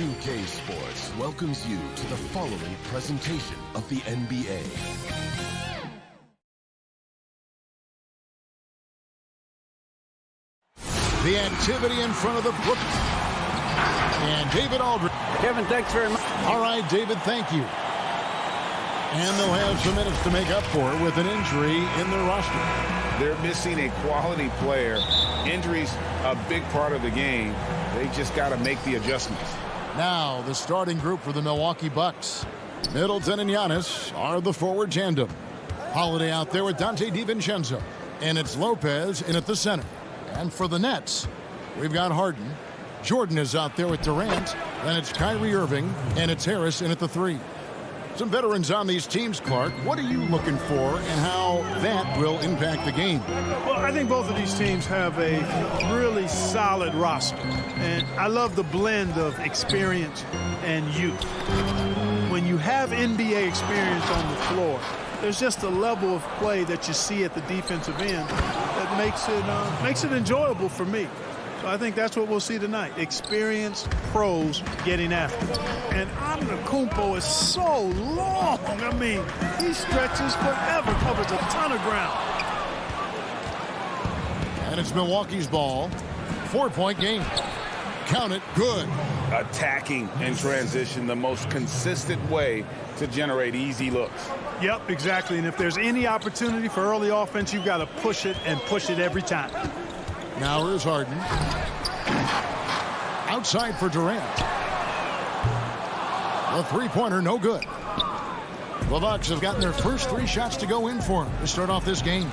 2K Sports welcomes you to the following presentation of the NBA. The activity in front of the Brooklyn. And David Aldridge. Kevin, thanks very much. All right, David, thank you. And they'll have some minutes to make up for it with an injury in their roster. They're missing a quality player. Injuries a big part of the game. They just got to make the adjustments. Now, the starting group for the Milwaukee Bucks. Middleton and Giannis are the forward tandem. Holiday out there with Dante DiVincenzo. And it's Lopez in at the center. And for the Nets, we've got Harden. Jordan is out there with Durant. Then it's Kyrie Irving. And it's Harris in at the 3. Some veterans on these teams, Clark. What are you looking for and how that will impact the game? Well, I think both of these teams have a really solid roster. And I love the blend of experience and youth. When you have NBA experience on the floor, there's just a level of play that you see at the defensive end that makes it enjoyable for me. So I think that's what we'll see tonight. Experienced pros getting after it. And Antetokounmpo is so long. I mean, he stretches forever, covers a ton of ground. And it's Milwaukee's ball. 4-point game. Count it. Good. Attacking in transition, the most consistent way to generate easy looks. Yep, exactly. And if there's any opportunity for early offense, you've got to push it and push it every time. Now here's Harden. Outside for Durant. The three-pointer, no good. The Bucks have gotten their first 3 shots to go in for them to start off this game.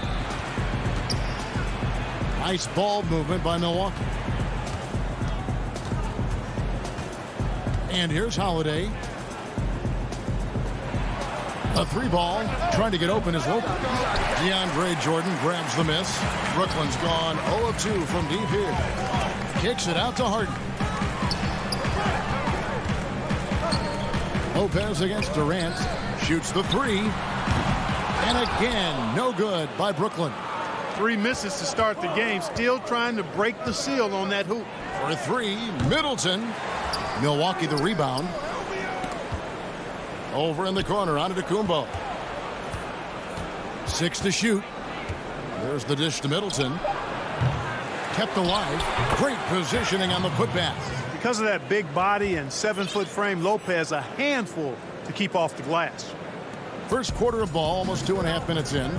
Nice ball movement by Milwaukee. And here's Holiday. A 3-ball, trying to get open is Lopez. DeAndre Jordan grabs the miss. Brooklyn's gone 0 of 2 from deep here. Kicks it out to Harden. Lopez against Durant. Shoots the 3. And again, no good by Brooklyn. 3 misses to start the game. Still trying to break the seal on that hoop. For 3, Middleton. Milwaukee the rebound. Over in the corner, Antetokounmpo. 6 to shoot. There's the dish to Middleton. Kept alive. Great positioning on the putback. Because of that big body and 7-foot frame, Lopez a handful to keep off the glass. First quarter of ball, almost 2.5 minutes in.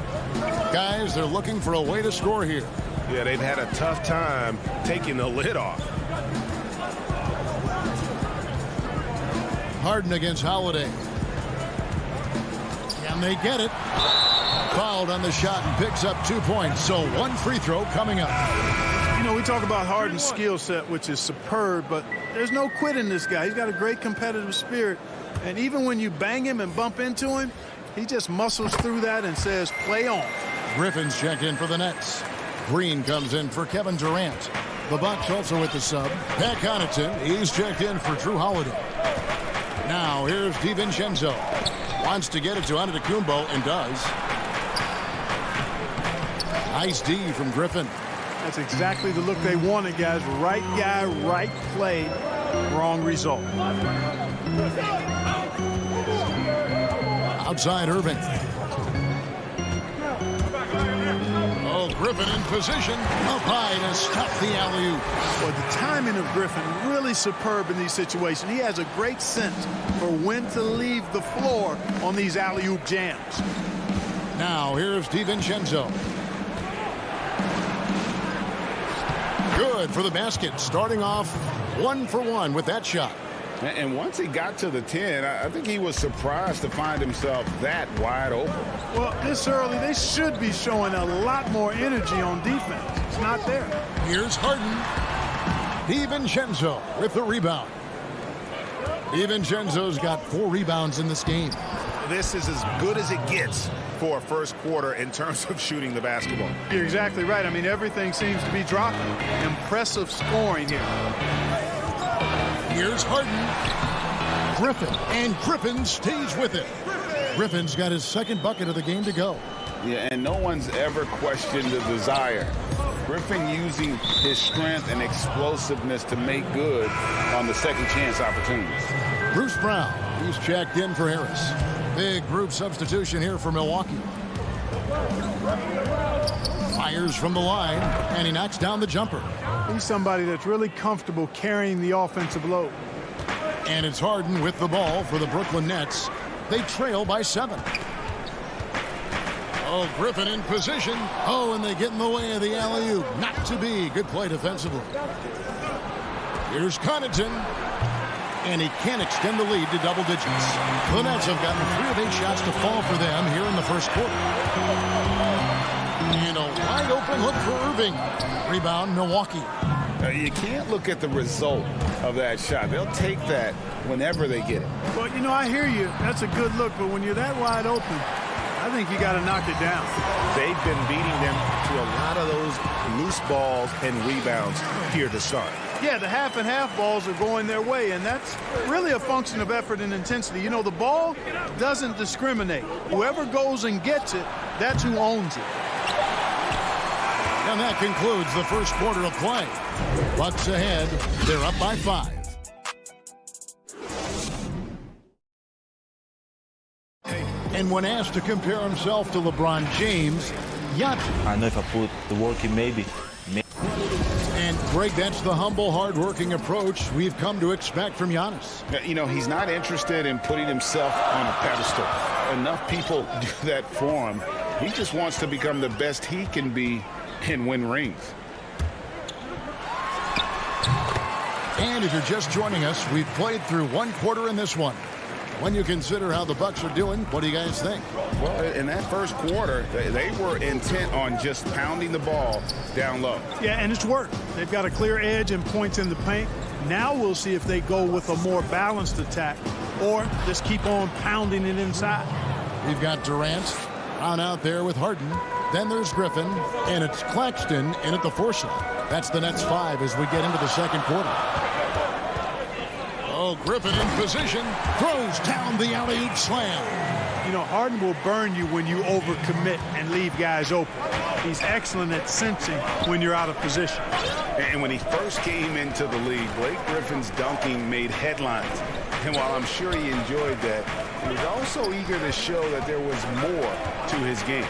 Guys, they're looking for a way to score here. Yeah, they've had a tough time taking the lid off. Harden against Holiday. And they get it. Fouled on the shot and picks up 2 points. So 1 free throw coming up. You know, we talk about Harden's skill set, which is superb, but there's no quit in this guy. He's got a great competitive spirit. And even when you bang him and bump into him, he just muscles through that and says, play on. Griffin's checked in for the Nets. Green comes in for Kevin Durant. The Bucks also with the sub. Pat Connaughton, he's checked in for Drew Holiday. Now here's DiVincenzo. Wants to get it to Antetokounmpo and does. Nice D from Griffin. That's exactly the look they wanted, guys. Right guy, right play, wrong result. Outside Irving. Oh, Griffin in position. Up high to stop the alley-oop. Well, the timing of Griffin really superb in these situations. He has a great sense for when to leave the floor on these alley-oop jams. Now here's DiVincenzo. Good for the basket. Starting off 1 for 1 with that shot. And once he got to the 10, I think he was surprised to find himself that wide open. Well, this early, they should be showing a lot more energy on defense. It's not there. Here's Harden. DiVincenzo with the rebound. DiVincenzo's got 4 rebounds in this game. This is as good as it gets for a first quarter in terms of shooting the basketball. You're exactly right. I mean, everything seems to be dropping. Impressive scoring here. Here's Harden. Griffin. And Griffin stays with it. Griffin's got his second bucket of the game to go. Yeah, and no one's ever questioned the desire Griffin using his strength and explosiveness to make good on the second chance opportunities. Bruce Brown, he's checked in for Harris. Big group substitution here for Milwaukee. Fires from the line, and he knocks down the jumper. He's somebody that's really comfortable carrying the offensive load. And it's Harden with the ball for the Brooklyn Nets. They trail by 7. Oh, Griffin in position. Oh, and they get in the way of the alley-oop. Not to be. Good play defensively. Here's Connaughton. And he can't extend the lead to double digits. The Nets have gotten 3 of 8 shots to fall for them here in the first quarter. And a wide open look for Irving. Rebound, Milwaukee. You can't look at the result of that shot. They'll take that whenever they get it. Well, you know, I hear you. That's a good look, but when you're that wide open, I think you got to knock it down. They've been beating them to a lot of those loose balls and rebounds here to start. Yeah, the half and half balls are going their way, and that's really a function of effort and intensity. You know, the ball doesn't discriminate. Whoever goes and gets it, that's who owns it. And that concludes the first quarter of play. Bucks ahead. They're up by 5. And when asked to compare himself to LeBron James, I know if I put the work in, maybe. And Greg, that's the humble, hard-working approach we've come to expect from Giannis. You know, he's not interested in putting himself on a pedestal. Enough people do that for him. He just wants to become the best he can be and win rings. And if you're just joining us, we've played through 1 quarter in this one. When you consider how the Bucks are doing, what do you guys think? Well, in that first quarter, they were intent on just pounding the ball down low. Yeah, and it's worked. They've got a clear edge and points in the paint. Now we'll see if they go with a more balanced attack or just keep on pounding it inside. We've got Durant on out there with Harden. Then there's Griffin, and it's Claxton in at the 4 slot. That's the Nets 5 as we get into the second quarter. Oh, Griffin in position, throws down the alley-oop slam. You know, Harden will burn you when you overcommit and leave guys open. He's excellent at sensing when you're out of position. And when he first came into the league, Blake Griffin's dunking made headlines. And while I'm sure he enjoyed that, he was also eager to show that there was more to his game.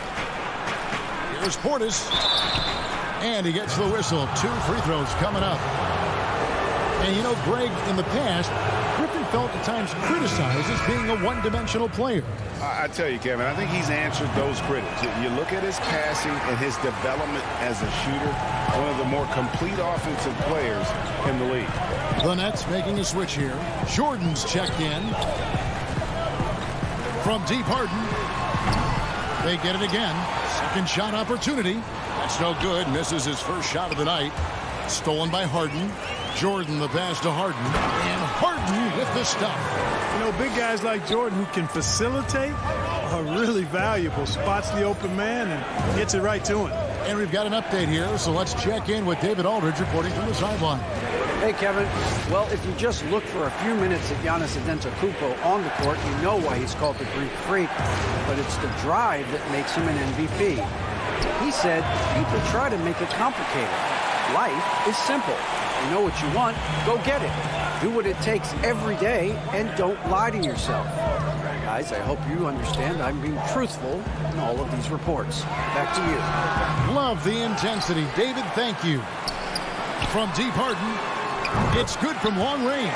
Here's Portis. And he gets the whistle. 2 free throws coming up. And, you know, Greg, in the past, Griffin felt at times criticized as being a one-dimensional player. I tell you, Kevin, I think he's answered those critics. You look at his passing and his development as a shooter, one of the more complete offensive players in the league. The Nets making a switch here. Jordan's checked in. From deep, Harden. They get it again. Second shot opportunity. That's no good. Misses his first shot of the night. Stolen by Harden. Jordan the pass to Harden. And Harden with the stuff. You know, big guys like Jordan who can facilitate are really valuable. Spots the open man and gets it right to him. And we've got an update here, so let's check in with David Aldridge reporting from the sideline. Hey, Kevin. Well, if you just look for a few minutes at Giannis Antetokounmpo on the court, you know why he's called the Greek Freak. But it's the drive that makes him an MVP. He said, people try to make it complicated. Life is simple. You know what you want, go get it. Do what it takes every day and don't lie to yourself. Guys, I hope you understand I'm being truthful in all of these reports. Back to you. Love the intensity. David, thank you. From deep, Harden. It's good from long range.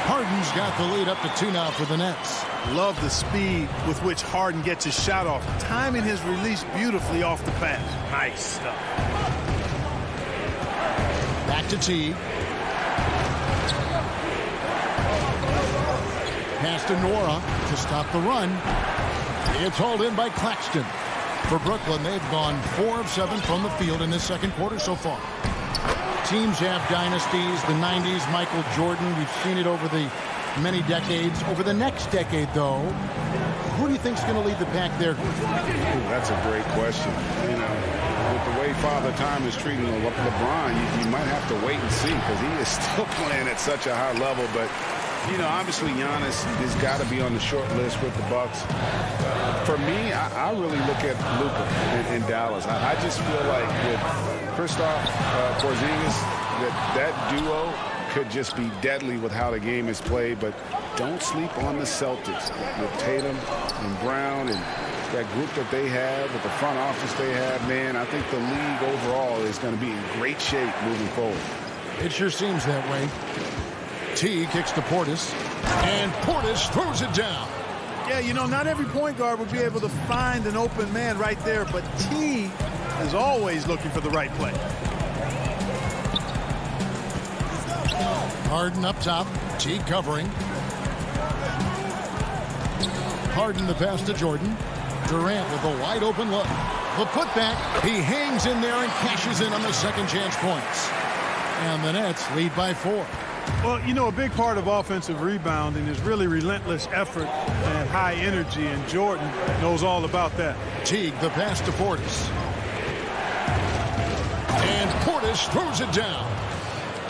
Harden's got the lead up to 2 now for the Nets. Love the speed with which Harden gets his shot off. Timing his release beautifully off the pass. Nice stuff. Back to T. Pass to Nora to stop the run. It's hauled in by Claxton. For Brooklyn, they've gone 4 of 7 from the field in this second quarter so far. Teams have dynasties, the 90s, Michael Jordan. We've seen it over the many decades. Over the next decade, though, who do you think is going to lead the pack there? Ooh, that's a great question. You know, with the way Father Time is treating LeBron, you might have to wait and see because he is still playing at such a high level. But You know, obviously Giannis has got to be on the short list with the Bucks. For me, I really look at Luka in Dallas. I just feel like with Kristaps Porzingis, that duo could just be deadly with how the game is played. But don't sleep on the Celtics with Tatum and Brown and that group that they have, with the front office they have. Man, I think the league overall is going to be in great shape moving forward. It sure seems that way. T kicks to Portis, and Portis throws it down. Yeah, you know, not every point guard would be able to find an open man right there, but T is always looking for the right play. Harden up top, T covering. Harden the pass to Jordan. Durant with a wide open look. The putback, he hangs in there and cashes in on the second chance points. And the Nets lead by 4. Well, you know, a big part of offensive rebounding is really relentless effort and high energy, and Jordan knows all about that. Teague the pass to Portis. And Portis throws it down.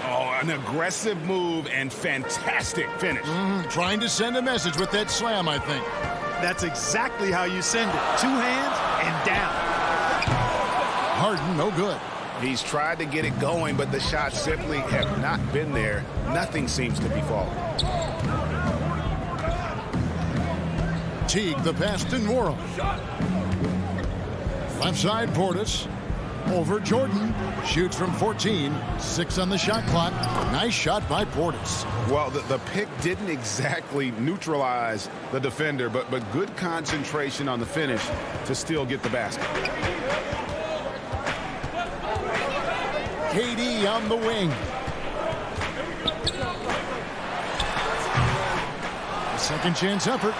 Oh, an aggressive move and fantastic finish. Trying to send a message with that slam, I think. That's exactly how you send it. 2 hands and down. Harden, no good. He's tried to get it going, but the shots simply have not been there. Nothing seems to be falling. Teague the pass to Nwora. Left side Portis. Over Jordan. Shoots from 14. 6 on the shot clock. Nice shot by Portis. Well, the pick didn't exactly neutralize the defender, but good concentration on the finish to still get the basket. KD on the wing. Second chance effort.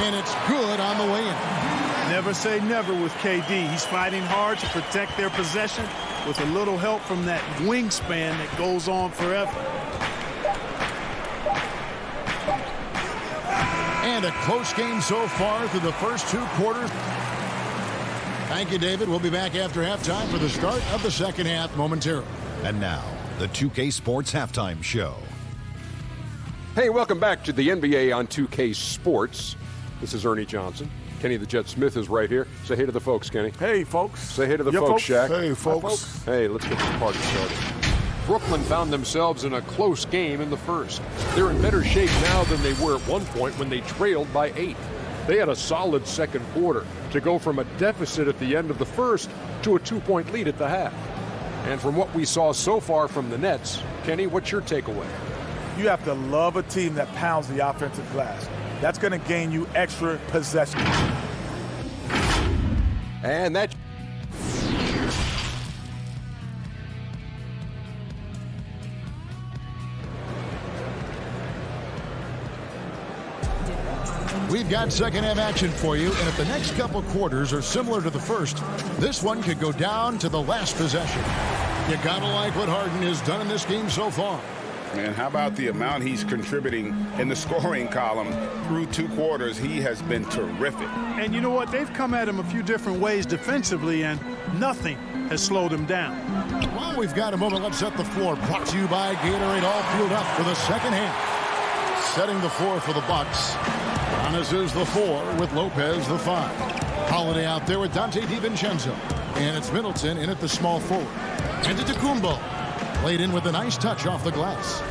And it's good on the way in. Never say never with KD. He's fighting hard to protect their possession with a little help from that wingspan that goes on forever. And a close game so far through the first 2 quarters. Thank you, David. We'll be back after halftime for the start of the second half momentarily. And now, the 2K Sports Halftime Show. Hey, welcome back to the NBA on 2K Sports. This is Ernie Johnson. Kenny the Jet Smith is right here. Say hey to the folks, Kenny. Hey, folks. Say hey to the folks, Shaq. Hey, folks. Hey, let's get this party started. Brooklyn found themselves in a close game in the first. They're in better shape now than they were at one point when they trailed by 8. They had a solid second quarter to go from a deficit at the end of the first to a 2-point lead at the half. And from what we saw so far from the Nets, Kenny, what's your takeaway? You have to love a team that pounds the offensive glass. That's going to gain you extra possession. And that... We've got second half action for you, and if the next couple quarters are similar to the first, this one could go down to the last possession. You gotta like what Harden has done in this game so far. Man, how about the amount he's contributing in the scoring column through 2 quarters? He has been terrific. And you know what? They've come at him a few different ways defensively, and nothing has slowed him down. Well, we've got a moment. Let's set the floor. Brought to you by Gatorade, all fueled up for the second half. Setting the floor for the Bucks. Giannis is the 4 with Lopez the 5. Holiday out there with Dante DiVincenzo. And it's Middleton in at the small forward. And Antetokounmpo. Played in with a nice touch off the glass.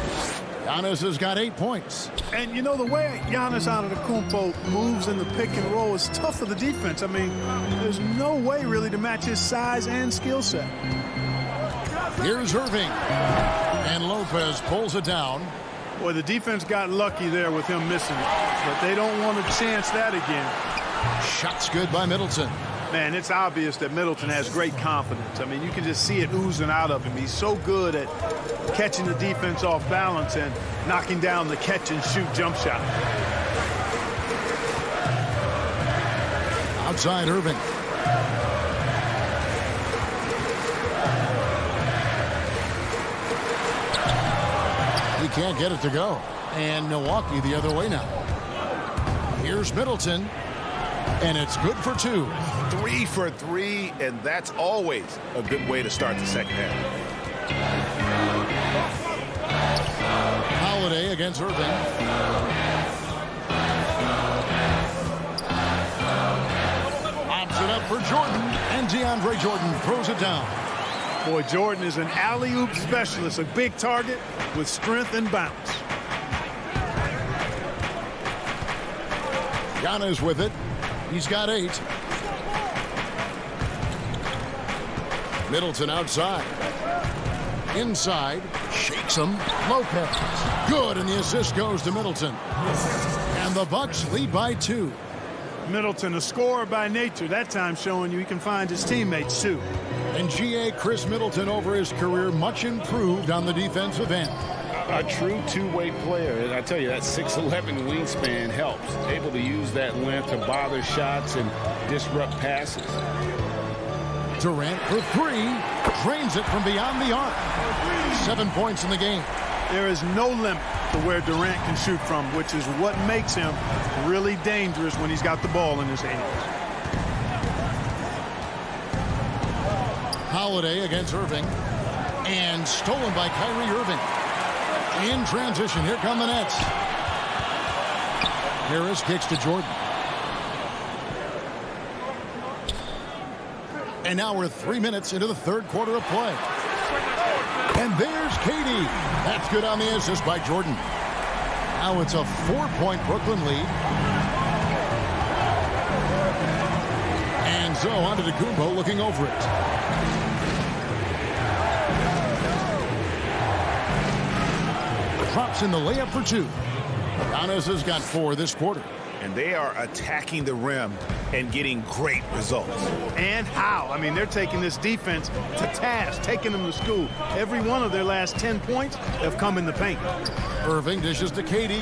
Giannis has got 8 points. And you know, the way Giannis Antetokounmpo moves in the pick and roll is tough for the defense. I mean, there's no way really to match his size and skill set. Here's Irving. And Lopez pulls it down. Boy, the defense got lucky there with him missing it. But they don't want to chance that again. Shots good by Middleton. Man, it's obvious that Middleton has great confidence. I mean, you can just see it oozing out of him. He's so good at catching the defense off balance and knocking down the catch-and-shoot jump shot. Outside Irving. He can't get it to go. And Milwaukee the other way now. Here's Middleton. And it's good for 2. 3 for 3, and that's always a good way to start the second half. Holiday against Irving. Opts it up for Jordan, and DeAndre Jordan throws it down. Boy, Jordan is an alley-oop specialist, a big target with strength and bounce. Giannis with it. He's got 8. Middleton outside. Inside. Shakes him. Lopez. Good, and the assist goes to Middleton. And the Bucks lead by 2. Middleton, a scorer by nature, that time showing you he can find his teammates too. And G.A. Chris Middleton over his career much improved on the defensive end. A true two-way player. And I tell you, that 6'11" wingspan helps. Able to use that length to bother shots and disrupt passes. Durant for 3. Drains it from beyond the arc. 7 points in the game. There is no limit to where Durant can shoot from, which is what makes him really dangerous when he's got the ball in his hands. Holiday against Irving. And stolen by Kyrie Irving. In transition, here come the Nets. Harris kicks to Jordan. And now we're 3 minutes into the third quarter of play. And there's KD. That's good on the assist by Jordan. Now it's a 4-point Brooklyn lead. And so on to Antetokounmpo looking over it. Drops in the layup for 2. Giannis has got 4 this quarter. And they are attacking the rim and getting great results. And how? I mean, they're taking this defense to task, taking them to school. Every one of their last 10 points have come in the paint. Irving dishes to KD.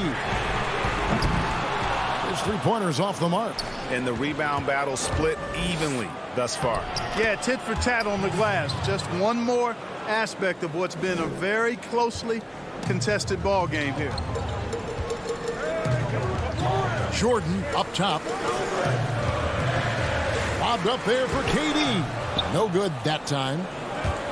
His three-pointers off the mark. And the rebound battle split evenly thus far. Yeah, tit for tat on the glass. Just one more aspect of what's been a very closely contested ball game here. Jordan up top. Bobbed up there for KD. No good that time.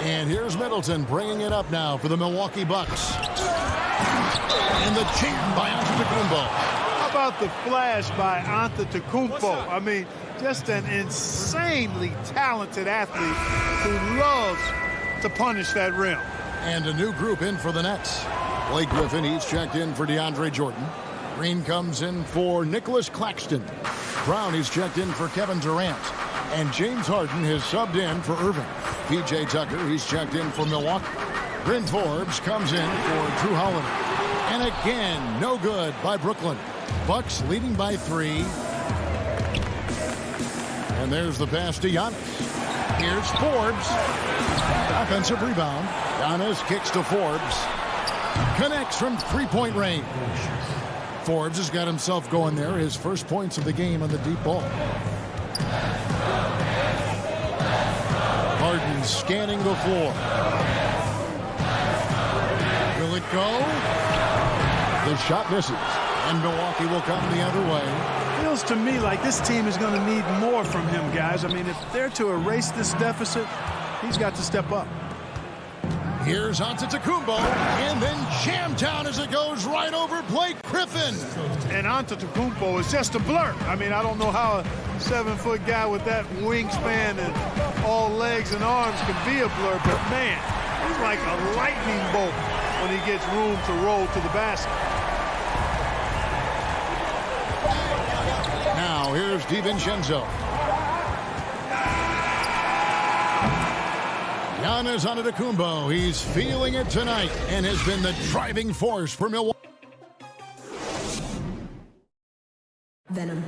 And here's Middleton bringing it up now for the Milwaukee Bucks. And the jam by Antetokounmpo. How about the flash by Antetokounmpo? I mean, just an insanely talented athlete who loves to punish that rim. And a new group in for the Nets. Blake Griffin, he's checked in for DeAndre Jordan. Green comes in for Nicholas Claxton. Brown, he's checked in for Kevin Durant. And James Harden has subbed in for Irving. P.J. Tucker, he's checked in for Milwaukee. Bryn Forbes comes in for Drew Holiday. And again, no good by Brooklyn. Bucks leading by 3. And there's the pass to Giannis. Here's Forbes. Offensive rebound. Giannis kicks to Forbes. Connects from three-point range. Forbes has got himself going there. His first points of the game on the deep ball. Harden scanning the floor. Will it go? The shot misses. And Milwaukee will come the other way. Feels to me like this team is going to need more from him, guys. I mean, if they're to erase this deficit, he's got to step up. Here's Antetokounmpo, and then jammed down as it goes right over Blake Griffin. And Antetokounmpo is just a blur. I mean, I don't know how a 7-foot guy with that wingspan and all legs and arms can be a blur, but man, he's like a lightning bolt when he gets room to roll to the basket. Now here's DiVincenzo. Giannis Antetokounmpo, he's feeling it tonight and has been the driving force for Milwaukee. Venom.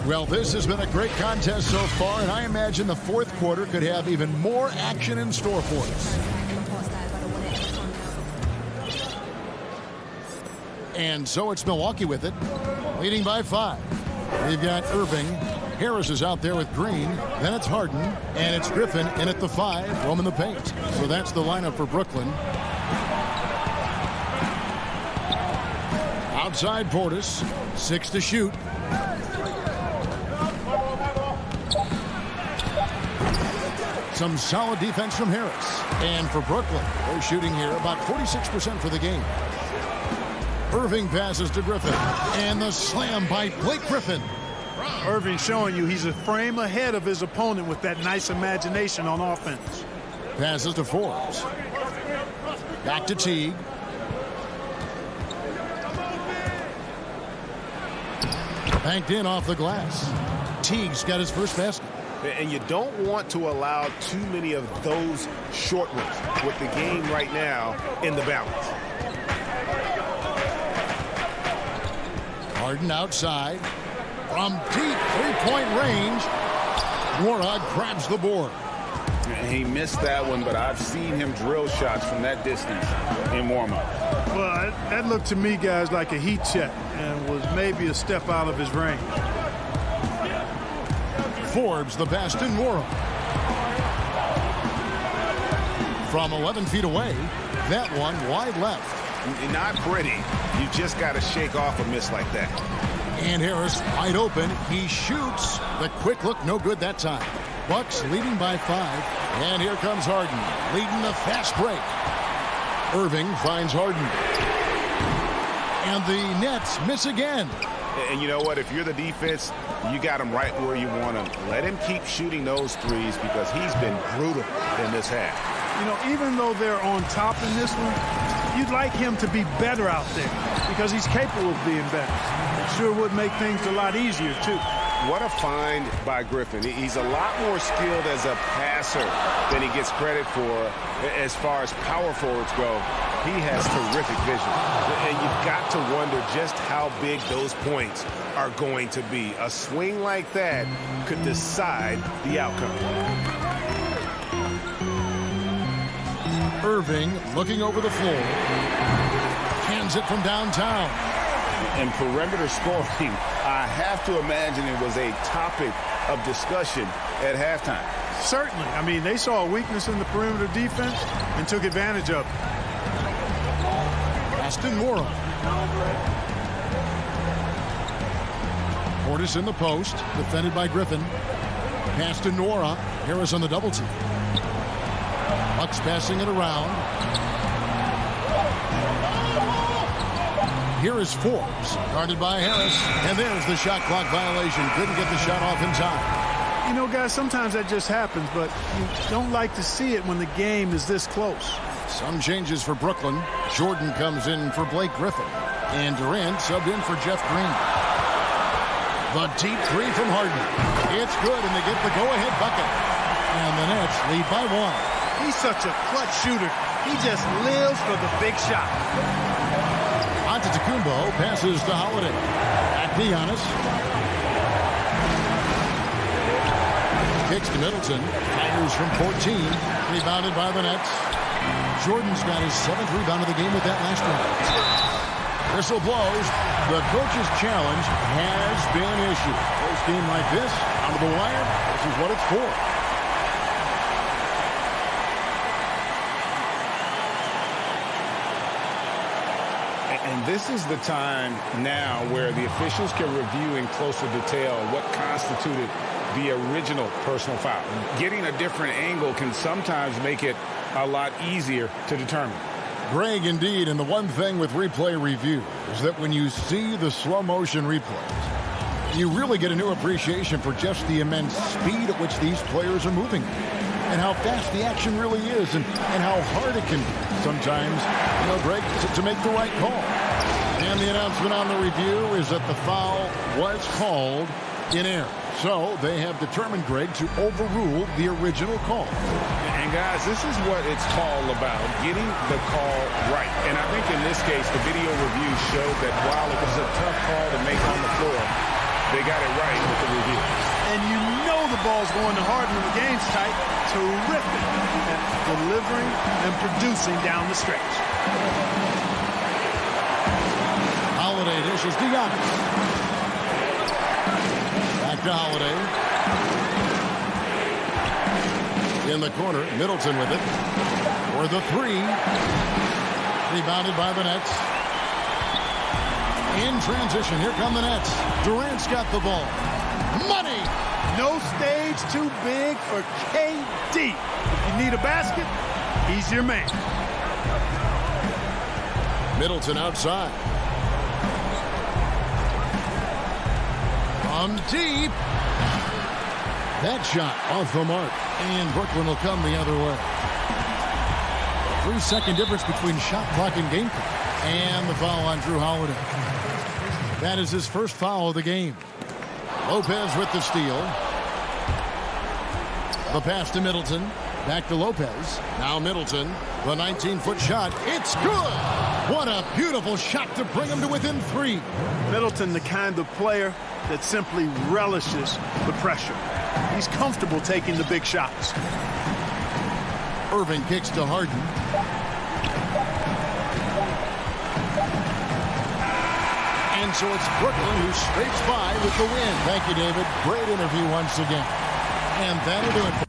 Well, this has been a great contest so far, and I imagine the fourth quarter could have even more action in store for us. And so it's Milwaukee with it, leading by 5. We've got Irving. Harris is out there with Green. Then it's Harden. And it's Griffin in at the 5, roaming the paint. So that's the lineup for Brooklyn. Outside Portis. 6 to shoot. Some solid defense from Harris. And for Brooklyn, they're shooting here about 46% for the game. Irving passes to Griffin. And the slam by Blake Griffin. Irving showing you he's a frame ahead of his opponent with that nice imagination on offense. Passes to Forbes. Back to Teague. Banked in off the glass. Teague's got his first basket. And you don't want to allow too many of those short ones with the game right now in the balance. Harden outside. From deep three-point range, Nwora grabs the board. He missed that one, but I've seen him drill shots from that distance in warm-up. Well, that looked to me, guys, like a heat check and was maybe a step out of his range. Forbes the pass to Nwora. From 11 feet away, that one wide left. Not pretty. You just got to shake off a miss like that. And Harris wide open. He shoots. The quick look, no good that time. Bucks leading by 5. And here comes Harden, leading the fast break. Irving finds Harden. And the Nets miss again. And you know what? If you're the defense, you got him right where you want him. Let him keep shooting those threes because he's been brutal in this half. You know, even though they're on top in this one, you'd like him to be better out there because he's capable of being better. It sure would make things a lot easier, too. What a find by Griffin. He's a lot more skilled as a passer than he gets credit for as far as power forwards go. He has terrific vision. And you've got to wonder just how big those points are going to be. A swing like that could decide the outcome. Irving looking over the floor. Hands it from downtown. And perimeter scoring, I have to imagine it was a topic of discussion at halftime. Certainly. I mean, they saw a weakness in the perimeter defense and took advantage of it. Aston Nwora. Portis in the post, defended by Griffin. Pass to Nwora. Harris on the double team. Bucks passing it around. Here is Forbes, guarded by Harris. And there's the shot clock violation. Couldn't get the shot off in time. You know, guys, sometimes that just happens, but you don't like to see it when the game is this close. Some changes for Brooklyn. Jordan comes in for Blake Griffin. And Durant subbed in for Jeff Green. The deep three from Harden. It's good, and they get the go-ahead bucket. And the Nets lead by 1. He's such a clutch shooter. He just lives for the big shot. Antetokounmpo passes to Holiday. Back to Giannis. Kicks to Middleton. Fires from 14. Rebounded by the Nets. Jordan's got his 7th rebound of the game with that last one. Whistle blows. The coach's challenge has been issued. Close game like this, out of the wire, this is what it's for. And this is the time now where the officials can review in closer detail what constituted the original personal foul. Getting a different angle can sometimes make it a lot easier to determine. Greg, indeed, and the one thing with replay review is that when you see the slow motion replays, you really get a new appreciation for just the immense speed at which these players are moving and how fast the action really is and how hard it can be sometimes, you know, Greg, to make the right call. And the announcement on the review is that the foul was called in error. So they have determined, Greg, to overrule the original call. And guys, this is what it's all about, getting the call right. And I think in this case, the video review showed that while it was a tough call to make on the floor, they got it right with the review. And you know the ball's going to Harden when the game's tight. Terrific at delivering and producing down the stretch. Holiday dishes to Giannis. Back to Holiday. In the corner, Middleton with it. For the 3. Rebounded by the Nets. In transition, here come the Nets. Durant's got the ball. Money! No stage too big for KD. If you need a basket, he's your man. Middleton outside. From deep. That shot off the mark. And Brooklyn will come the other way. 3-second difference between shot clock and game clock. And the foul on Drew Holiday. That is his first foul of the game. Lopez with the steal. The pass to Middleton. Back to Lopez. Now Middleton. The 19-foot shot. It's good. What a beautiful shot to bring him to within 3. Middleton, the kind of player that simply relishes the pressure. He's comfortable taking the big shots. Irving kicks to Harden. And so it's Brooklyn who scrapes by with the win. Thank you, David. Great interview once again. And that'll do it.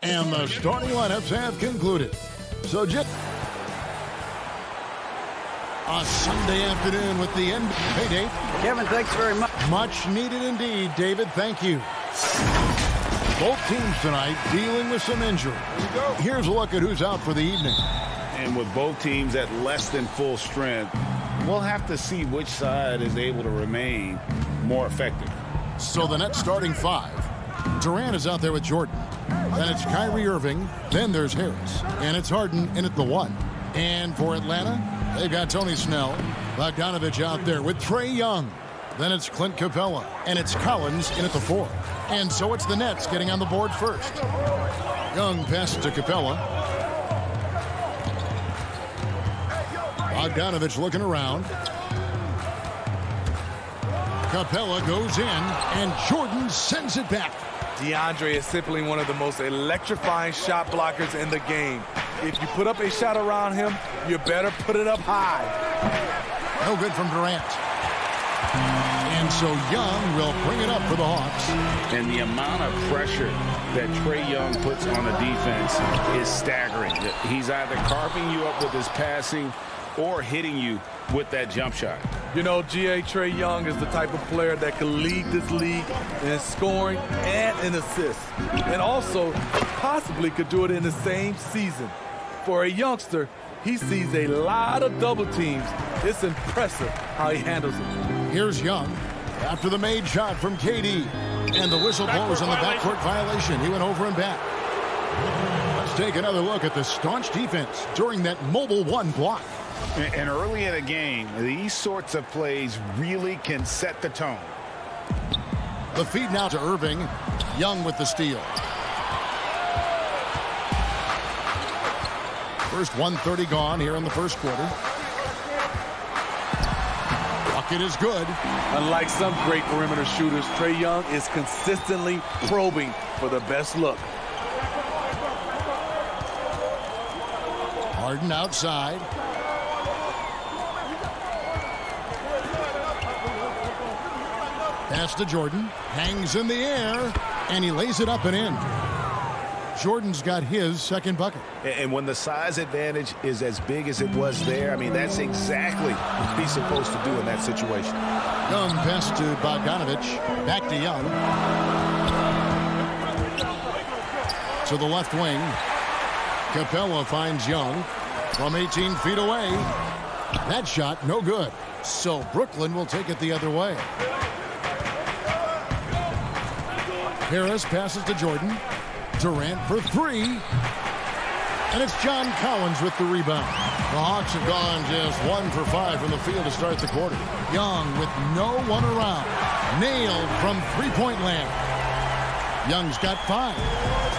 And the starting lineups have concluded. So, A Sunday afternoon with the NBA. Hey, Dave. Kevin, thanks very much. Much needed indeed, David. Thank you. Both teams tonight dealing with some injury. Here's a look at who's out for the evening. And with both teams at less than full strength, we'll have to see which side is able to remain more effective. So the Nets starting five. Durant is out there with Jordan. Then it's Kyrie Irving. Then there's Harris. And it's Harden in at the 1. And for Atlanta, they've got Tony Snell. Bogdanovich out there with Trae Young. Then it's Clint Capella. And it's Collins in at the 4. And so it's the Nets getting on the board first. Young passes to Capella. Bogdanovich looking around. Capella goes in, and Jordan sends it back. DeAndre is simply one of the most electrifying shot blockers in the game. If you put up a shot around him, you better put it up high. No good from Durant. And so Young will bring it up for the Hawks. And the amount of pressure that Trae Young puts on the defense is staggering. He's either carving you up with his passing or hitting you with that jump shot. You know, Trae Young is the type of player that can lead this league in scoring and in assists. And also possibly could do it in the same season. For a youngster, he sees a lot of double teams. It's impressive how he handles it. Here's Young after the made shot from KD. And the whistle blows on the backcourt violation. He went over and back. Let's take another look at the staunch defense during that mobile 1 block. And early in the game, these sorts of plays really can set the tone. The feed now to Irving. Young with the steal. First 1:30 gone here in the first quarter. Bucket is good. Unlike some great perimeter shooters, Trae Young is consistently probing for the best look. Harden outside. Pass to Jordan. Hangs in the air. And he lays it up and in. Jordan's got his second bucket. And when the size advantage is as big as it was there, I mean, that's exactly what he's supposed to do in that situation. Young pass to Bogdanovich. Back to Young. To the left wing. Capella finds Young from 18 feet away. That shot no good. So Brooklyn will take it the other way. Harris passes to Jordan. Durant for 3. And it's John Collins with the rebound. The Hawks have gone just 1 for 5 from the field to start the quarter. Young with no one around. Nailed from three-point land. Young's got 5.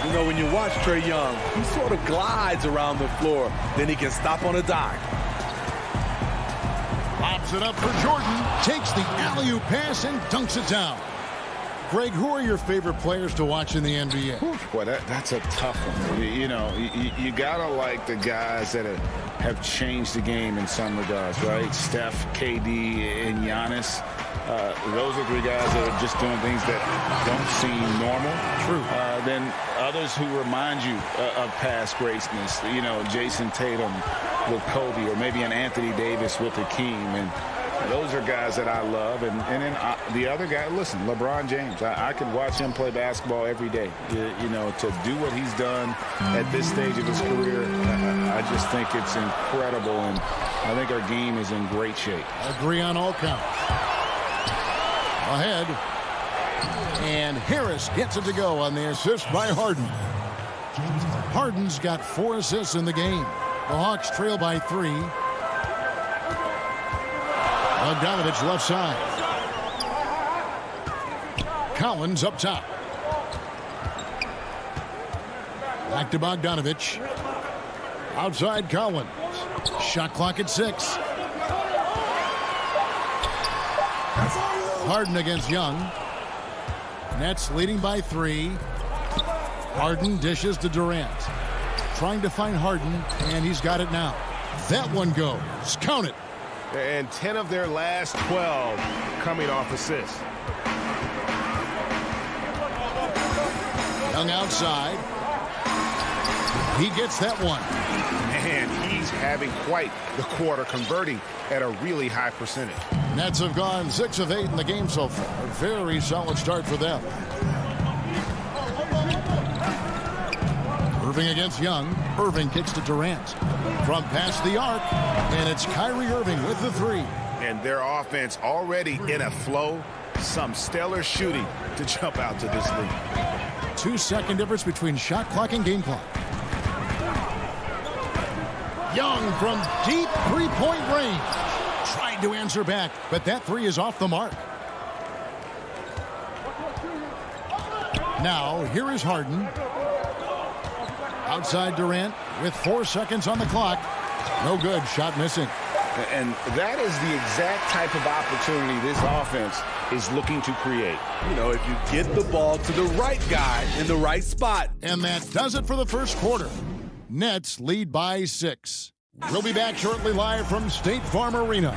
You know, when you watch Trae Young, he sort of glides around the floor. Then he can stop on a dime. Lobs it up for Jordan. Takes the alley-oop pass and dunks it down. Greg, who are your favorite players to watch in the NBA? Boy, that's a tough one. You know, you got to like the guys that have changed the game in some regards, right? Steph, KD, and Giannis. Those are 3 guys that are just doing things that don't seem normal. True. Then others who remind you of past greatness. You know, Jason Tatum with Kobe, or maybe an Anthony Davis with Hakeem. And those are guys that I love. And then the other guy, listen, LeBron James. I could watch him play basketball every day. You know, to do what he's done at this stage of his career, I just think it's incredible. And I think our game is in great shape. Agree on all counts. Ahead. And Harris gets it to go on the assist by Harden. Harden's got 4 assists in the game. The Hawks trail by 3. Bogdanovich left side. Collins up top. Back to Bogdanovich. Outside Collins. Shot clock at 6. Harden against Young. Nets leading by 3. Harden dishes to Durant. Trying to find Harden, and he's got it now. That one goes. Count it. And 10 of their last 12 coming off assists. Young outside. He gets that one. Man, he's having quite the quarter, converting at a really high percentage. Nets have gone 6 of 8 in the game so far. A very solid start for them. Irving against Young. Irving kicks to Durant. From past the arc, and it's Kyrie Irving with the 3. And their offense already in a flow. Some stellar shooting to jump out to this lead. 2-second difference between shot clock and game clock. Young from deep three-point range. Tried to answer back, but that 3 is off the mark. Now, here is Harden. Outside Durant with 4 seconds on the clock. No good. Shot missing. And that is the exact type of opportunity this offense is looking to create. You know, if you get the ball to the right guy in the right spot. And that does it for the first quarter. Nets lead by 6. We'll be back shortly live from State Farm Arena.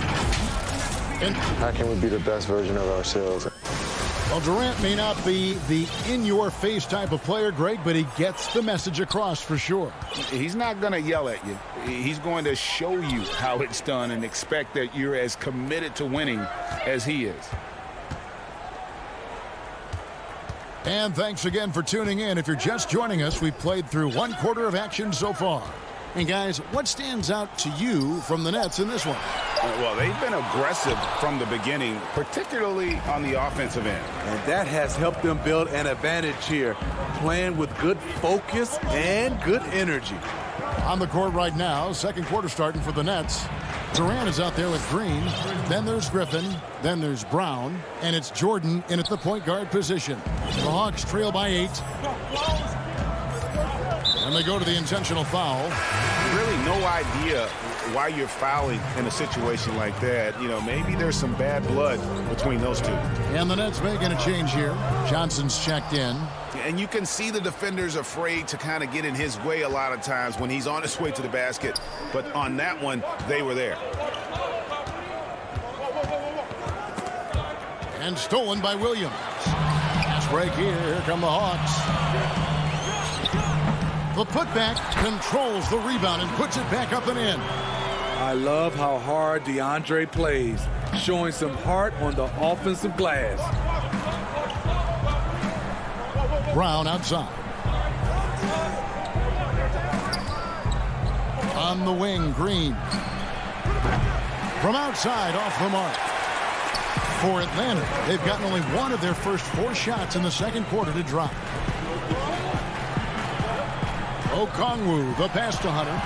And how can we be the best version of ourselves? Well, Durant may not be the in-your-face type of player, Greg, but he gets the message across for sure. He's not going to yell at you. He's going to show you how it's done and expect that you're as committed to winning as he is. And thanks again for tuning in. If you're just joining us, we've played through 1 quarter of action so far. And guys, what stands out to you from the Nets in this one? Well, they've been aggressive from the beginning, particularly on the offensive end. And that has helped them build an advantage here, playing with good focus and good energy. On the court right now, second quarter starting for the Nets. Durant is out there with Green. Then there's Griffin. Then there's Brown. And it's Jordan in at the point guard position. The Hawks trail by 8. And they go to the intentional foul. Really no idea why you're fouling in a situation like that. You know, maybe there's some bad blood between those two. And the Nets making a change here. Johnson's checked in. And you can see the defenders afraid to kind of get in his way a lot of times when he's on his way to the basket. But on that one, they were there. And stolen by Williams. Fast break here. Here come the Hawks. The putback controls the rebound and puts it back up and in. I love how hard DeAndre plays, showing some heart on the offensive glass. Brown outside. On the wing, Green. From outside, off the mark. For Atlanta, they've gotten only 1 of their first 4 shots in the second quarter to drop. Okongwu, the pass to Hunter.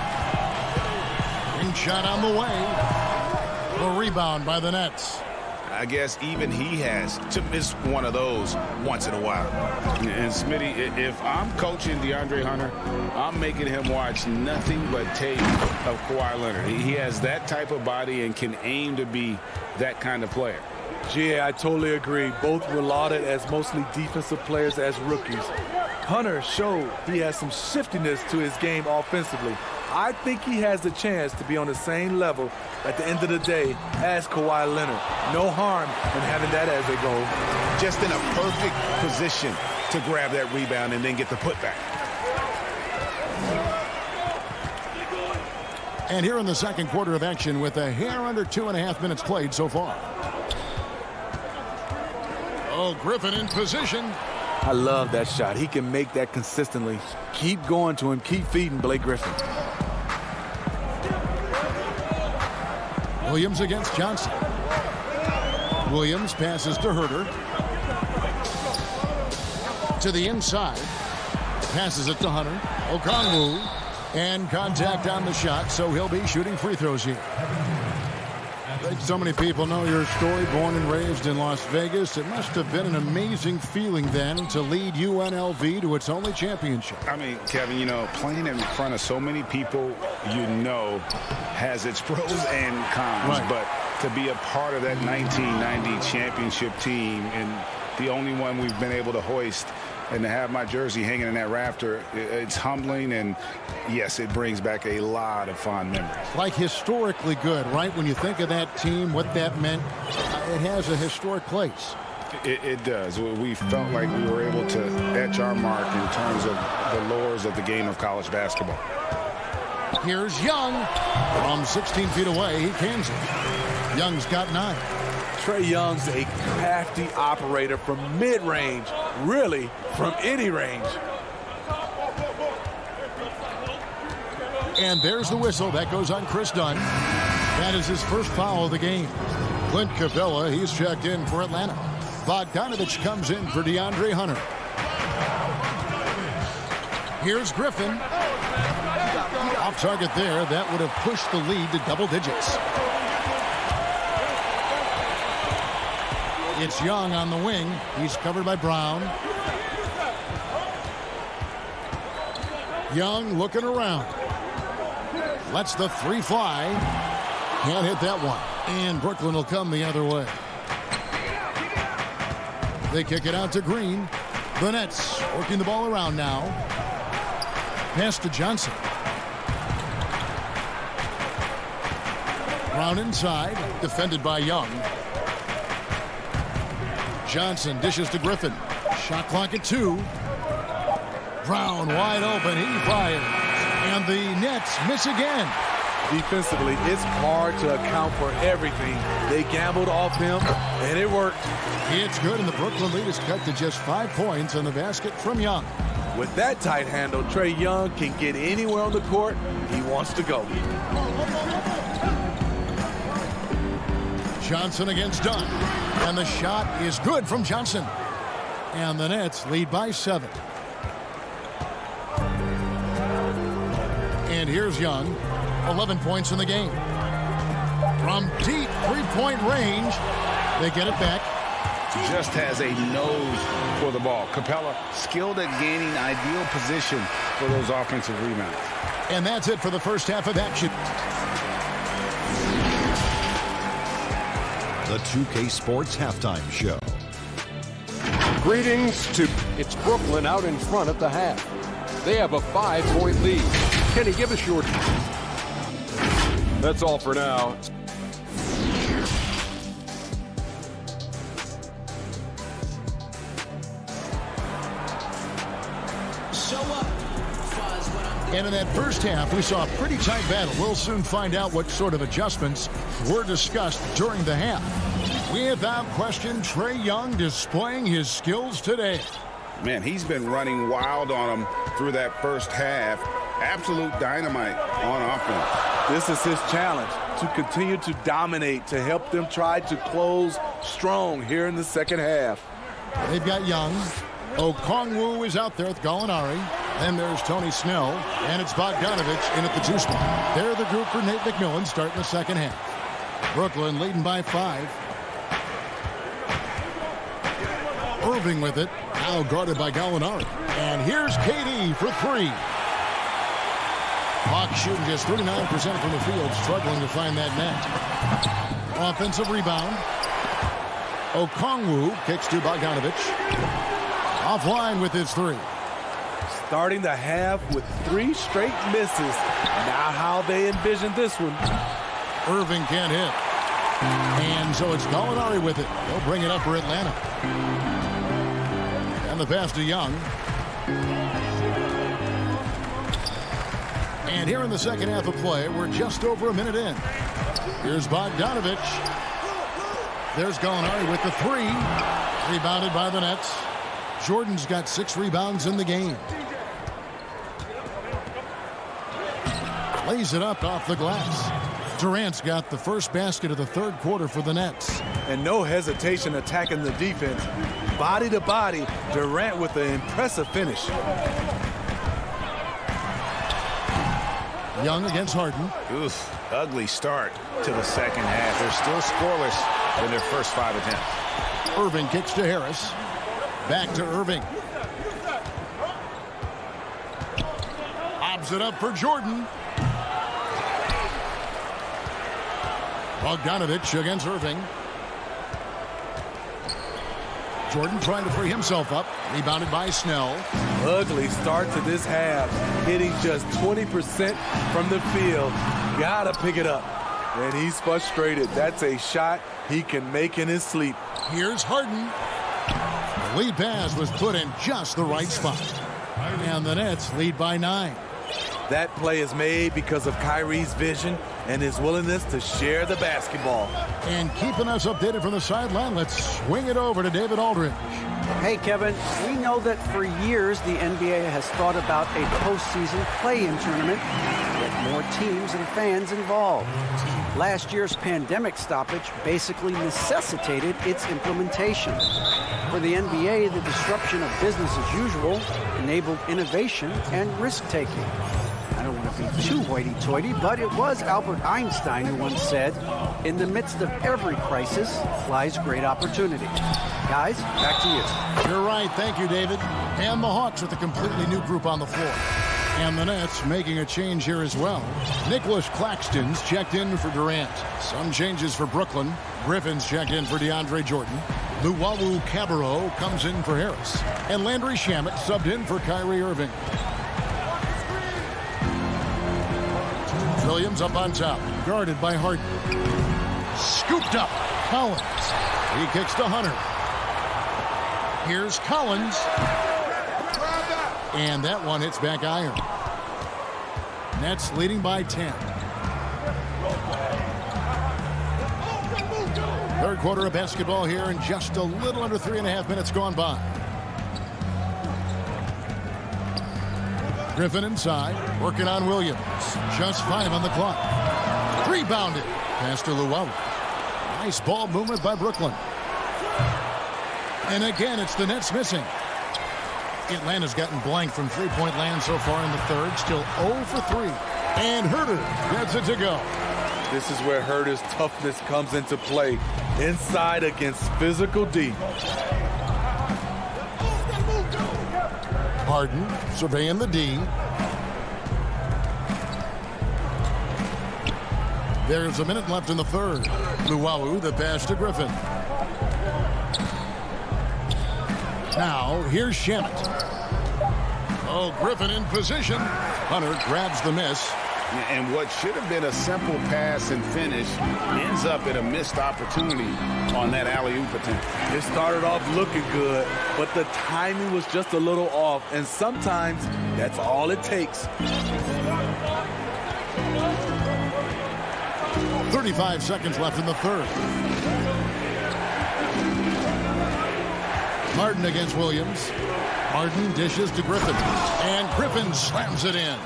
Ring shot on the way. A rebound by the Nets. I guess even he has to miss one of those once in a while. And Smitty, if I'm coaching DeAndre Hunter, I'm making him watch nothing but tape of Kawhi Leonard. He has that type of body and can aim to be that kind of player. Yeah, I totally agree. Both were lauded as mostly defensive players as rookies. Hunter showed he has some shiftiness to his game offensively. I think he has the chance to be on the same level at the end of the day as Kawhi Leonard. No harm in having that as a goal. Just in a perfect position to grab that rebound and then get the putback. And here in the second quarter of action with a hair under 2.5 minutes played so far. Oh, Griffin in position. I love that shot. He can make that consistently. Keep going to him. Keep feeding Blake Griffin. Williams against Johnson. Williams passes to Herter. To the inside. Passes it to Hunter. Okongwu. And contact on the shot, so he'll be shooting free throws here. So many people know your story, born and raised in Las Vegas. It must have been an amazing feeling then to lead UNLV to its only championship. I mean, Kevin, you know, playing in front of so many people you know has its pros and cons. Right. But to be a part of that 1990 championship team and the only one we've been able to hoist and to have my jersey hanging in that rafter, it's humbling, and yes, it brings back a lot of fond memories. Like historically good, right? When you think of that team, what that meant, it has a historic place. It does. We felt like we were able to etch our mark in terms of the lures of the game of college basketball. Here's Young. From 16 feet away, he cans it. Young's got 9. Trae Young's a crafty operator from mid-range, really from any range. And there's the whistle. That goes on Chris Dunn. That is his first foul of the game. Clint Capella, he's checked in for Atlanta. Bogdanovich comes in for DeAndre Hunter. Here's Griffin. Off target there. That would have pushed the lead to double digits. It's Young on the wing. He's covered by Brown. Young looking around. Lets the 3 fly. Can't hit that one. And Brooklyn will come the other way. They kick it out to Green. The Nets working the ball around now. Pass to Johnson. Brown inside. Defended by Young. Johnson dishes to Griffin. Shot clock at 2. Brown wide open. He fires. And the Nets miss again. Defensively, it's hard to account for everything. They gambled off him, and it worked. It's good, and the Brooklyn lead is cut to just 5 points on the basket from Young. With that tight handle, Trae Young can get anywhere on the court he wants to go. Johnson against Dunn. And the shot is good from Johnson. And the Nets lead by 7. And here's Young. 11 points in the game. From deep three-point range, they get it back. Just has a nose for the ball. Capella skilled at gaining ideal position for those offensive rebounds. And that's it for the first half of action. The 2K Sports Halftime Show. Greetings to it's Brooklyn out in front at the half. They have a 5-point lead. Kenny, give us your... That's all for now. And in that first half, we saw a pretty tight battle. We'll soon find out what sort of adjustments were discussed during the half. Without question, Trae Young displaying his skills today. Man, he's been running wild on them through that first half. Absolute dynamite on offense. This is his challenge, to continue to dominate, to help them try to close strong here in the second half. They've got Young. Okongwu is out there with Gallinari. Then there's Tony Snell. And it's Bogdanovich in at the 2 spot. They're the group for Nate McMillan starting the second half. Brooklyn leading by 5. Irving with it. Now guarded by Gallinari. And here's KD for 3. Hawks shooting just 39% from the field, struggling to find that net. Offensive rebound. Okongwu kicks to Bogdanovich. Offline with his 3. Starting the half with 3 straight misses. Now how they envision this one. Irving can't hit. And so it's Gallinari with it. They'll bring it up for Atlanta. And the pass to Young. And here in the second half of play, we're just over a minute in. Here's Bogdanovich. There's Gallinari with the 3. Rebounded by the Nets. Jordan's got 6 rebounds in the game. Lays it up off the glass. Durant's got the first basket of the third quarter for the Nets. And no hesitation attacking the defense. Body to body, Durant with an impressive finish. Young against Harden. Oof, ugly start to the second half. They're still scoreless in their first 5 attempts. Irving kicks to Harris. Back to Irving. Lobs it up for Jordan. Bogdanovich against Irving. Jordan trying to free himself up. Rebounded by Snell. Ugly start to this half. Hitting just 20% from the field. Gotta pick it up. And he's frustrated. That's a shot he can make in his sleep. Here's Harden. Lead pass was put in just the right spot. And the Nets lead by 9. That play is made because of Kyrie's vision and his willingness to share the basketball. And keeping us updated from the sideline, let's swing it over to David Aldridge. Hey, Kevin, we know that for years the NBA has thought about a postseason play-in tournament with more teams and fans involved. Last year's pandemic stoppage basically necessitated its implementation. For the NBA, the disruption of business as usual enabled innovation and risk-taking. I don't want to be too hoity-toity, but it was Albert Einstein who once said, "In the midst of every crisis lies great opportunity." Guys, back to you. You're right. Thank you, David. And the Hawks with a completely new group on the floor. And the Nets making a change here as well. Nicholas Claxton's checked in for Durant. Some changes for Brooklyn. Griffin's checked in for DeAndre Jordan. Luwawu Cabarro comes in for Harris. And Landry Shamet subbed in for Kyrie Irving. Williams up on top, guarded by Harden. Scooped up, Collins. He kicks to Hunter. Here's Collins. And that one hits back iron. Nets leading by 10. Third quarter of basketball here, and just a little under 3.5 minutes gone by. Griffin inside, working on Williams. Just 5 on the clock. Rebounded. Pass to Luwawu. Nice ball movement by Brooklyn. And again, it's the Nets missing. Atlanta's gotten blank from three-point land so far in the third. Still 0 for 3. And Herter gets it to go. This is where Herter's toughness comes into play. Inside against physical D. Harden surveying the D. There's a minute left in the third. Luwawu, the pass to Griffin. Now, here's Shamet. Oh, Griffin in position. Hunter grabs the miss. And what should have been a simple pass and finish ends up in a missed opportunity on that alley-oop attempt. It started off looking good, but the timing was just a little off, and sometimes that's all it takes. 35 seconds left in the third. Harden against Williams. Harden dishes to Griffin. And Griffin slams it in.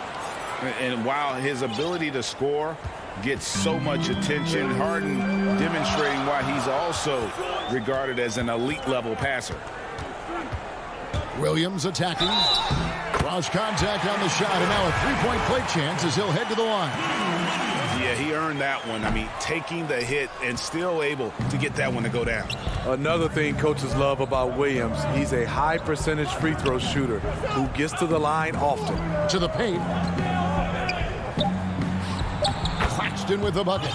And while his ability to score gets so much attention, Harden demonstrating why he's also regarded as an elite-level passer. Williams attacking. Draws contact on the shot, and now a three-point play chance as he'll head to the line. Yeah, he earned that one. I mean, taking the hit and still able to get that one to go down. Another thing coaches love about Williams, he's a high percentage free throw shooter who gets to the line often. To the paint. Claxton with the bucket.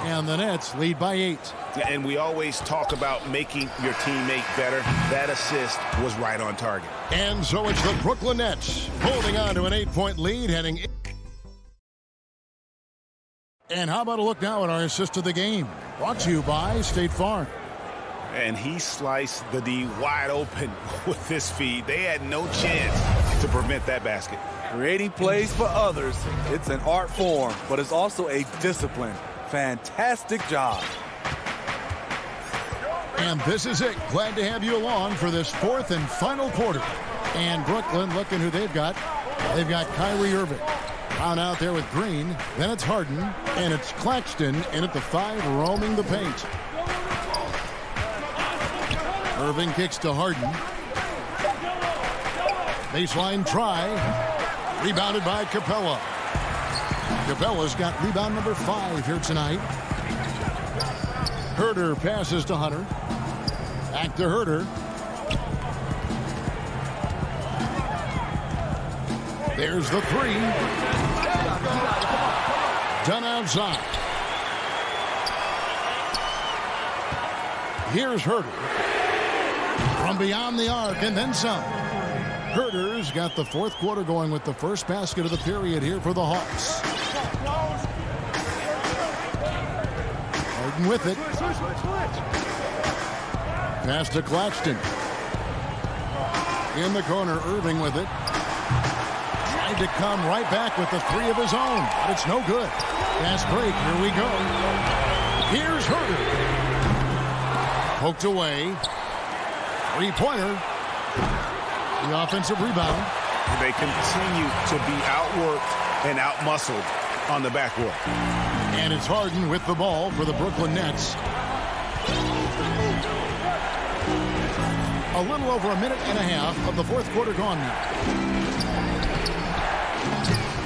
And the Nets lead by 8. And we always talk about making your teammate better. That assist was right on target. And so it's the Brooklyn Nets holding on to an 8-point lead heading in. And how about a look now at our assist of the game? Brought to you by State Farm. And he sliced the D wide open with this feed. They had no chance to prevent that basket. Creating plays for others, it's an art form, but it's also a discipline. Fantastic job. And this is it. Glad to have you along for this fourth and final quarter. And Brooklyn, looking who they've got. They've got Kyrie Irving. Down out there with Green. Then it's Harden. And it's Claxton in at the 5, roaming the paint. Irving kicks to Harden. Baseline try. Rebounded by Capella. Capella's got rebound number 5 here tonight. Herter passes to Hunter. Back to Herter. There's the 3. Done outside. Here's Herter. From beyond the arc and then some. Herter's got the fourth quarter going with the first basket of the period here for the Hawks. Harden with it. Pass to Claxton. In the corner, Irving with it. Tried to come right back with the three of his own, but it's no good. Fast break, here we go. Here's Herter. Poked away. Three-pointer. The offensive rebound. They continue to be outworked and outmuscled on the backboard. And it's Harden with the ball for the Brooklyn Nets. A little over a minute and a half of the fourth quarter gone now.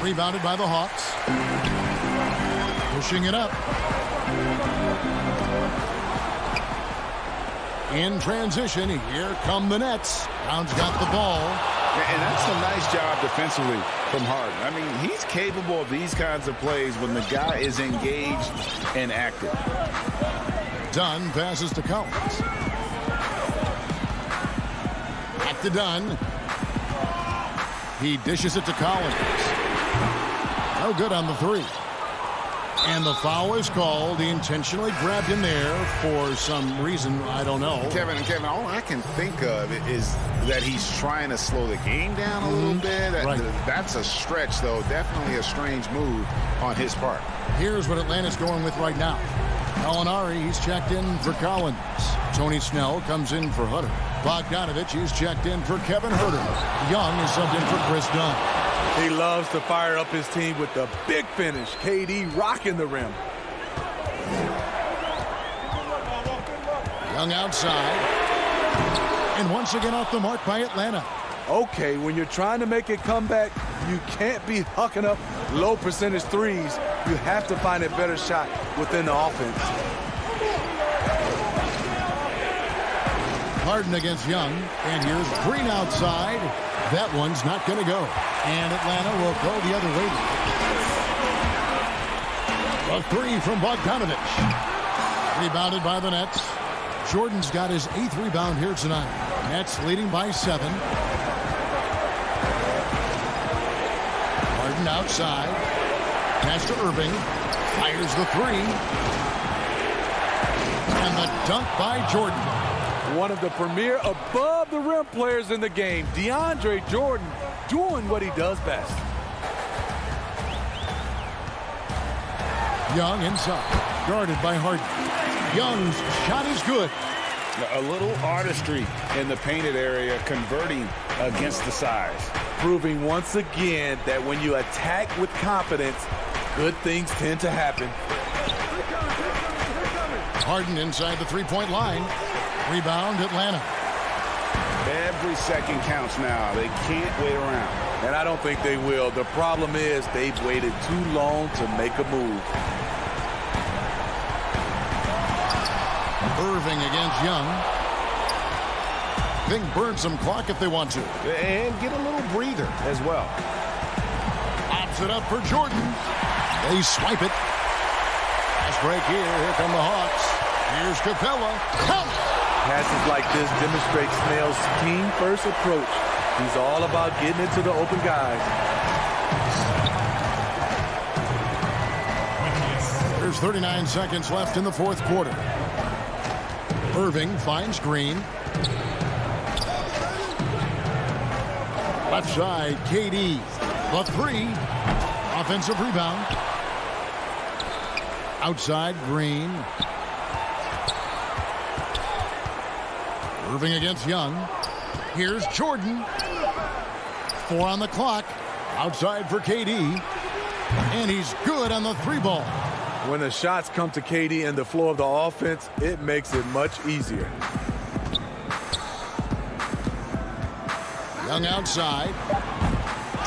Rebounded by the Hawks. Pushing it up. In transition, here come the Nets. Brown's got the ball. And that's a nice job defensively from Harden. I mean, he's capable of these kinds of plays when the guy is engaged and active. Dunn passes to Collins. Back to Dunn. He dishes it to Collins. No good on the three. And the foul is called. He intentionally grabbed him there for some reason, I don't know. Kevin, all I can think of is that he's trying to slow the game down a little bit. That's a stretch, though. Definitely a strange move on his part. Here's what Atlanta's going with right now. Gallinari, he's checked in for Collins. Tony Snell comes in for Hutter. Bogdanovich, he's checked in for Kevin Herter. Young is subbed in for Chris Dunn. He loves to fire up his team with the big finish. KD rocking the rim. Young outside. And once again off the mark by Atlanta. Okay, when you're trying to make a comeback, you can't be hucking up low percentage threes. You have to find a better shot within the offense. Harden against Young. And here's Green outside. That one's not going to go. And Atlanta will go the other way. A three from Bogdanovich. Rebounded by the Nets. Jordan's got his 8th rebound here tonight. Nets leading by 7. Harden outside. Pass to Irving. Fires the three. And the dunk by Jordan. One of the premier above-the-rim players in the game, DeAndre Jordan, doing what he does best. Young inside, guarded by Harden. Young's shot is good. A little artistry in the painted area, converting against the size. Proving once again that when you attack with confidence, good things tend to happen. Harden inside the three-point line. Rebound, Atlanta. Every second counts now. They can't wait around. And I don't think they will. The problem is they've waited too long to make a move. Irving against Young. They can burn some clock if they want to. And get a little breather as well. Pops it up for Jordan. They swipe it. Fast break here. Here come the Hawks. Here's Capella. Count! Passes like this demonstrate Snell's team-first approach. He's all about getting it to the open guys. There's 39 seconds left in the fourth quarter. Irving finds Green. Left side, KD. The three. Offensive rebound. Outside, Green. Irving against Young. Here's Jordan. 4 on the clock. Outside for KD. And he's good on the three ball. When the shots come to KD and the flow of the offense, it makes it much easier. Young outside.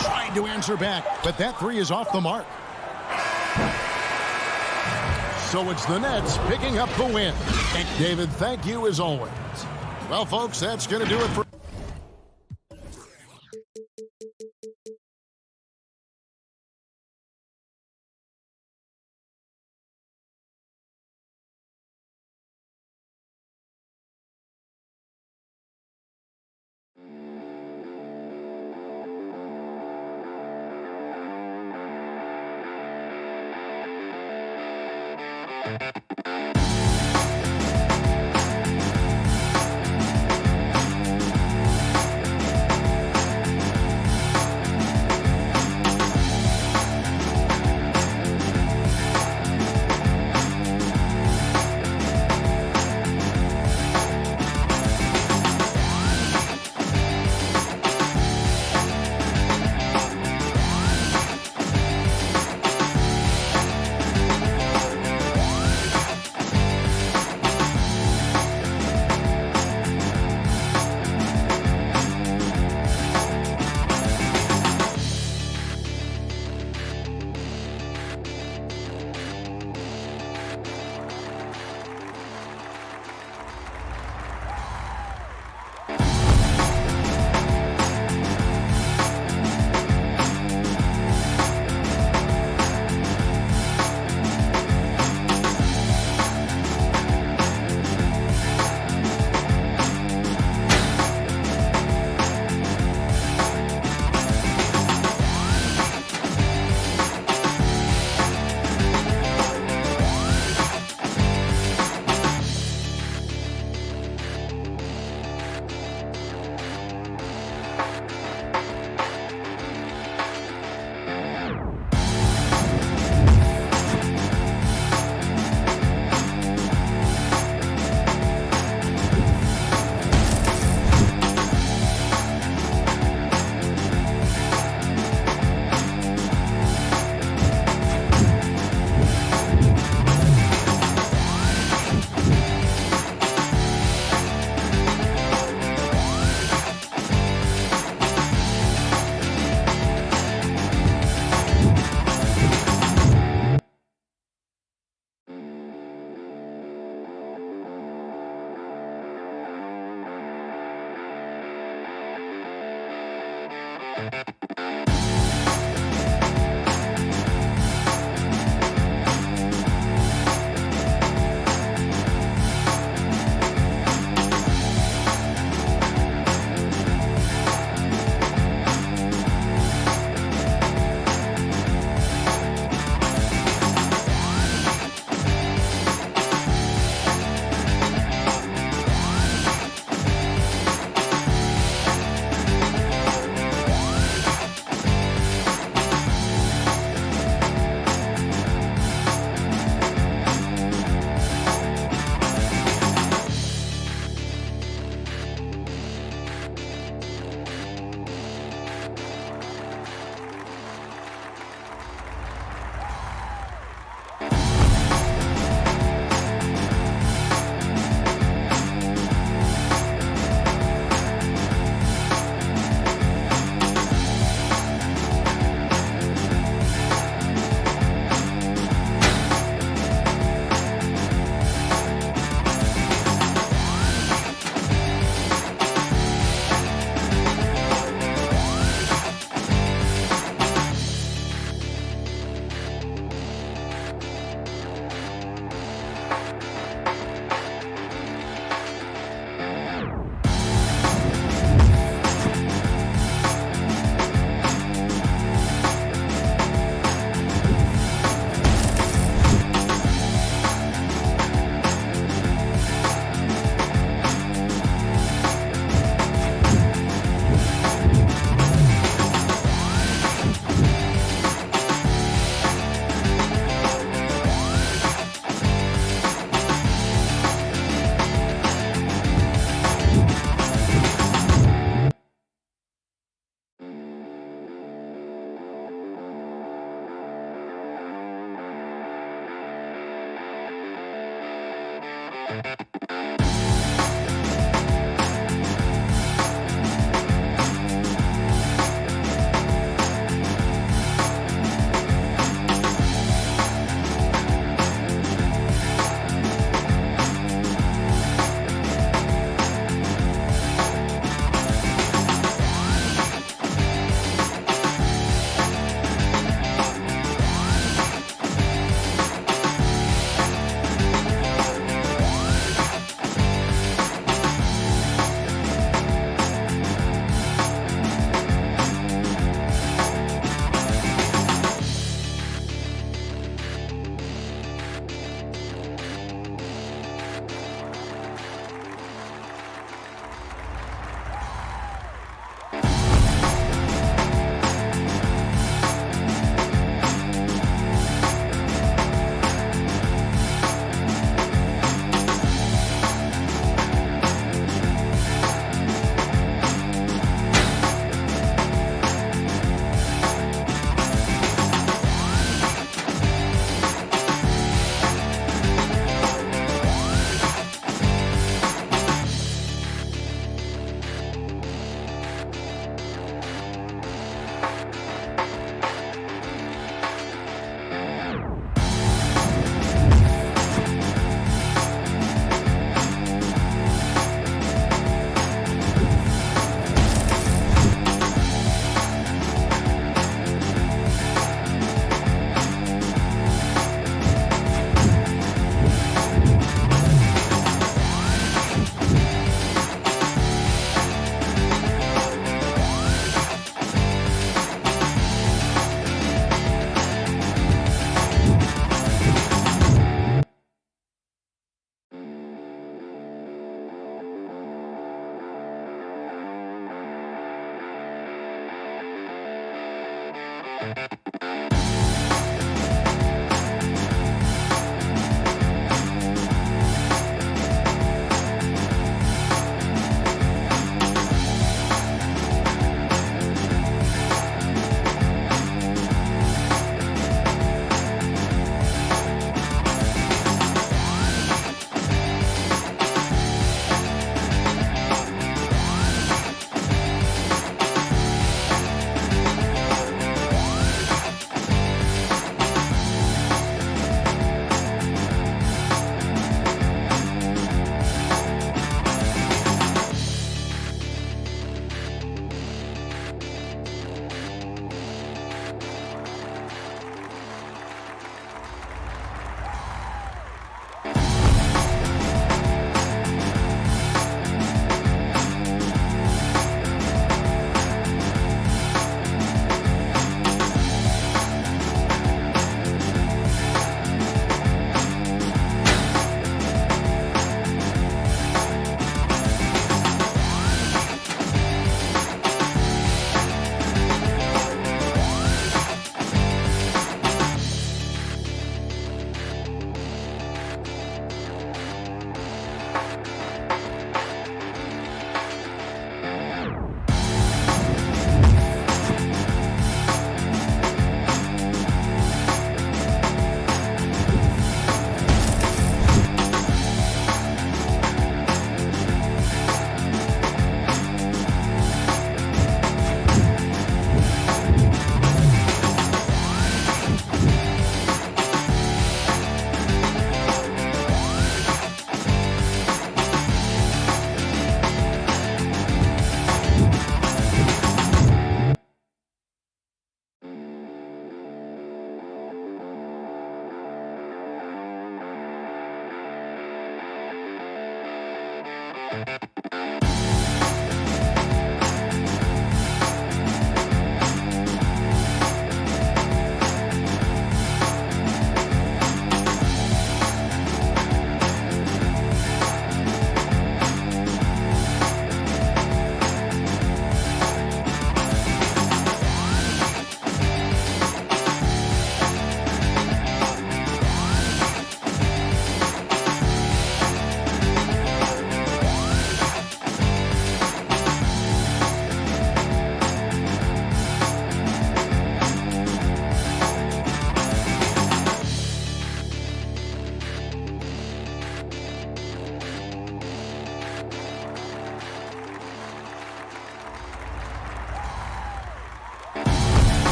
Trying to answer back, but that three is off the mark. So it's the Nets picking up the win. And David, thank you as always. Well, folks, that's going to do it for...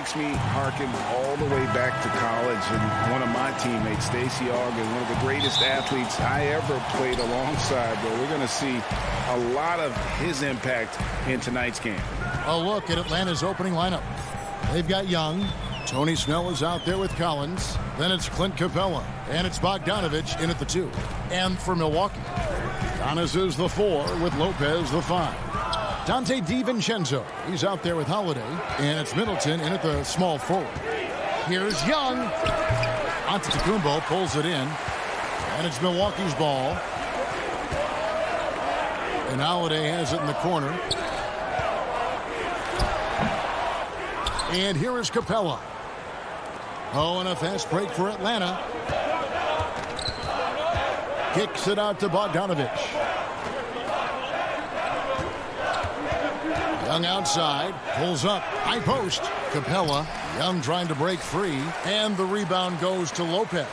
makes me harken all the way back to college, and one of my teammates, Stacey Ogden, one of the greatest athletes I ever played alongside. But we're going to see a lot of his impact in tonight's game. A look at Atlanta's opening lineup. They've got Young. Tony Snell is out there with Collins. Then it's Clint Capella. And it's Bogdanovich in at the 2. And for Milwaukee, Giannis is the 4 with Lopez the 5. Dante DiVincenzo, he's out there with Holiday. And it's Middleton in at the small forward. Here's Young. Antetokounmpo pulls it in. And it's Milwaukee's ball. And Holiday has it in the corner. And here is Capella. Oh, and a fast break for Atlanta. Kicks it out to Bogdanovich. Young outside, pulls up, high post. Capella, Young trying to break free, and the rebound goes to Lopez.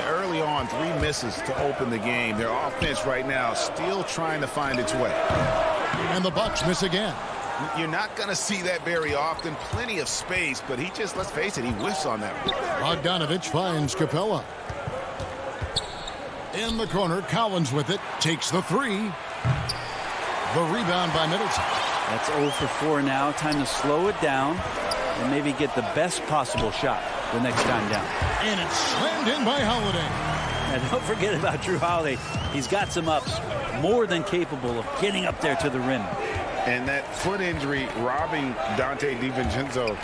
Early on, 3 misses to open the game. Their offense right now still trying to find its way. And the Bucks miss again. You're not going to see that very often. Plenty of space, but he just, let's face it, he whiffs on that one. Bogdanovich finds Capella. In the corner, Collins with it, takes the 3. The rebound by Middleton. That's 0 for 4 now. Time to slow it down and maybe get the best possible shot the next time down. And it's slammed in by Holiday. And don't forget about Drew Holiday. He's got some ups, more than capable of getting up there to the rim. And that foot injury robbing Dante DiVincenzo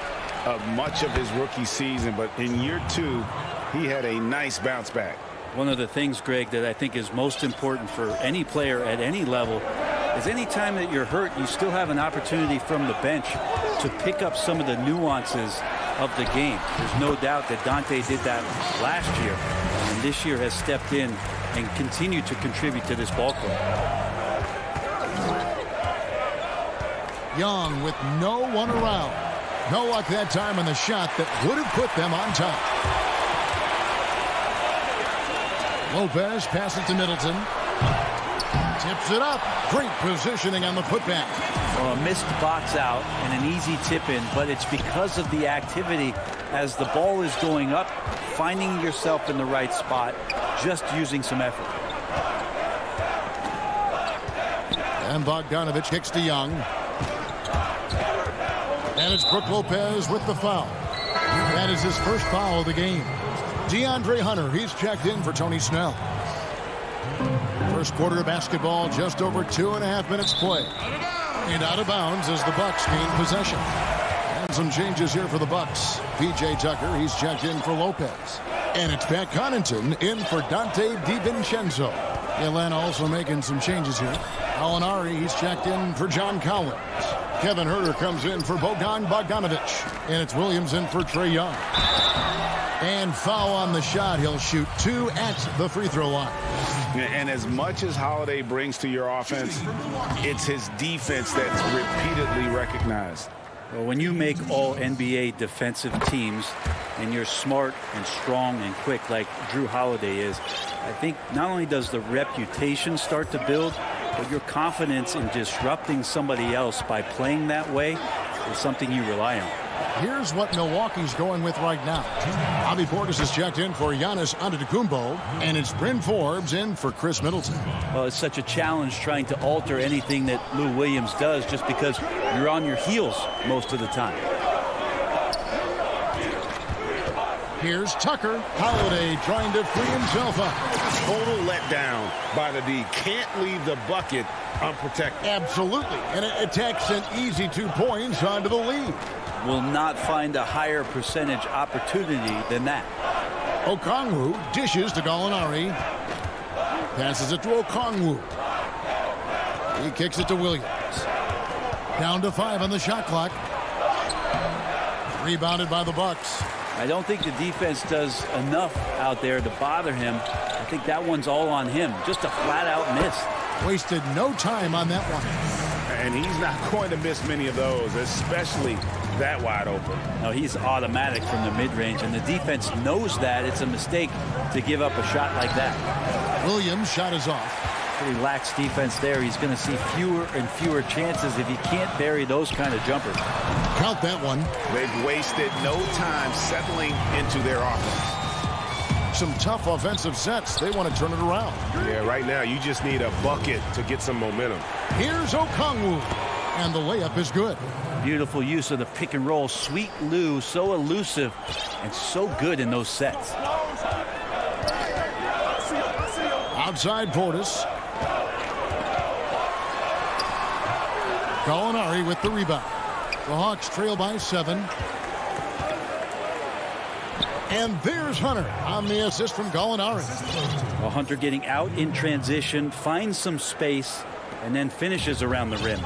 of much of his rookie season. But in year 2, he had a nice bounce back. One of the things, Greg, that I think is most important for any player at any level is any time that you're hurt, you still have an opportunity from the bench to pick up some of the nuances of the game. There's no doubt that Dante did that last year, and this year has stepped in and continued to contribute to this ball club. Young with no one around. No luck that time on the shot that would have put them on top. Lopez passes to Middleton. Tips it up. Great positioning on the putback. Well, a missed box out and an easy tip in, but it's because of the activity as the ball is going up, finding yourself in the right spot, just using some effort. And Bogdanovich kicks to Young. And it's Brook Lopez with the foul. That is his first foul of the game. DeAndre Hunter, he's checked in for Tony Snell. First quarter of basketball, just over 2.5 minutes play. And out of bounds as the Bucks gain possession. And some changes here for the Bucks. P.J. Tucker, he's checked in for Lopez. And it's Pat Connaughton in for Dante DiVincenzo. Atlanta also making some changes here. Gallinari, he's checked in for John Collins. Kevin Huerter comes in for Bojan Bogdanovic. And it's Williams in for Trae Young. And foul on the shot. He'll shoot 2 at the free throw line. And as much as Holiday brings to your offense, it's his defense that's repeatedly recognized. Well, when you make all NBA defensive teams and you're smart and strong and quick like Drew Holiday is, I think not only does the reputation start to build, but your confidence in disrupting somebody else by playing that way is something you rely on. Here's what Milwaukee's going with right now. Bobby Portis is checked in for Giannis Antetokounmpo, and it's Bryn Forbes in for Chris Middleton. Well, it's such a challenge trying to alter anything that Lou Williams does just because you're on your heels most of the time. Here's Tucker. Holiday trying to free himself up. Total letdown by the D. Can't leave the bucket unprotected. Absolutely. And it takes an easy 2 points onto the lead. Will not find a higher percentage opportunity than that. Okongwu dishes to Gallinari. Passes it to Okongwu. He kicks it to Williams. Down to 5 on the shot clock. Rebounded by the Bucks. I don't think the defense does enough out there to bother him. I think that one's all on him. Just a flat-out miss. Wasted no time on that one. And he's not going to miss many of those, especially that wide open. No, he's automatic from the mid-range, and the defense knows that it's a mistake to give up a shot like that. Williams' shot is off. Pretty lax defense there. He's going to see fewer and fewer chances if he can't bury those kind of jumpers. Count that one. They've wasted no time settling into their offense. Some tough offensive sets. They want to turn it around. Yeah, right now you just need a bucket to get some momentum. Here's Okongwu, and the layup is good. Beautiful use of the pick and roll. Sweet Lou, so elusive and so good in those sets. Outside Portis. Gallinari with the rebound. The Hawks trail by 7. And there's Hunter on the assist from Gallinari. Well, Hunter getting out in transition, finds some space, and then finishes around the rim.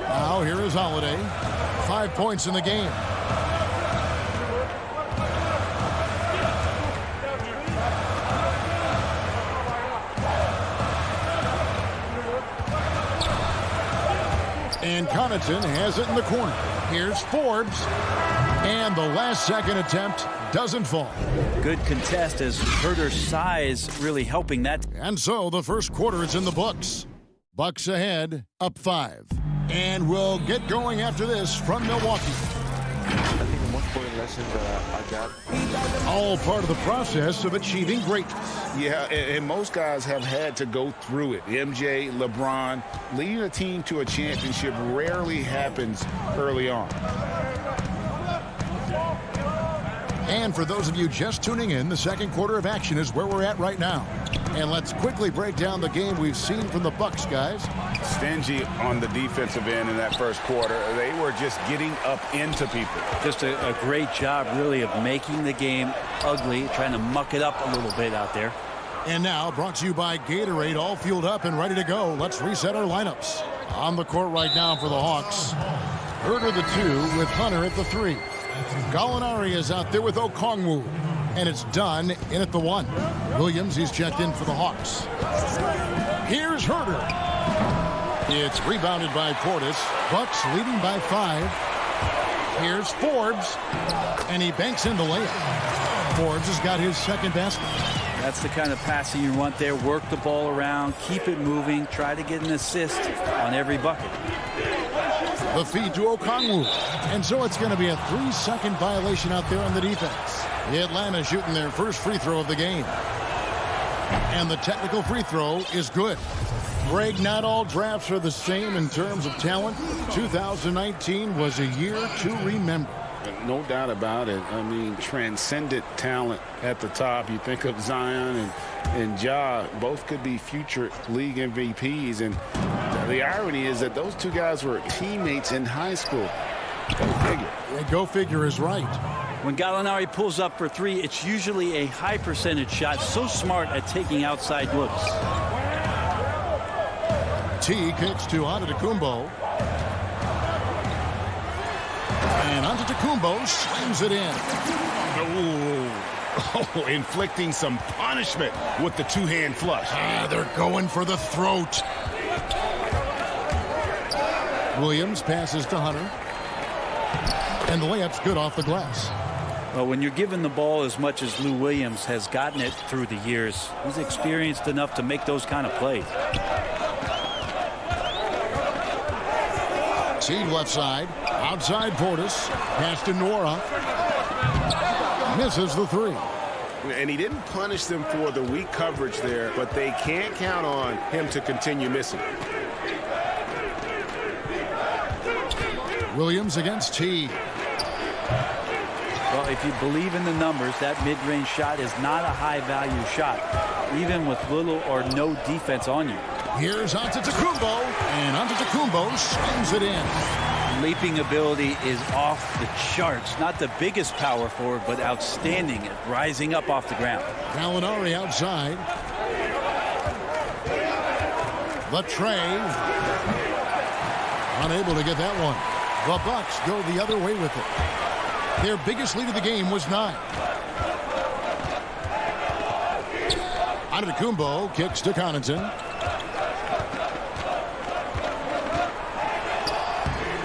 Now here is Holiday. 5 points in the game. And Connaughton has it in the corner. Here's Forbes. And the last second attempt doesn't fall. Good contest as Huerter's size really helping that. And so the first quarter is in the books. Bucks ahead, up 5. And we'll get going after this from Milwaukee. I think the most important lesson that I got. All part of the process of achieving greatness. Yeah, and most guys have had to go through it. MJ, LeBron, leading a team to a championship rarely happens early on. And for those of you just tuning in, the second quarter of action is where we're at right now. And let's quickly break down the game we've seen from the Bucks, guys. Stingy on the defensive end in that first quarter. They were just getting up into people. Just a great job, really, of making the game ugly, trying to muck it up a little bit out there. And now, brought to you by Gatorade, all fueled up and ready to go. Let's reset our lineups. On the court right now for the Hawks. Huerter the 2 with Hunter at the 3. Gallinari is out there with Okongwu. And it's Dunn in at the 1. Williams, he's checked in for the Hawks. Here's Huerter. It's rebounded by Portis. Bucks leading by 5. Here's Forbes. And he banks in the layup. Forbes has got his second basket. That's the kind of passing you want there. Work the ball around, keep it moving, try to get an assist on every bucket. The feed to Okongwu. And so it's going to be a 3-second violation out there on the defense. Atlanta shooting their first free throw of the game. And the technical free throw is good. Greg, not all drafts are the same in terms of talent. 2019 was a year to remember. No doubt about it. I mean, transcendent talent at the top. You think of Zion and Ja, both could be future league MVPs. And the irony is that those two guys were teammates in high school. Go figure. Yeah, go figure is right. When Gallinari pulls up for three, it's usually a high percentage shot. So smart at taking outside looks. T kicks to Antetokounmpo. And Antetokounmpo slams it in. Oh, inflicting some punishment with the two-hand flush. They're going for the throat. Williams passes to Hunter. And the layup's good off the glass. Well, when you're given the ball as much as Lou Williams has gotten it through the years, he's experienced enough to make those kind of plays. Teague left side. Outside Portis. Pass to Nora. Misses the three. And he didn't punish them for the weak coverage there, but they can't count on him to continue missing. Williams against Teague. Well, if you believe in the numbers, that mid-range shot is not a high-value shot, even with little or no defense on you. Here's Antetokounmpo, and Antetokounmpo slams it in. Leaping ability is off the charts. Not the biggest power forward, but outstanding at rising up off the ground. Gallinari outside. Latrey. Unable to get that one. The Bucks go the other way with it. Their biggest lead of the game was 9. Antetokounmpo kicks to Connaughton.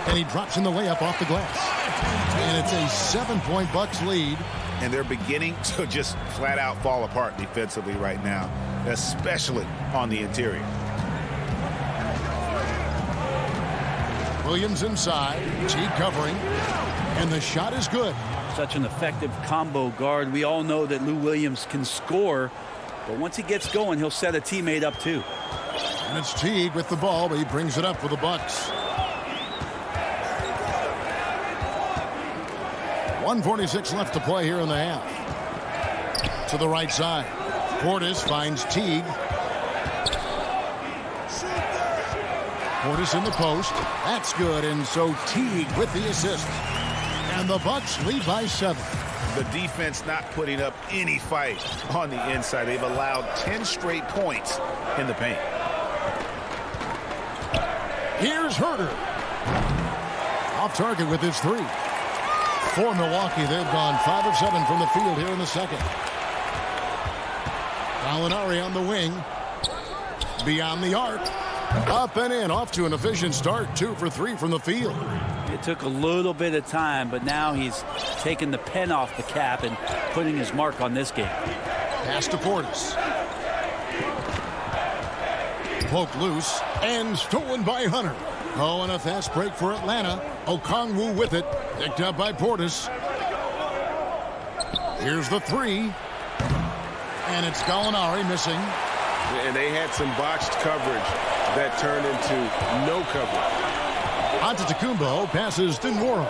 And he drops in the layup off the glass. And it's a 7-point Bucks lead. And they're beginning to just flat out fall apart defensively right now, especially on the interior. Williams inside. Teague covering. And the shot is good. Such an effective combo guard. We all know that Lou Williams can score, but once he gets going, he'll set a teammate up too. And it's Teague with the ball, but he brings it up for the Bucks. 1:46 left to play here in the half. To the right side. Portis finds Teague. Portis in the post. That's good, and so Teague with the assist. And the Bucks lead by 7. The defense not putting up any fight on the inside. They've allowed 10 straight points in the paint. Here's Herter. Off target with his 3. For Milwaukee, they've gone 5 of 7 from the field here in the second. Gallinari on the wing. Beyond the arc. Up and in. Off to an efficient start. 2 for 3 from the field. It took a little bit of time, but now he's taking the pen off the cap and putting his mark on this game. Pass to Portis. Poked loose and stolen by Hunter. Oh, and a fast break for Atlanta. Okongwu with it. Picked up by Portis. Here's the 3. And it's Gallinari missing. And they had some botched coverage that turned into no coverage. Antetokounmpo passes to Nora.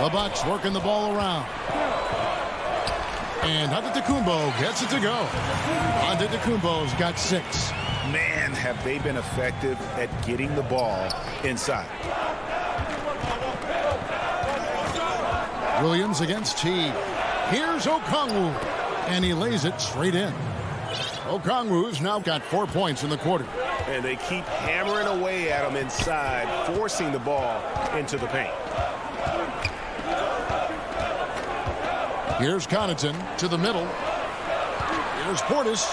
The Bucks working the ball around. And Antetokounmpo gets it to go. Antetokounmpo's got 6. Man, have they been effective at getting the ball inside. Williams against Teague. Here's Okongwu. And he lays it straight in. Okongwu's now got 4 points in the quarter. And they keep hammering away at him inside, forcing the ball into the paint. Here's Connaughton to the middle. Here's Portis.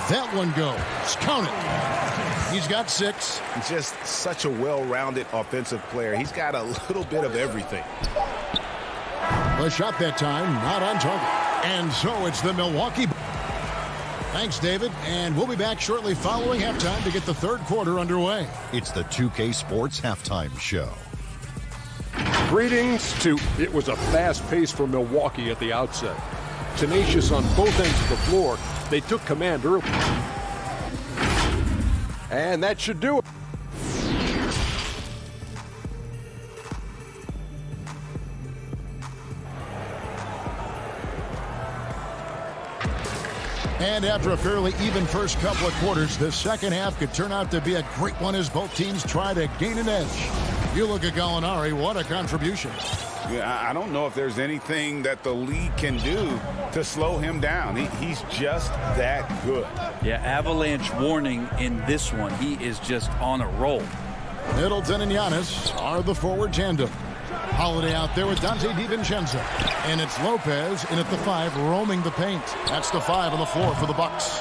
That one goes. Count it. He's got 6. Just such a well-rounded offensive player. He's got a little bit of everything. The shot that time, not on target. And so it's the Milwaukee. Thanks, David. And we'll be back shortly following halftime to get the third quarter underway. It's the 2K Sports Halftime Show. Greetings to... It was a fast pace for Milwaukee at the outset. Tenacious on both ends of the floor, they took command early. And that should do it. And after a fairly even first couple of quarters, the second half could turn out to be a great one as both teams try to gain an edge. You look at Gallinari, what a contribution. Yeah, I don't know if there's anything that the league can do to slow him down. He's just that good. Yeah, avalanche warning in this one. He is just on a roll. Middleton and Giannis are the forward tandem. Holiday out there with Dante DiVincenzo. And it's Lopez in at the 5, roaming the paint. That's the 5 on the floor for the Bucks.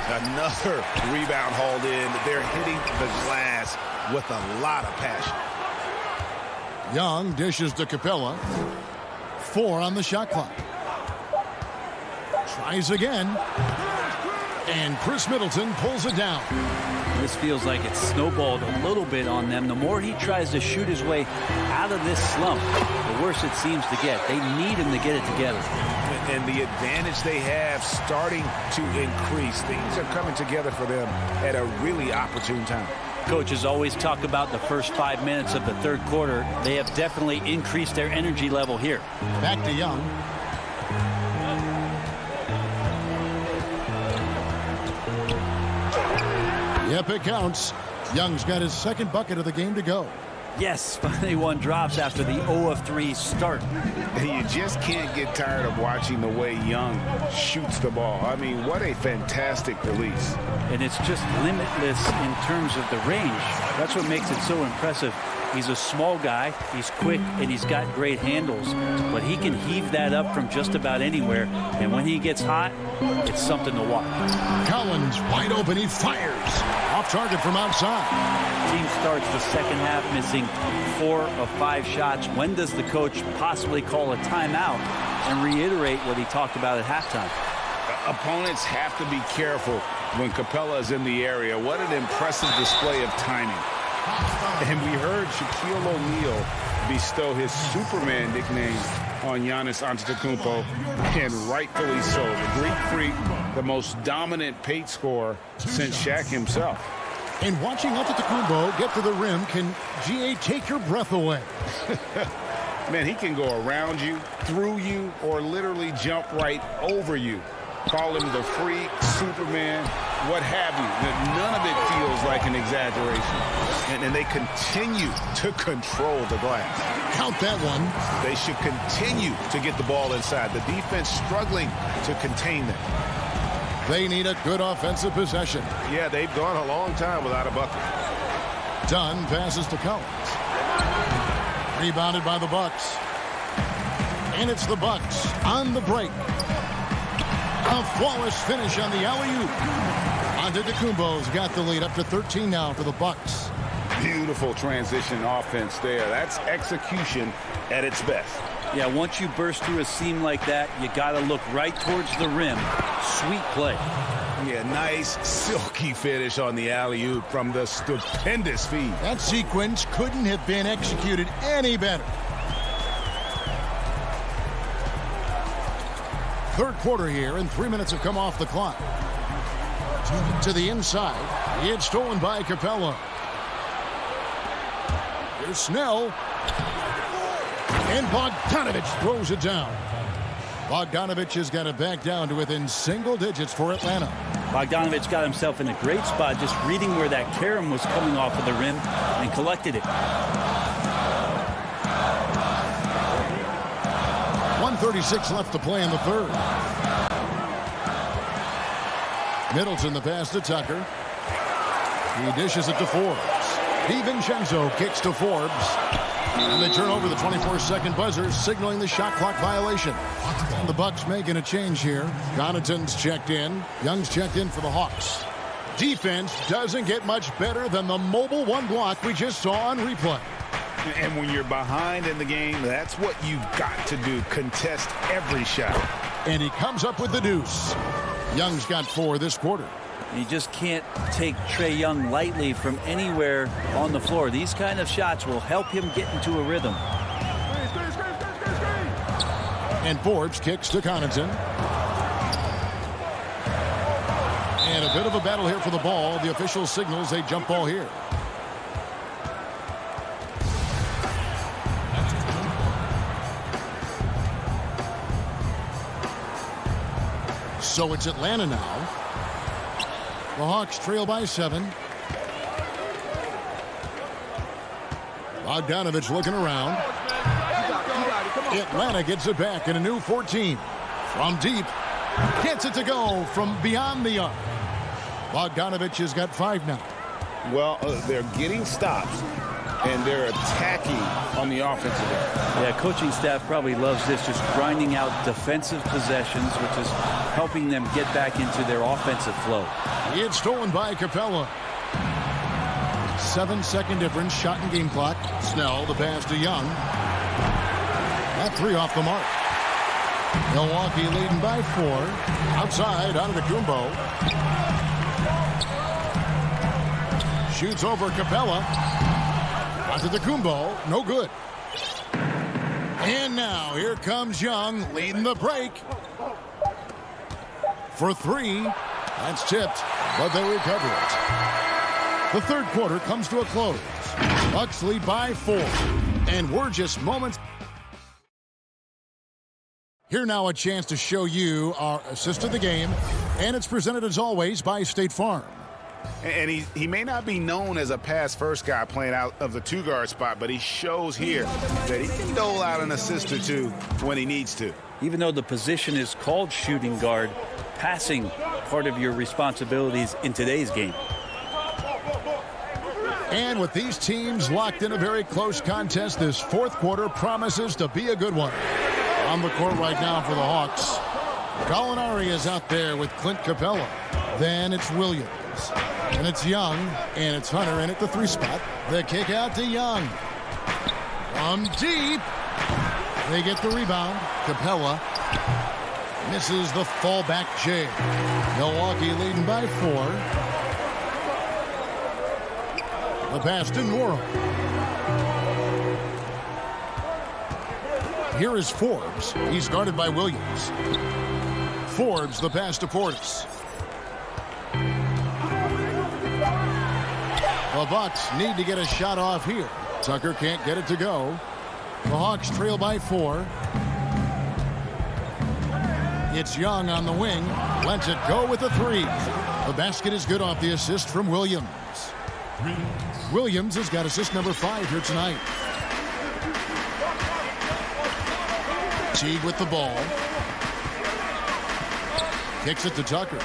Another rebound hauled in. They're hitting the glass with a lot of passion. Young dishes to Capella. 4 on the shot clock. Tries again. And Chris Middleton pulls it down. This feels like it's snowballed a little bit on them. The more he tries to shoot his way out of this slump, the worse it seems to get. They need him to get it together. And the advantage they have starting to increase. Things are coming together for them at a really opportune time. Coaches always talk about the first 5 minutes of the third quarter. They have definitely increased their energy level here. Back to Young. Yep, it counts. Young's got his second bucket of the game to go. Yes, finally one drops after the 0 of 3 start. You just can't get tired of watching the way Young shoots the ball. I mean, what a fantastic release. And it's just limitless in terms of the range. That's what makes it so impressive. He's a small guy, he's quick, and he's got great handles. But he can heave that up from just about anywhere. And when he gets hot, it's something to watch. Collins wide open, he fires. Off target from outside. Team starts the second half missing 4 of 5 shots. When does the coach possibly call a timeout and reiterate what he talked about at halftime? Opponents have to be careful when Capella is in the area. What an impressive display of timing. And we heard Shaquille O'Neal bestow his Superman nickname on Giannis Antetokounmpo, and rightfully so. The Greek Freak, the most dominant paint scorer since Shaq himself. And watching Antetokounmpo get to the rim can, GA, take your breath away. Man, he can go around you, through you, or literally jump right over you. Call him the Freak, Superman, what have you. None of it feels like an exaggeration. And they continue to control the glass. Count that one. They should continue to get the ball inside. The defense struggling to contain them. They need a good offensive possession. Yeah, they've gone a long time without a bucket. Dunn passes to Collins. Rebounded by the Bucks. And it's the Bucks on the break. A flawless finish on the alley-oop. Antetokounmpo's got the lead up to 13 now for the Bucks. Beautiful transition offense there. That's execution at its best. Yeah, once you burst through a seam like that, you got to look right towards the rim. Sweet play. Yeah, nice, silky finish on the alley-oop from the stupendous feed. That sequence couldn't have been executed any better. Third quarter here, and 3 minutes have come off the clock. To the inside. It's stolen by Capella. Here's Snell. And Bogdanovich throws it down. Bogdanovich has got it back down to within single digits for Atlanta. Bogdanovich got himself in a great spot, just reading where that carom was coming off of the rim and collected it. 1:36 left to play in the third. Middleton the pass to Tucker. He dishes it to Forbes. DiVincenzo kicks to Forbes. And they turn over the 24-second buzzer, signaling the shot clock violation. And the Bucks making a change here. Connaughton's checked in. Young's checked in for the Hawks. Defense doesn't get much better than the mobile one block we just saw on replay. And when you're behind in the game, that's what you've got to do. Contest every shot. And he comes up with the deuce. Young's got 4 this quarter. You just can't take Trae Young lightly from anywhere on the floor. These kind of shots will help him get into a rhythm. And Forbes kicks to Connaughton. And a bit of a battle here for the ball. The official signals a jump ball here. So it's Atlanta now. The Hawks trail by 7. Bogdanovich looking around. Atlanta gets it back in a new 14. From deep. Gets it to go from beyond the arc. Bogdanovich has got 5 now. Well, they're getting stops, and they're attacking on the offensive end. Yeah, coaching staff probably loves this, just grinding out defensive possessions, which is helping them get back into their offensive flow. It's stolen by Capella. 7-second difference, shot and game clock. Snell, the pass to Young. That 3 off the mark. Milwaukee leading by 4. Outside, Antetokounmpo. Shoots over Capella. Antetokounmpo, no good. And now, here comes Young, leading the break. For 3. That's tipped, but they recover it. The third quarter comes to a close. Bucks lead by 4. And we're just moments. Here now a chance to show you our assist of the game. And it's presented as always by State Farm. And he may not be known as a pass-first guy playing out of the 2-guard spot, but he shows here that he can dole out an assist or 2 when he needs to. Even though the position is called shooting guard, passing part of your responsibilities in today's game. And with these teams locked in a very close contest, this fourth quarter promises to be a good one. On the court right now for the Hawks. Gallinari is out there with Clint Capella. Then it's Williams. And it's Young. And it's Hunter in at the 3 spot. The kick out to Young. From deep. They get the rebound. Capella misses the fallback J. Milwaukee leading by 4. The pass to Nora. Here is Forbes. He's guarded by Williams. Forbes, the pass to Portis. The Bucks need to get a shot off here. Tucker can't get it to go. The Hawks trail by 4. It's Young on the wing. Lets it go with the 3. The basket is good off the assist from Williams. Williams has got assist number 5 here tonight. Teague with the ball. Kicks it to Tucker.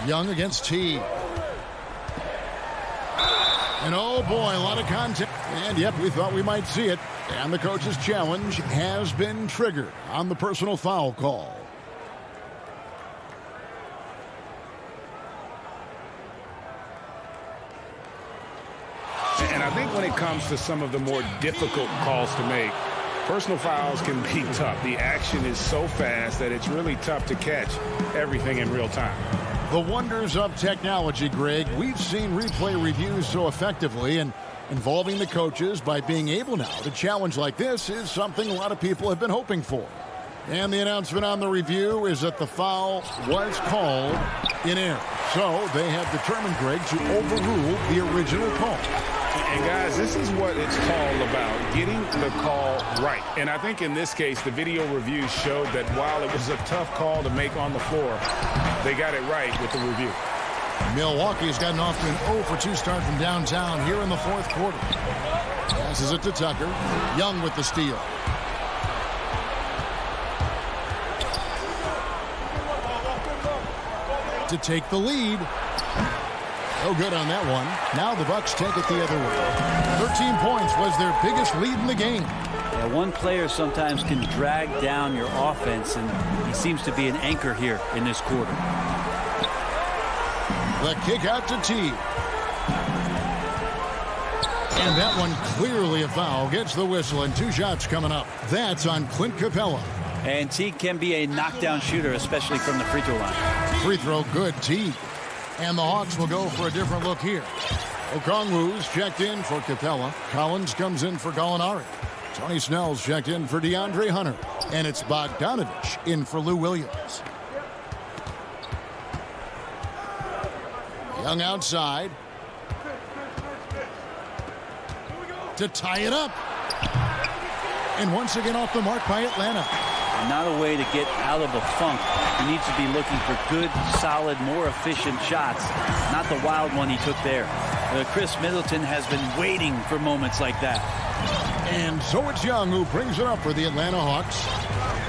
Young against Teague. And oh boy, a lot of contact. And yep, we thought we might see it. And the coach's challenge has been triggered on the personal foul call. And I think when it comes to some of the more difficult calls to make, personal fouls can be tough. The action is so fast that it's really tough to catch everything in real time. The wonders of technology, Greg. We've seen replay reviews so effectively, and involving the coaches by being able now to challenge like this is something a lot of people have been hoping for. And the announcement on the review is that the foul was called in error. So they have determined, Greg, to overrule the original call. And guys, this is what it's all about, getting the call right. And I think in this case, the video review showed that while it was a tough call to make on the floor, they got it right with the review. Milwaukee's gotten off to an 0-for-2 start from downtown here in the fourth quarter. Passes it to Tucker. Young with the steal. To take the lead. No good on that one. Now the Bucks take it the other way. 13 points was their biggest lead in the game. Yeah, one player sometimes can drag down your offense, and he seems to be an anchor here in this quarter. The kick out to T. And that one clearly a foul. Gets the whistle, and 2 shots coming up. That's on Clint Capella. And Teague can be a knockdown shooter, especially from the free throw line. Free throw good, Teague. And the Hawks will go for a different look here. Okongwu's checked in for Capella. Collins comes in for Gallinari. Tony Snell's checked in for DeAndre Hunter. And it's Bogdanovich in for Lou Williams. Young outside. To tie it up. And once again off the mark by Atlanta. And not a way to get out of a funk. He needs to be looking for good, solid, more efficient shots. Not the wild one he took there. Chris Middleton has been waiting for moments like that. And so it's Young who brings it up for the Atlanta Hawks.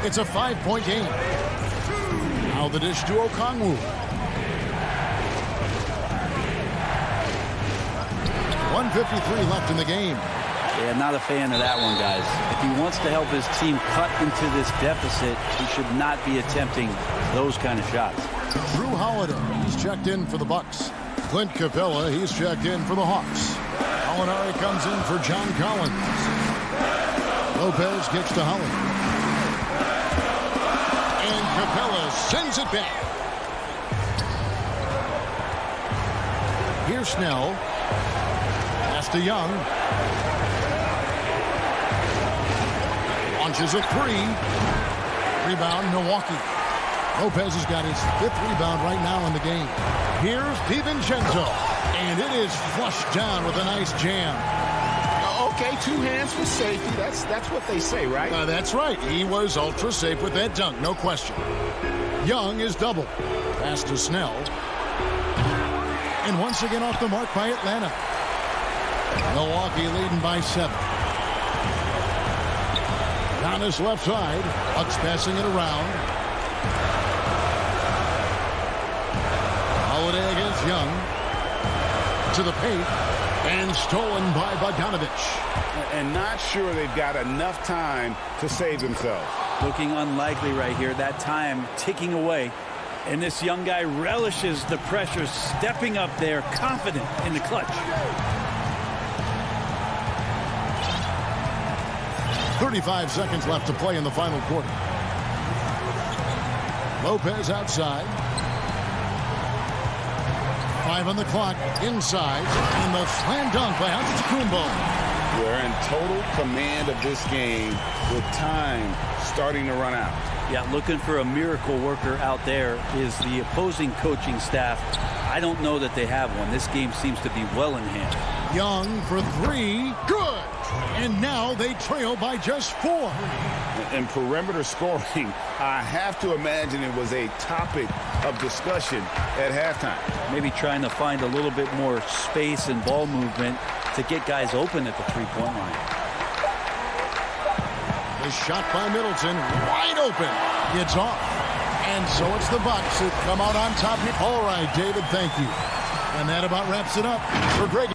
It's a 5-point game. Now the dish to Okongwu. 1:53 left in the game. Yeah, not a fan of that one, guys. If he wants to help his team cut into this deficit, he should not be attempting those kind of shots. Drew Holiday, he's checked in for the Bucks. Clint Capella, he's checked in for the Hawks. Gallinari comes in for John Collins. Lopez gets to Holiday. And Capella sends it back. Here's Snell. Pass to Young. Launches a 3. Rebound, Milwaukee. Lopez has got his 5th rebound right now in the game. Here's DiVincenzo. And it is flushed down with a nice jam. Okay, 2 hands for safety. That's what they say, right? That's right. He was ultra safe with that dunk, no question. Young is double. Pass to Snell. And once again off the mark by Atlanta. Milwaukee leading by 7. On his left side, Bucks passing it around. Holiday against Young. To the paint. And stolen by Bogdanovich. And not sure they've got enough time to save themselves. Looking unlikely right here. That time ticking away. And this young guy relishes the pressure, stepping up there, confident in the clutch. 35 seconds left to play in the final quarter. Lopez outside. 5 on the clock, inside, and the slam dunk by Antetokounmpo. They're in total command of this game with time starting to run out. Yeah, looking for a miracle worker out there is the opposing coaching staff. I don't know that they have one. This game seems to be well in hand. Young for 3, good! And now they trail by just 4. And perimeter scoring, I have to imagine it was a topic of discussion at halftime. Maybe trying to find a little bit more space and ball movement to get guys open at the three-point line. The shot by Middleton, wide open, gets off. And so it's the Bucks who come out on top. All right, David, thank you. And that about wraps it up for Greg.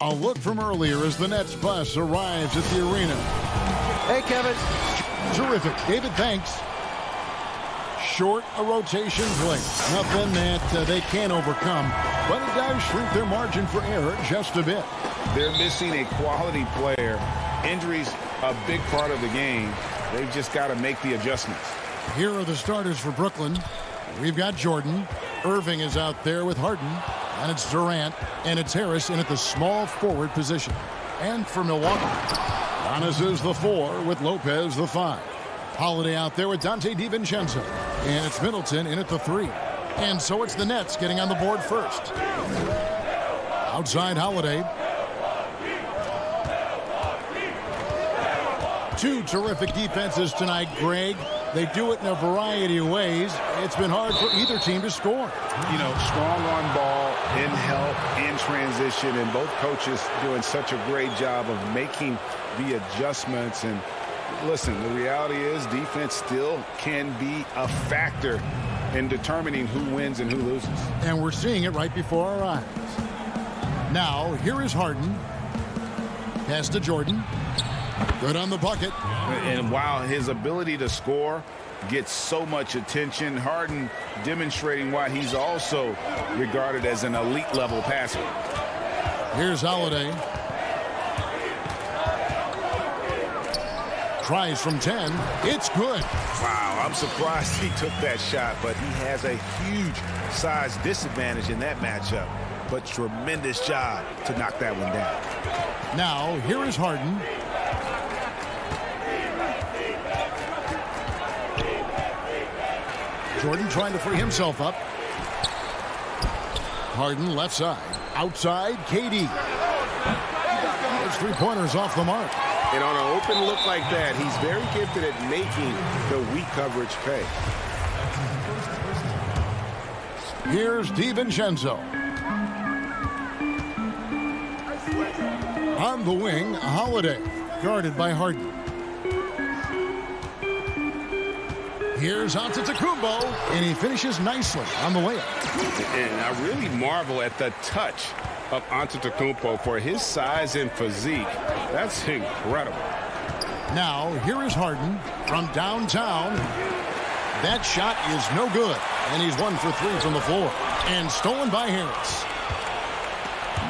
A look from earlier as the Nets bus arrives at the arena. Hey, Kevin. Terrific. David, thanks. Short a rotation play. Nothing that they can't overcome, but it does shrink their margin for error just a bit. They're missing a quality player. Injuries a big part of the game. They've just got to make the adjustments. Here are the starters for Brooklyn. We've got Jordan. Irving is out there with Harden. And it's Durant. And it's Harris in at the small forward position. And for Milwaukee, Giannis is the 4 with Lopez the 5. Holiday out there with Dante DiVincenzo. And it's Middleton in at the 3. And so it's the Nets getting on the board first. Outside Holiday. Two terrific defenses tonight, Greg. They do it in a variety of ways. It's been hard for either team to score. You know, strong on ball, in help, in transition, and both coaches doing such a great job of making the adjustments. And listen, the reality is defense still can be a factor in determining who wins and who loses. And we're seeing it right before our eyes. Now, here is Harden. Pass to Jordan. Good on the bucket. And while his ability to score gets so much attention, Harden demonstrating why he's also regarded as an elite level passer. Here's Holiday. Tries from 10. It's good. Wow, I'm surprised he took that shot, but he has a huge size disadvantage in that matchup. But tremendous job to knock that one down. Now, here is Harden. Jordan trying to free himself up. Harden left side. Outside, KD. There's 3-pointers off the mark. And on an open look like that, he's very gifted at making the weak coverage pay. Here's DiVincenzo. On the wing, Holiday, guarded by Harden. Here's Antetokounmpo, and he finishes nicely on the layup. And I really marvel at the touch of Antetokounmpo for his size and physique. That's incredible. Now, here is Harden from downtown. That shot is no good, and he's 1 for 3 from the floor. And stolen by Harris.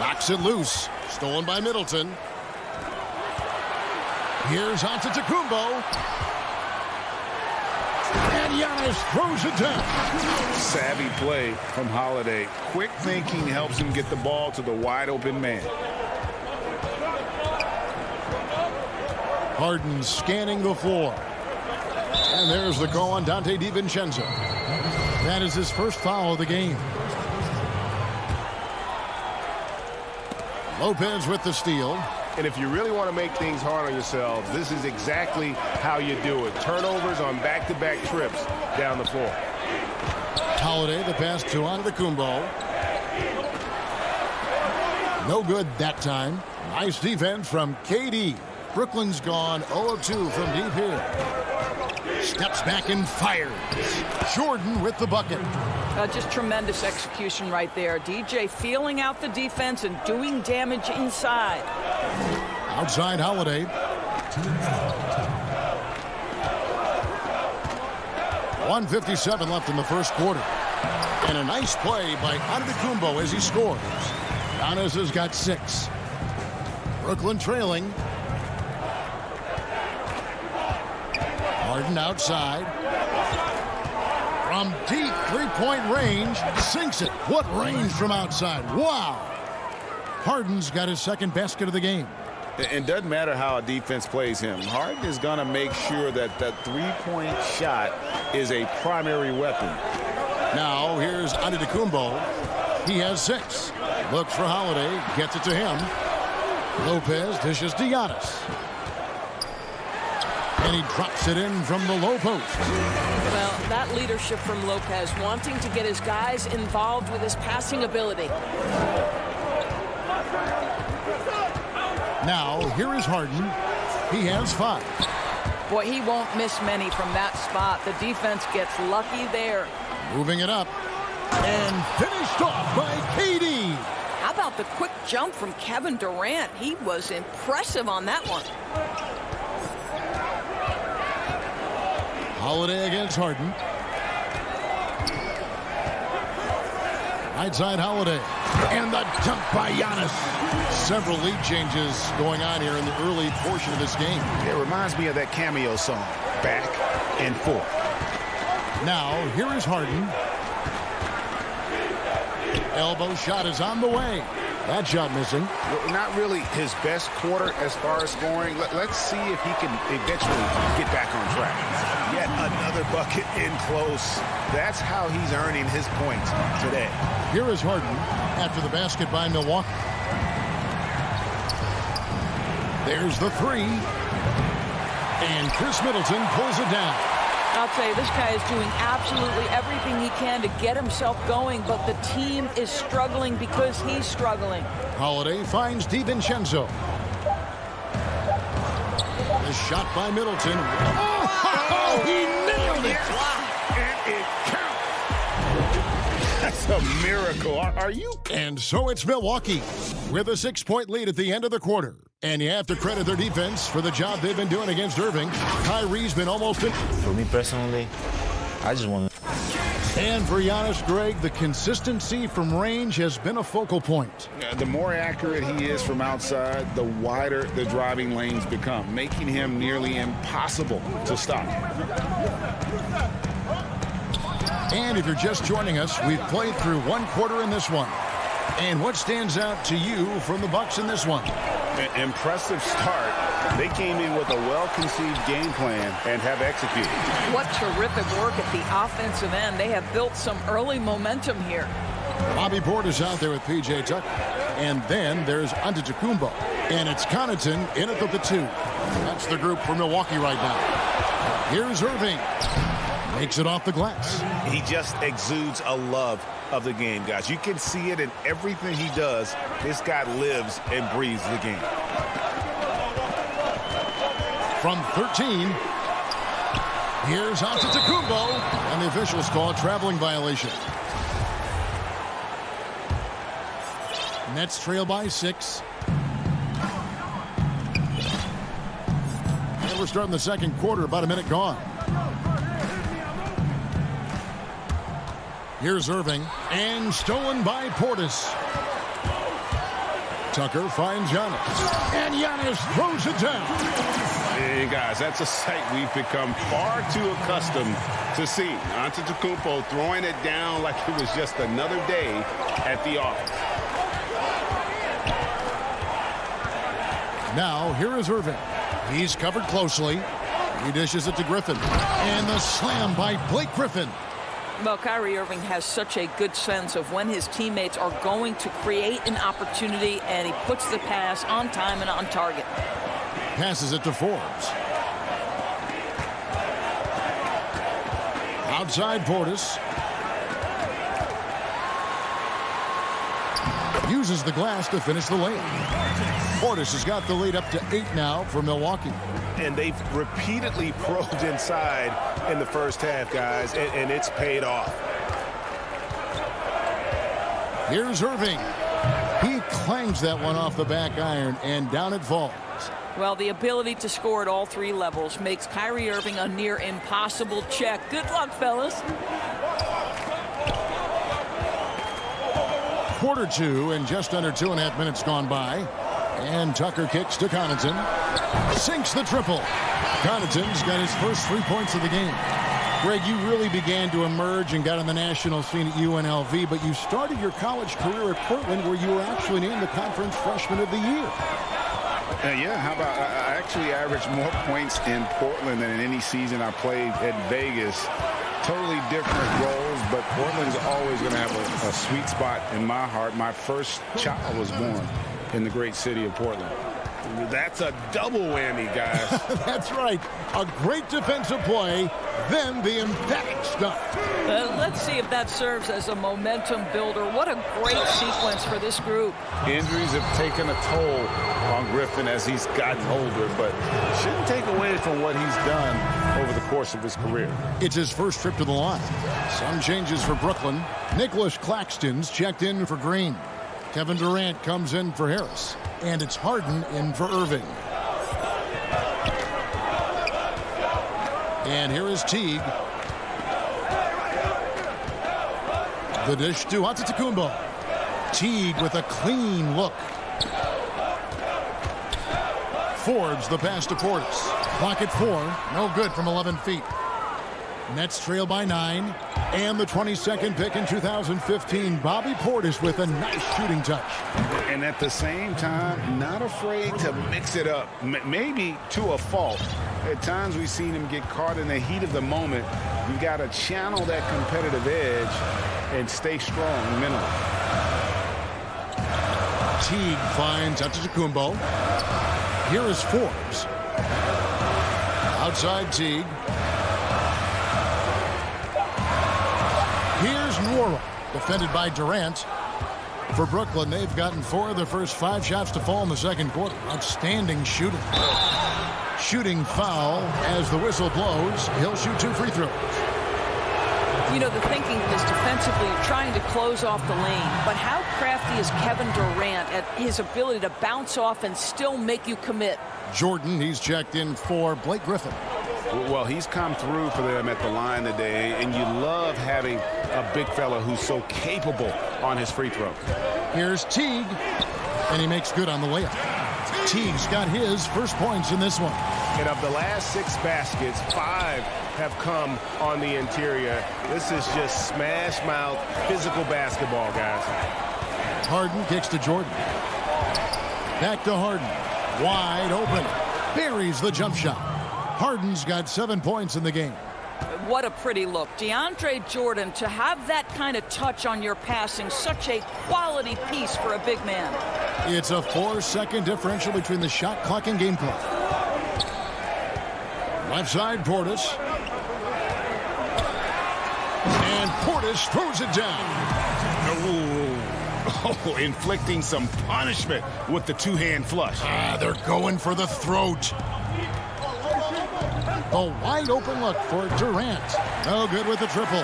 Knocks it loose. Stolen by Middleton. Here's Antetokounmpo. And Giannis throws it down. Savvy play from Holiday. Quick thinking helps him get the ball to the wide open man. Harden scanning the floor. And there's the call on Donte DiVincenzo. That is his first foul of the game. Lopez with the steal. And if you really want to make things hard on yourselves, this is exactly how you do it. Turnovers on back-to-back trips down the floor. Holiday, the pass to Antetokounmpo. No good that time. Nice defense from KD. Brooklyn's gone 0 of 2 from deep here. Steps back and fires. Jordan with the bucket. Just tremendous execution right there. DJ feeling out the defense and doing damage inside. Outside Holiday. 1:57 left in the first quarter. And a nice play by Antetokounmpo as he scores. Giannis has got 6. Brooklyn trailing. Harden outside. From deep three-point range, sinks it. What range from outside? Wow! Harden's got his second basket of the game. It doesn't matter how a defense plays him. Harden is going to make sure that that three-point shot is a primary weapon. Now, here's Antetokounmpo. He has 6. Looks for Holiday. Gets it to him. Lopez dishes to Giannis. And he drops it in from the low post. Well, that leadership from Lopez, wanting to get his guys involved with his passing ability. Now, here is Harden. He has 5. Boy, he won't miss many from that spot. The defense gets lucky there. Moving it up. And finished off by KD. How about the quick jump from Kevin Durant? He was impressive on that one. Holiday against Harden. Right side Holiday. And the dunk by Giannis. Several lead changes going on here in the early portion of this game. It reminds me of that cameo song, Back and Forth. Now, here is Harden. Elbow shot is on the way. That shot missing. Not really his best quarter as far as scoring. Let's see if he can eventually get back on track. Yet another bucket in close. That's how he's earning his points today. Here is Harden after the basket by Milwaukee. There's the 3. And Chris Middleton pulls it down. I'll tell you, this guy is doing absolutely everything he can to get himself going, but the team is struggling because he's struggling. Holiday finds DiVincenzo. The shot by Middleton. Oh, he nailed it! And it counts. That's a miracle. Are you? And so it's Milwaukee with a 6-point lead at the end of the quarter. And you have to credit their defense for the job they've been doing against Irving. Kyrie's been almost in. For me personally, I just want to. And for Giannis, Greg, the consistency from range has been a focal point. The more accurate he is from outside, the wider the driving lanes become, making him nearly impossible to stop. And if you're just joining us, we've played through one quarter in this one. And what stands out to you from the Bucks in this one? Impressive start. They came in with a well-conceived game plan and have executed. What terrific work at the offensive end. They have built some early momentum here. Bobby Portis out there with P.J. Tucker. And then there's Antetokounmpo. And it's Connaughton in at the 2. That's the group for Milwaukee right now. Here's Irving. Makes it off the glass. He just exudes a love of the game, guys. You can see it in everything he does. This guy lives and breathes the game. From 13, here's Antetokounmpo, and the officials call a traveling violation. Nets trail by 6. And we're starting the second quarter, about a minute gone. Here's Irving, and stolen by Portis. Tucker finds Giannis, and Giannis throws it down. Hey, guys, that's a sight we've become far too accustomed to seeing. Antetokounmpo throwing it down like it was just another day at the office. Now, here is Irving. He's covered closely. He dishes it to Griffin. And the slam by Blake Griffin. Well, Kyrie Irving has such a good sense of when his teammates are going to create an opportunity, and he puts the pass on time and on target. Passes it to Forbes. Outside Portis. Uses the glass to finish the layup. Portis has got the lead up to 8 now for Milwaukee. And they've repeatedly probed inside in the first half, guys, and it's paid off. Here's Irving. He clangs that one off the back iron, and down it falls. Well, the ability to score at all 3 levels makes Kyrie Irving a near impossible check. Good luck, fellas. Quarter 2 and just under 2.5 minutes gone by. And Tucker kicks to Connaughton. Sinks the triple. Connaughton's got his first 3 points of the game. Greg, you really began to emerge and got on the national scene at UNLV, but you started your college career at Portland, where you were actually named the Conference Freshman of the Year. Yeah, how about I actually averaged more points in Portland than in any season I played at Vegas. Totally different roles, but Portland's always going to have a sweet spot in my heart. My first child was born in the great city of Portland. That's a double whammy, guys. That's right. A great defensive play, then the emphatic stuff. Let's see if that serves as a momentum builder. What a great sequence for this group. Injuries have taken a toll on Griffin as he's gotten older, but shouldn't take away from what he's done over the course of his career. It's his first trip to the line. Some changes for Brooklyn. Nicholas Claxton's checked in for Green. Kevin Durant comes in for Harris. And it's Harden in for Irving. And here is Teague. The dish to Antetokounmpo. Teague with a clean look. Forbes the pass to Portis. Clock at 4. No good from 11 feet. Nets trail by 9. And the 22nd pick in 2015, Bobby Portis with a nice shooting touch. And at the same time, not afraid to mix it up, maybe to a fault. At times we've seen him get caught in the heat of the moment. You got to channel that competitive edge and stay strong mentally. Teague finds Antetokounmpo. Here is Forbes. Outside Teague. Here's Nwora, defended by Durant. For Brooklyn, they've gotten 4 of their first 5 shots to fall in the second quarter. Outstanding shooting. Shooting foul as the whistle blows. He'll shoot 2 free throws. You know, the thinking is defensively trying to close off the lane. But how crafty is Kevin Durant at his ability to bounce off and still make you commit? Jordan, he's checked in for Blake Griffin. Well, he's come through for them at the line today, and you love having a big fella who's so capable on his free throw. Here's Teague, and he makes good on the layup. Teague's got his first points in this one. And of the last 6 baskets, 5 have come on the interior. This is just smash mouth, physical basketball, guys. Harden kicks to Jordan. Back to Harden. Wide open. Buries the jump shot. Harden's got 7 points in the game. What a pretty look. DeAndre Jordan, to have that kind of touch on your passing, such a quality piece for a big man. It's a 4-second differential between the shot clock and game clock. Left side, Portis. And Portis throws it down. Oh, inflicting some punishment with the 2-hand flush. They're going for the throat. A wide open look for Durant. No good with the triple.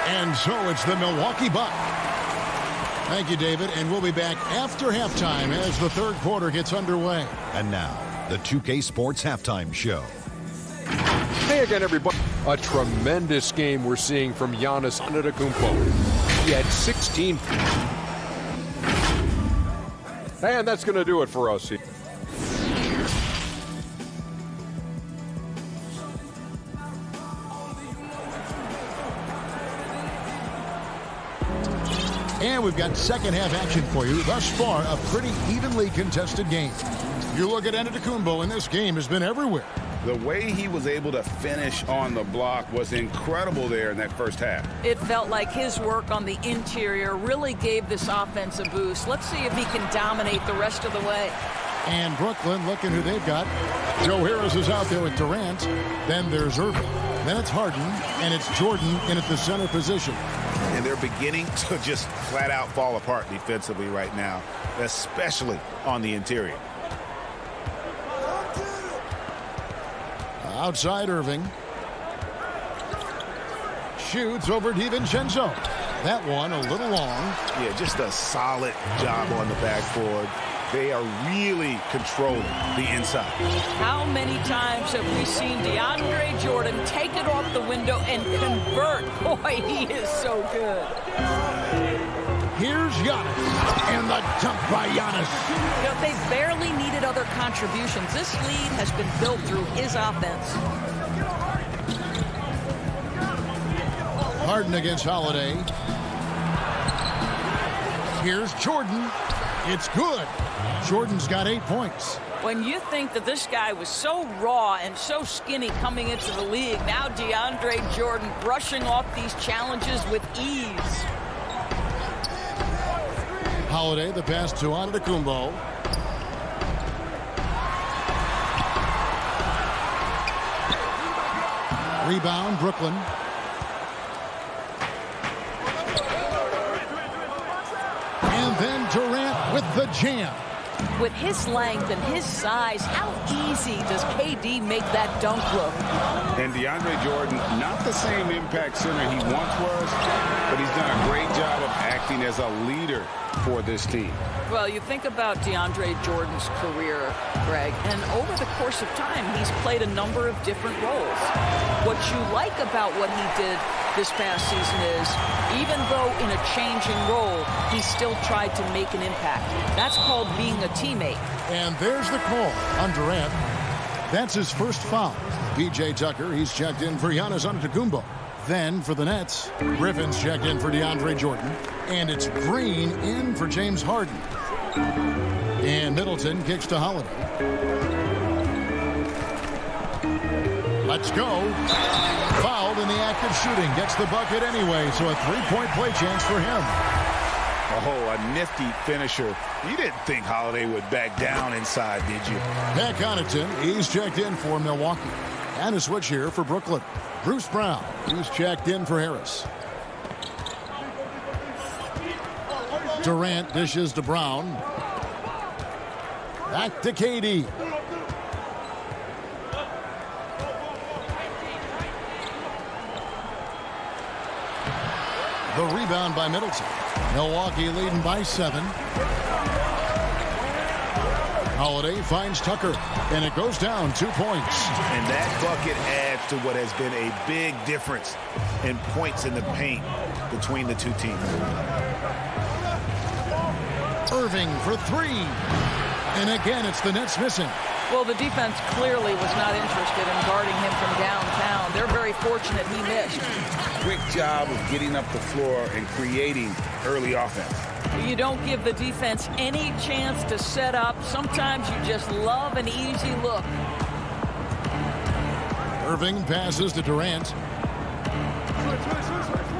And so it's the Milwaukee Bucks. Thank you, David. And we'll be back after halftime as the third quarter gets underway. And now, the 2K Sports Halftime Show. Hey again, everybody. A tremendous game we're seeing from Giannis Antetokounmpo. He had 16. And that's going to do it for us. And we've got second half action for you. Thus far, a pretty evenly contested game. You look at Antetokounmpo, and this game has been everywhere. The way he was able to finish on the block was incredible there in that first half. It felt like his work on the interior really gave this offense a boost. Let's see if he can dominate the rest of the way. And Brooklyn, looking who they've got. Joe Harris is out there with Durant. Then there's Irving. Then it's Harden, and it's Jordan in at the center position. And they're beginning to just flat out fall apart defensively right now, especially on the interior. Outside Irving. Shoots over DiVincenzo. That one a little long. Yeah, just a solid job on the backboard. They are really controlling the inside. How many times have we seen DeAndre Jordan take it off the window and convert? Boy, he is so good. Here's Giannis, and the dunk by Giannis. You know, they barely needed other contributions. This lead has been built through his offense. Harden against Holiday. Here's Jordan. It's good. Jordan's got 8 points. When you think that this guy was so raw and so skinny coming into the league, now DeAndre Jordan brushing off these challenges with ease. Holiday, the pass to Antetokounmpo. Rebound, Brooklyn. And then Durant with the jam. With his length and his size, how easy does KD make that dunk look? And DeAndre Jordan, not the same impact center he once was, but he's done a great job of acting as a leader for this team. Well, you think about DeAndre Jordan's career, Greg, and over the course of time, he's played a number of different roles. What you like about what he did this past season is, even though in a changing role, he still tried to make an impact. That's called being a teammate. And there's the call on Durant. That's his first foul. P.J. Tucker, he's checked in for Giannis Antetokounmpo. Then for the Nets, Griffin's checked in for DeAndre Jordan. And it's Green in for James Harden. And Middleton kicks to Holiday. Let's go. Fouled in the act of shooting. Gets the bucket anyway, so a three-point play chance for him. Oh, a nifty finisher. You didn't think Holiday would back down inside, did you? Pat Connaughton, he's checked in for Milwaukee. And a switch here for Brooklyn. Bruce Brown, he's checked in for Harris. Durant dishes to Brown. Back to KD. The rebound by Middleton. Milwaukee leading by 7. Holiday finds Tucker, and it goes down 2 points. And that bucket adds to what has been a big difference in points in the paint between the two teams. Irving for 3. And again, it's the Nets missing. Well, the defense clearly was not interested in guarding him from downtown. They're very fortunate he missed. Quick job of getting up the floor and creating early offense. You don't give the defense any chance to set up. Sometimes you just love an easy look. Irving passes to Durant.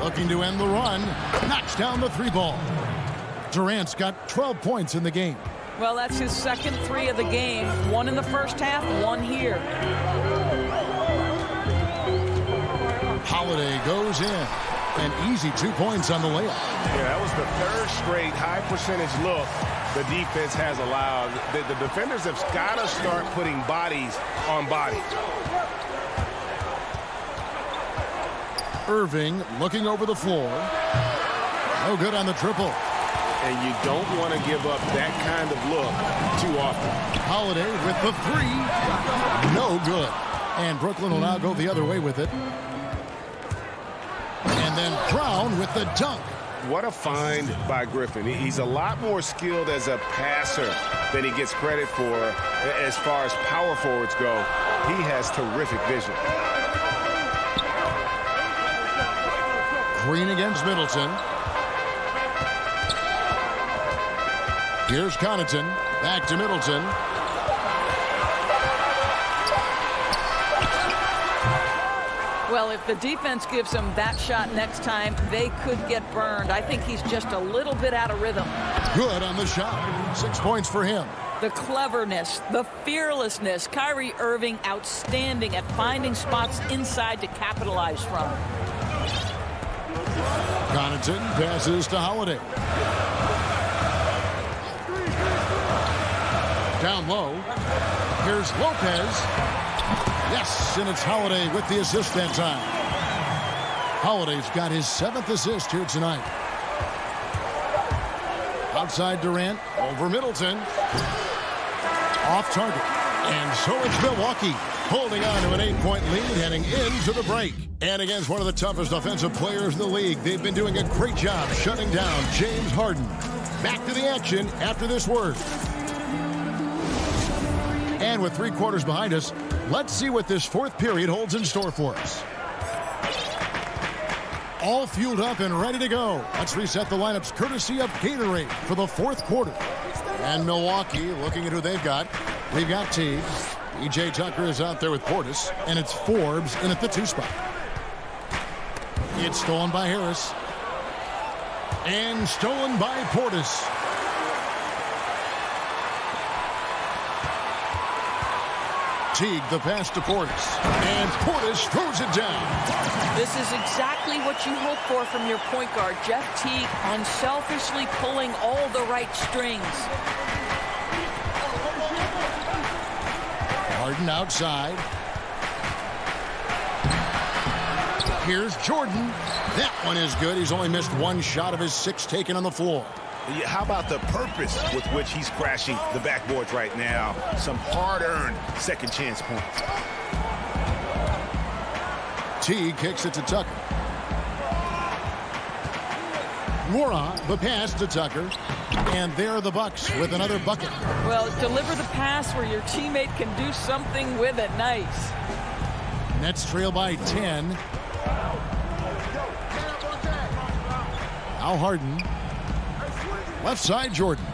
Looking to end the run. Knocks down the 3-ball. Durant's got 12 points in the game. Well, that's his second 3 of the game. 1 in the first half, 1 here. Holiday goes in. An easy 2 points on the layup. Yeah, that was the third straight high percentage look the defense has allowed. The defenders have got to start putting bodies on bodies. Irving looking over the floor. No good on the triple. and you don't want to give up that kind of look too often. Holiday with the three. No good. And Brooklyn will now go the other way with it. And then Brown with the dunk. What a find by Griffin. He's a lot more skilled as a passer than he gets credit for as far as power forwards go. He has terrific vision. Green against Middleton. Here's Connaughton. Back to Middleton. Well, if the defense gives him that shot next time, they could get burned. I think he's just a little bit out of rhythm. Good on the shot. 6 points for him. The cleverness, the fearlessness. Kyrie Irving outstanding at finding spots inside to capitalize from. Connaughton passes to Holiday. Down low. Here's Lopez. Yes, and it's Holiday with the assist that time. Holiday's got his 7th assist here tonight. Outside Durant, over Middleton. Off target. And so it's Milwaukee holding on to an 8-point lead heading into the break. And against one of the toughest offensive players in the league, they've been doing a great job shutting down James Harden. Back to the action after this word. And with 3 quarters behind us, let's see what this 4th period holds in store for us. All fueled up and ready to go. Let's reset the lineups courtesy of Gatorade for the 4th quarter. And Milwaukee looking at who they've got. We've got Teague. E.J. Tucker is out there with Portis. And it's Forbes in at the 2 spot. It's stolen by Harris. And stolen by Portis. Teague, the pass to Portis. And Portis throws it down. This is exactly what you hope for from your point guard. Jeff Teague unselfishly pulling all the right strings. Harden outside. Here's Jordan. That one is good. He's only missed 1 shot of his 6 taken on the floor. How about the purpose with which he's crashing the backboards right now? Some hard-earned second chance points. Teague kicks it to Tucker. Mora, the pass to Tucker. And there are the Bucks with another bucket. Well, deliver the pass where your teammate can do something with it. Nice. Nets trail by 10. Now Harden. Left side, Jordan.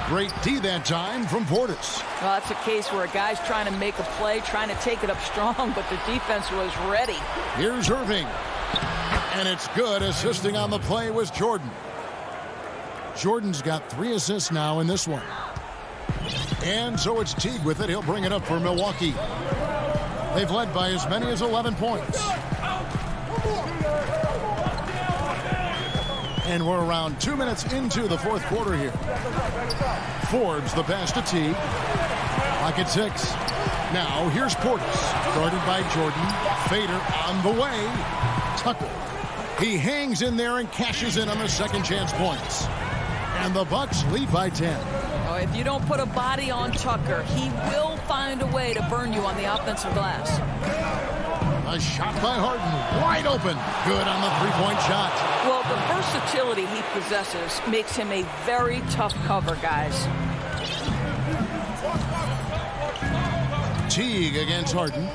Great D that time from Portis. Well, that's a case where a guy's trying to make a play, trying to take it up strong, but the defense was ready. Here's Irving. And it's good. Assisting on the play was Jordan. Jordan's got 3 assists now in this one. And so it's Teague with it. He'll bring it up for Milwaukee. They've led by as many as 11 points. And we're around 2 minutes into the 4th quarter here. Forbes the pass to Teague. Clock at 6. Now here's Portis. Guarded by Jordan. Fader on the way. Tucker. He hangs in there and cashes in on the second chance points. And the Bucks lead by 10. Oh, if you don't put a body on Tucker, he will find a way to burn you on the offensive glass. A shot by Harden, wide open. Good on the 3-point shot. Well, the versatility he possesses makes him a very tough cover, guys. Teague against Harden.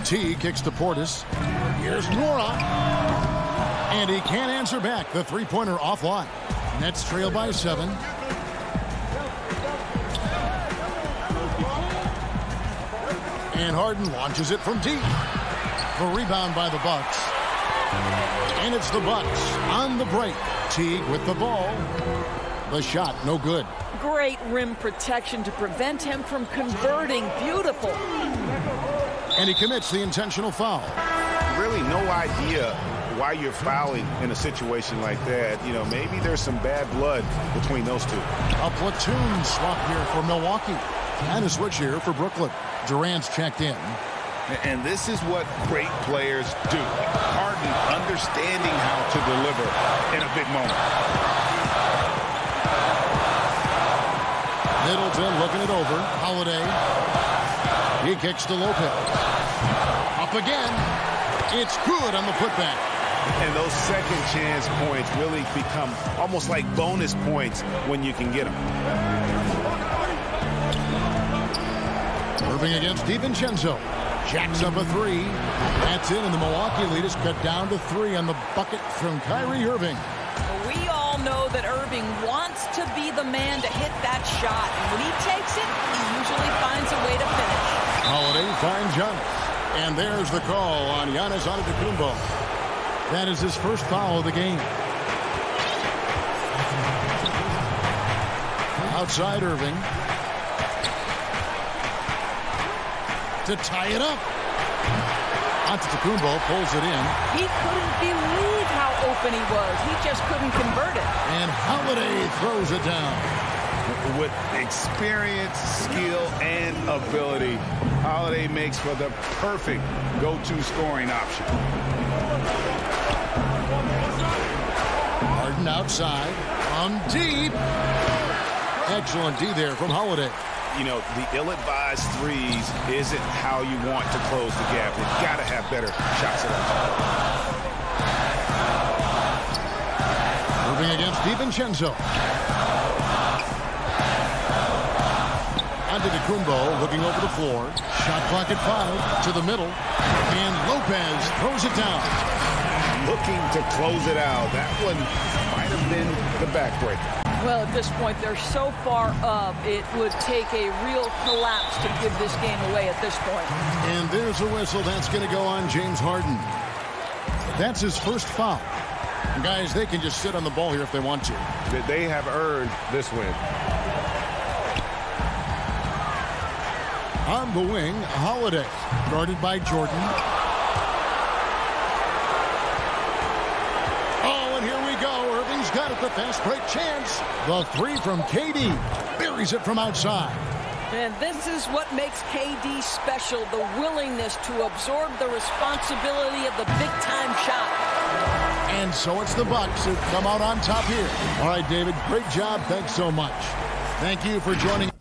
Teague kicks to Portis. Here's Nora. And he can't answer back. The 3-pointer offline. Nets trail by 7. And Harden launches it from deep. The rebound by the Bucks. And it's the Bucks on the break. Teague with the ball. The shot, no good. Great rim protection to prevent him from converting. Beautiful. And he commits the intentional foul. Really no idea why you're fouling in a situation like that. You know, maybe there's some bad blood between those two. A platoon swap here for Milwaukee. And a switch here for Brooklyn. Durant's checked in. And this is what great players do. Harden understanding how to deliver in a big moment. Middleton looking it over. Holiday. He kicks to Lopez. Up again. It's good on the putback. And those second chance points really become almost like bonus points when you can get them. Irving against DiVincenzo. Jacks up a three. That's in, and the Milwaukee lead is cut down to 3 on the bucket from Kyrie Irving. We all know that Irving wants to be the man to hit that shot. And when he takes it, he usually finds a way to finish. Holiday finds Giannis. And there's the call on Giannis Antetokounmpo. That is his first foul of the game. Outside Irving. To tie it up. Antetokounmpo pulls it in. He couldn't believe how open he was. He just couldn't convert it. And Holiday throws it down. With experience, skill, and ability, Holiday makes for the perfect go-to scoring option. Harden outside. On deep. Excellent D there from Holiday. You know, the ill-advised threes isn't how you want to close the gap. You've got to have better shot selection. Moving against DiVincenzo. Antetokounmpo looking over the floor. Shot clock at 5 to the middle. And Lopez throws it down. Looking to close it out. That one might have been the backbreaker. Well, at this point, they're so far up, it would take a real collapse to give this game away at this point. And there's a whistle. That's going to go on James Harden. That's his first foul. And guys, they can just sit on the ball here if they want to. They have earned this win. On the wing, Holiday, guarded by Jordan. Oh, and here we go. Irving's got it, the fast break chance. The three from KD. Buries it from outside. And this is what makes KD special, the willingness to absorb the responsibility of the big-time shot. And so it's the Bucks who come out on top here. All right, David, great job. Thanks so much. Thank you for joining.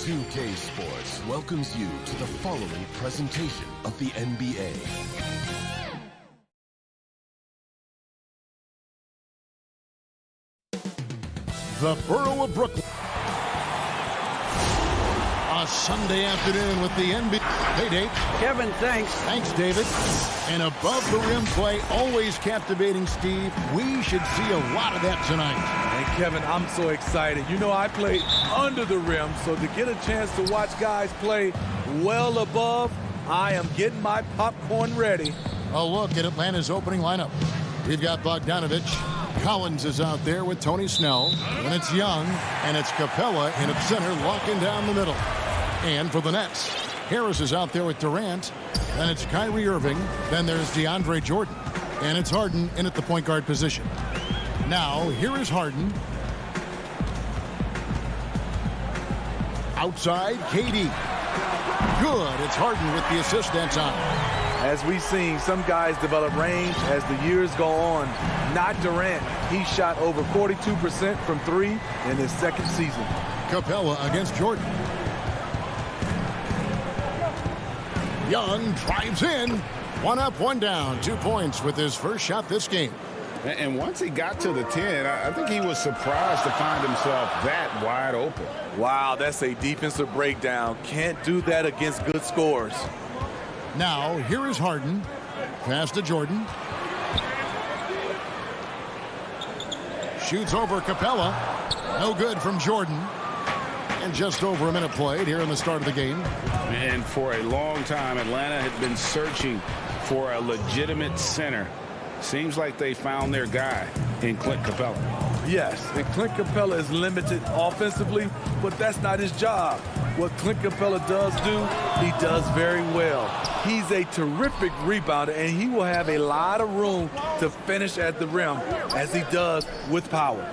2K Sports welcomes you to the following presentation of the NBA. The borough of Brooklyn. A Sunday afternoon with the NBA. Hey, Dave. Kevin, thanks. Thanks, David. And above the rim play, always captivating, Steve. We should see a lot of that tonight. And Kevin, I'm so excited. You know, I played under the rim, so to get a chance to watch guys play well above, I am getting my popcorn ready. A look at Atlanta's opening lineup. We've got Bogdanovich. Collins is out there with Tony Snell. And it's Young, and it's Capella in at center, locking down the middle. And for the Nets, Harris is out there with Durant. Then it's Kyrie Irving. Then there's DeAndre Jordan. And it's Harden in at the point guard position. Now, here is Harden. Outside, KD. Good. It's Harden with the assist that time. As we've seen, some guys develop range as the years go on. Not Durant. He shot over 42% from three in his second season. Capella against Jordan. Young drives in. One up, one down. 2 points with his first shot this game. And once he got to the 10, I think he was surprised to find himself that wide open. Wow, that's a defensive breakdown. Can't do that against good scores. Now, here is Harden. Pass to Jordan. Shoots over Capella. No good from Jordan. And just over a minute played here in the start of the game. And for a long time, Atlanta had been searching for a legitimate center. Seems like they found their guy in Clint Capella. Yes, and Clint Capella is limited offensively, but that's not his job. What Clint Capella does do, he does very well. He's a terrific rebounder, and he will have a lot of room to finish at the rim, as he does with power.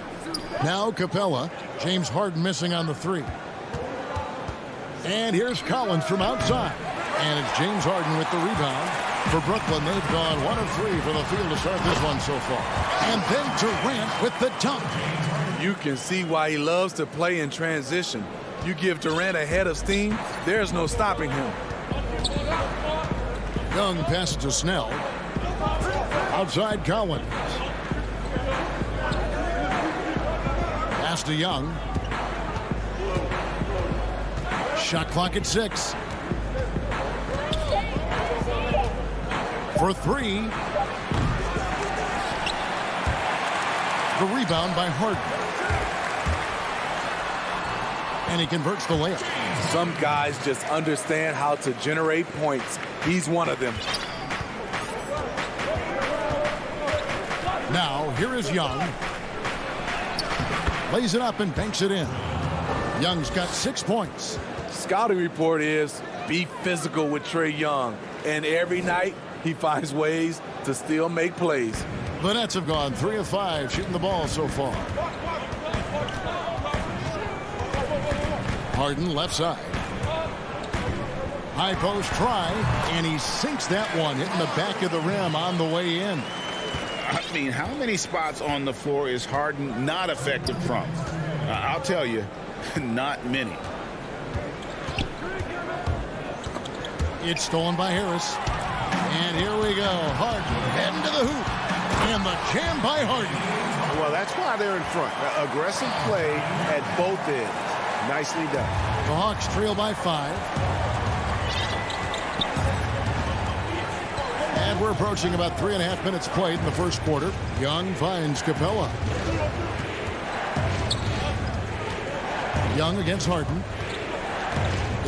Now Capella. James Harden missing on the three. And here's Collins from outside. And it's James Harden with the rebound. For Brooklyn, they've gone 1 of 3 for the field to start this one so far. And then Durant with the dunk. You can see why he loves to play in transition. You give Durant a head of steam, there's no stopping him. Young passes to Snell. Outside Collins. Pass to Young. Shot clock at 6. For 3. The rebound by Harden. And he converts the layup. Some guys just understand how to generate points. He's one of them. Now, here is Young. Lays it up and banks it in. Young's got 6 points. Scouting report is be physical with Trae Young. And every night he finds ways to still make plays. The Nets have gone 3 of 5 shooting the ball so far. Harden left side. High post try, and he sinks that one, hitting the back of the rim on the way in. I mean, how many spots on the floor is Harden not effective from? I'll tell you, not many. It's stolen by Harris. And here we go. Harden heading to the hoop. And the jam by Harden. Well, that's why they're in front. Aggressive play at both ends. Nicely done. The Hawks trail by 5. And we're approaching about 3.5 minutes played in the first quarter. Young finds Capella. Young against Harden.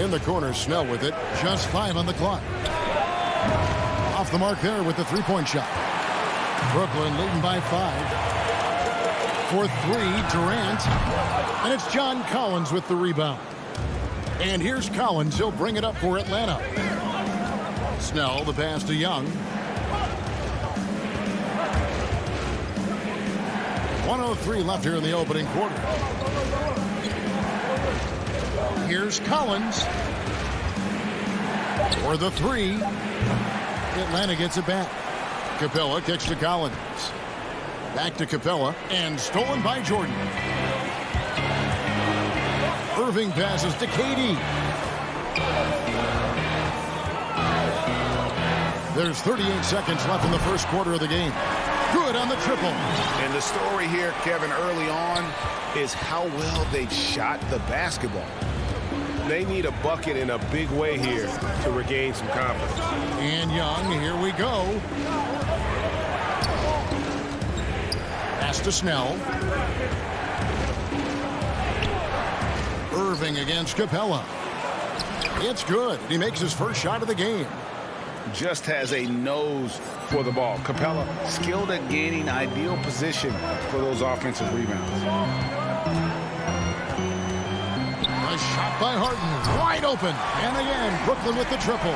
In the corner, Snell with it. Just 5 on the clock. Off the mark there with the three-point shot. Brooklyn leading by 5. For 3, Durant. And it's John Collins with the rebound. And here's Collins. He'll bring it up for Atlanta. Snell, the pass to Young. 1:03 left here in the opening quarter. Here's Collins for the 3. Atlanta gets it back. Capella kicks to Collins. Back to Capella, and stolen by Jordan. Irving passes to KD. There's 38 seconds left in the first quarter of the game. Good on the triple. And the story here, Kevin, early on is how well they've shot the basketball. They need a bucket in a big way here to regain some confidence. And Young, here we go. Pass to Snell. Irving against Capella. It's good. He makes his first shot of the game. Just has a nose for the ball. Capella skilled at gaining ideal position for those offensive rebounds. A shot by Harden, wide open. And again, Brooklyn with the triple.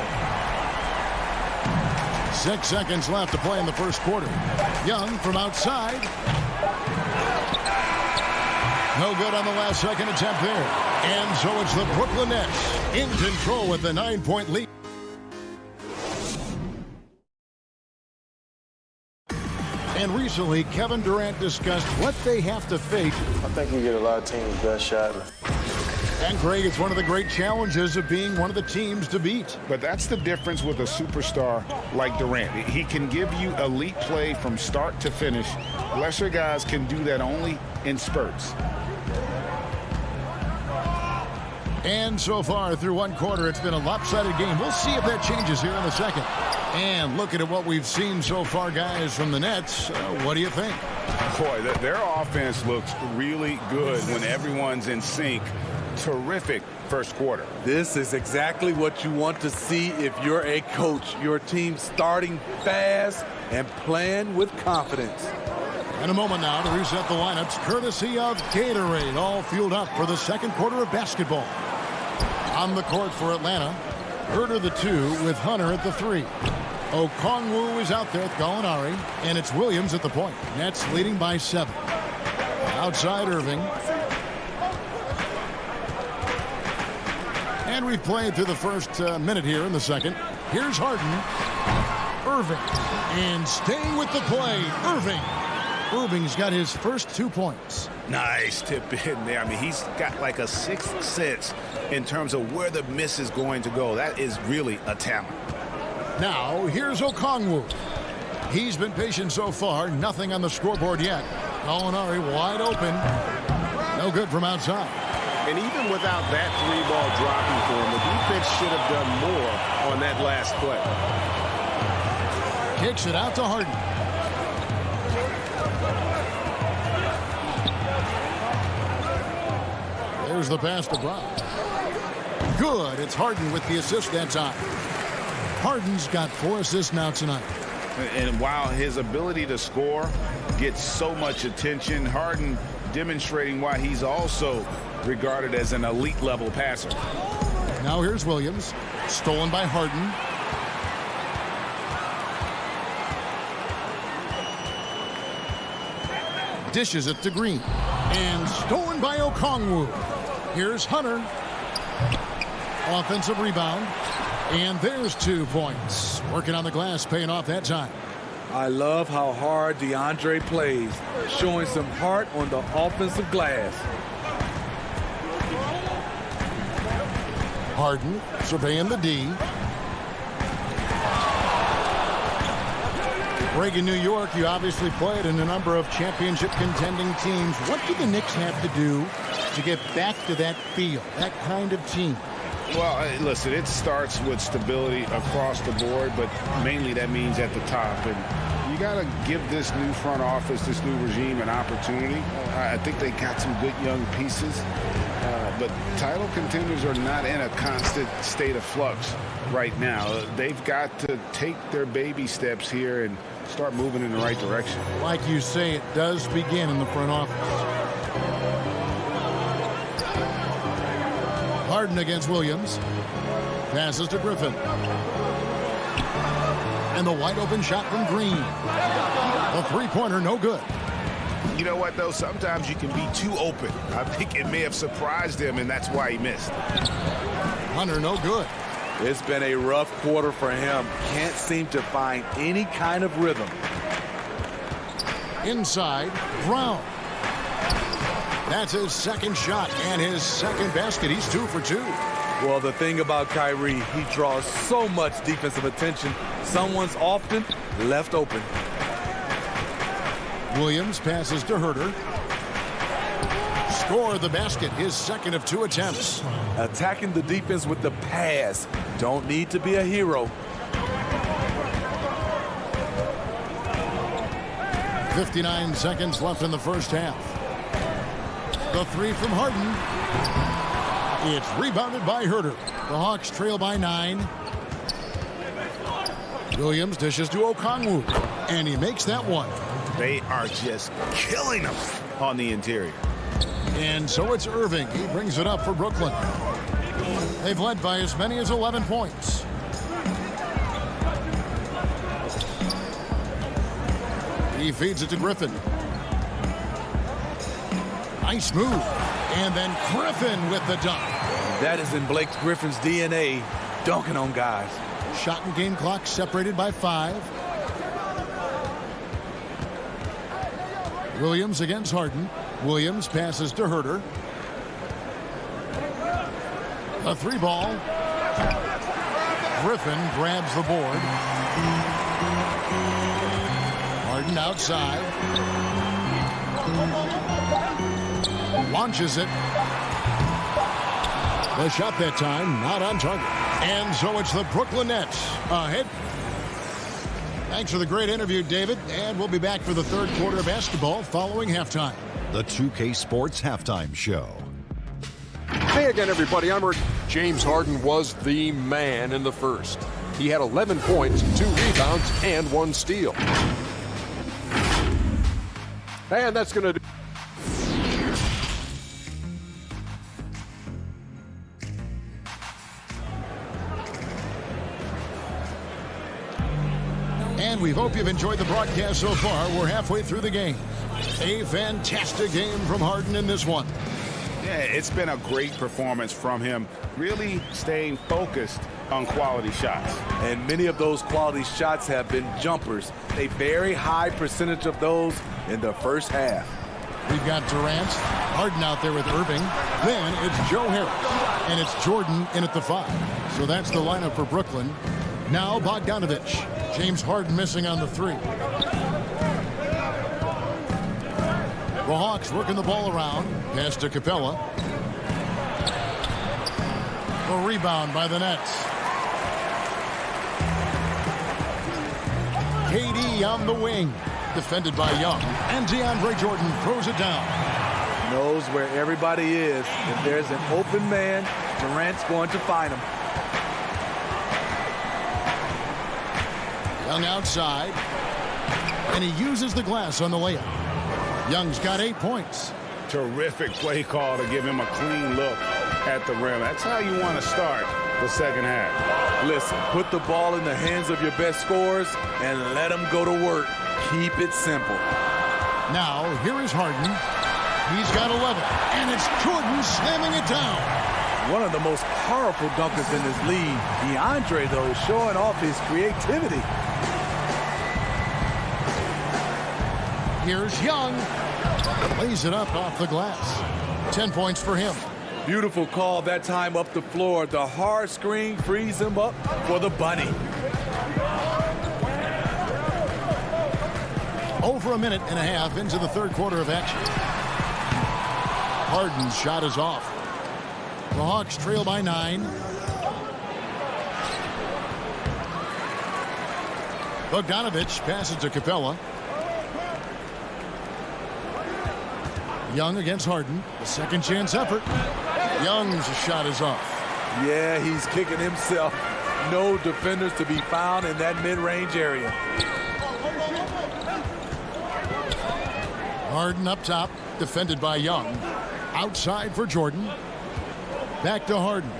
6 seconds left to play in the first quarter. Young from outside. No good on the last second attempt there. And so it's the Brooklyn Nets in control with the 9-point lead. And recently, Kevin Durant discussed what they have to face. I think we get a lot of teams' best shot. And Greg, it's one of the great challenges of being one of the teams to beat. But that's the difference with a superstar like Durant. He can give you elite play from start to finish. Lesser guys can do that only in spurts. And so far through one quarter, it's been a lopsided game. We'll see if that changes here in the second. And looking at what we've seen so far, guys, from the Nets, what do you think? Boy, their offense looks really good when everyone's in sync. Terrific first quarter. This is exactly what you want to see if you're a coach. Your team starting fast and playing with confidence. In a moment now to reset the lineups, courtesy of Gatorade, all fueled up for the second quarter of basketball. On the court for Atlanta, Herter the 2 with Hunter at the 3. Okongwu is out there with Gallinari, and it's Williams at the point. Nets leading by 7. Outside Irving. And we've played through the first minute here in the second. Here's Harden. Irving. And staying with the play, Irving. Irving's got his first 2 points. Nice tip in there. I mean, he's got like a sixth sense in terms of where the miss is going to go. That is really a talent. Now, here's Okongwu. He's been patient so far. Nothing on the scoreboard yet. Gallinari wide open. No good from outside. And even without that 3-ball dropping for him, the defense should have done more on that last play. Kicks it out to Harden. There's the pass to Brown. Good. It's Harden with the assist that time. Harden's got 4 assists now tonight. And while his ability to score gets so much attention, Harden demonstrating why he's also regarded as an elite level passer. Now here's Williams. Stolen by Harden. Dishes it to Green. And stolen by Okongwu. Here's Hunter. Offensive rebound. And there's 2 points. Working on the glass, paying off that time. I love how hard DeAndre plays, showing some heart on the offensive glass. Harden surveying the D. Reagan, New York, you obviously played in a number of championship contending teams. What do the Knicks have to do to get back to that feel, that kind of team? Well, listen, it starts with stability across the board, but mainly that means at the top. And you got to give this new front office, this new regime, an opportunity. I think they got some good young pieces, but title contenders are not in a constant state of flux right now. They've got to take their baby steps here and start moving in the right direction. Like you say, it does begin in the front office. Harden against Williams. Passes to Griffin. And the wide open shot from Green. The three-pointer, no good. You know what, though? Sometimes you can be too open. I think it may have surprised him, and that's why he missed. Hunter, no good. It's been a rough quarter for him. Can't seem to find any kind of rhythm. Inside, Brown. That's his second shot and his second basket. He's 2 for 2. Well, the thing about Kyrie, he draws so much defensive attention. Someone's often left open. Williams passes to Herter. Score the basket, his second of 2 attempts. Attacking the defense with the pass. Don't need to be a hero. 59 seconds left in the first half. The three from Harden. It's rebounded by Herter. The Hawks trail by 9. Williams dishes to Okongwu, and he makes that one. They are just killing them on the interior. And so it's Irving. He brings it up for Brooklyn. They've led by as many as 11 points. He feeds it to Griffin. Nice move. And then Griffin with the dunk. That is in Blake Griffin's DNA, dunking on guys. Shot and game clock separated by 5. Williams against Harden. Williams passes to Herter. A 3-ball. Griffin grabs the board. Harden outside. Launches it. The shot that time not on target. And so it's the Brooklyn Nets ahead. Thanks for the great interview, David. And we'll be back for the third quarter of basketball following halftime. The 2K Sports Halftime Show. Hey again, everybody. I'm Rick. James Harden was the man in the first. He had 11 points, 2 rebounds, and 1 steal. And that's going to do. And we hope you've enjoyed the broadcast so far. We're halfway through the game. A fantastic game from Harden in this one. Yeah, it's been a great performance from him, really staying focused on quality shots. And many of those quality shots have been jumpers. A very high percentage of those in the first half. We've got Durant, Harden out there with Irving. Then it's Joe Harris. And it's Jordan in at the 5. So that's the lineup for Brooklyn. Now Bogdanovich. James Harden missing on the 3. The Hawks working the ball around. Pass to Capella. The rebound by the Nets. KD on the wing. Defended by Young. And DeAndre Jordan throws it down. Knows where everybody is. If there's an open man, Durant's going to find him. Young outside. And he uses the glass on the layup. Young's got 8 points. Terrific play call to give him a clean look at the rim. That's how you want to start the second half. Listen, put the ball in the hands of your best scorers and let them go to work. Keep it simple. Now, here is Harden. He's got 11, and it's Jordan slamming it down. One of the most powerful dunkers in this league. DeAndre, though, showing off his creativity. Here's Young. Lays it up off the glass. 10 points for him. Beautiful call that time up the floor. The hard screen frees him up for the bunny. Over a minute and a half into the third quarter of action. Harden's shot is off. The Hawks trail by 9. Bogdanovich passes to Capella. Young against Harden. A second chance effort. Young's shot is off. Yeah, he's kicking himself. No defenders to be found in that mid-range area. Harden up top, defended by Young. Outside for Jordan. Back to Harden.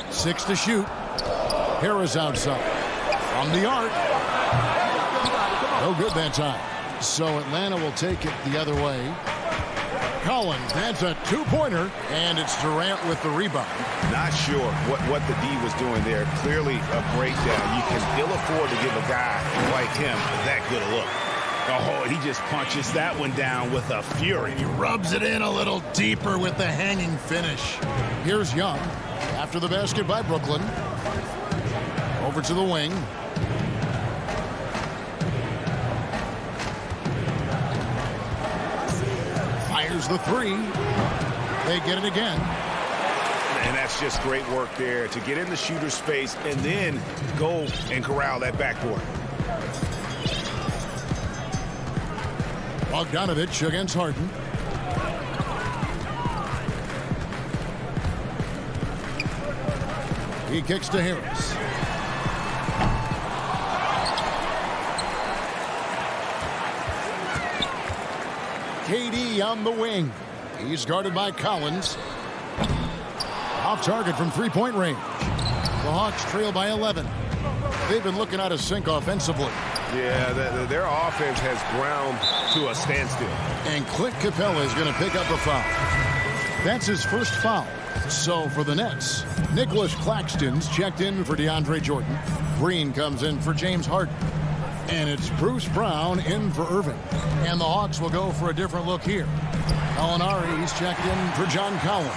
6 to shoot. Harris outside. From the arc. No good that time. So Atlanta will take it the other way. Collins, that's a two-pointer, and it's Durant with the rebound. Not sure what the D was doing there. Clearly a breakdown. You can ill afford to give a guy like him that good a look. Oh, he just punches that one down with a fury. He rubs it in a little deeper with the hanging finish. Here's Young after the basket by Brooklyn. Over to the wing. Fires the three. They get it again. And that's just great work there to get in the shooter's face and then go and corral that backboard. Bogdanovich against Harden. He kicks to Harris. KD on the wing. He's guarded by Collins. Off target from three-point range. The Hawks trail by 11. They've been looking out of sync offensively. Yeah, their offense has ground to a standstill. And Clint Capella is going to pick up a foul. That's his first foul. So for the Nets, Nicholas Claxton's checked in for DeAndre Jordan. Green comes in for James Harden. And it's Bruce Brown in for Irving. And the Hawks will go for a different look here. Gallinari's checked in for John Collins.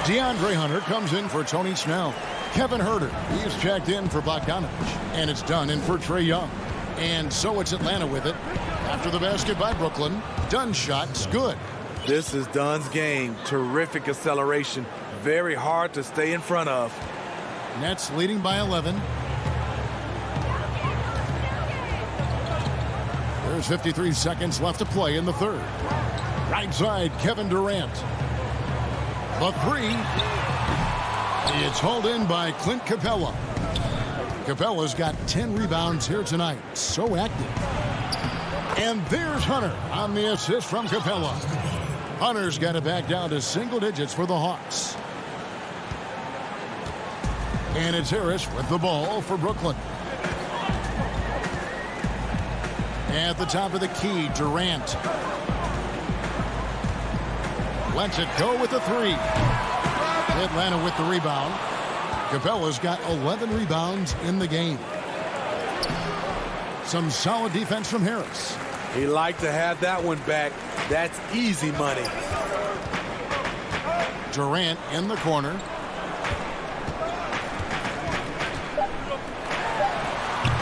DeAndre Hunter comes in for Tony Snell. Kevin Huerter, he's checked in for Bogdanovich. And it's Dunn in for Trae Young. And so it's Atlanta with it. After the basket by Brooklyn, Dunn's shot's good. This is Dunn's game. Terrific acceleration. Very hard to stay in front of. Nets leading by 11. There's 53 seconds left to play in the third. Right side, Kevin Durant. The three. It's hauled in by Clint Capella. Capella's got 10 rebounds here tonight. So active. And there's Hunter on the assist from Capella. Hunter's got it back down to single digits for the Hawks. And it's Harris with the ball for Brooklyn. At the top of the key, Durant. Lets it go with the three. Atlanta with the rebound. Capella's got 11 rebounds in the game. Some solid defense from Harris. He liked to have that one back. That's easy money. Durant in the corner.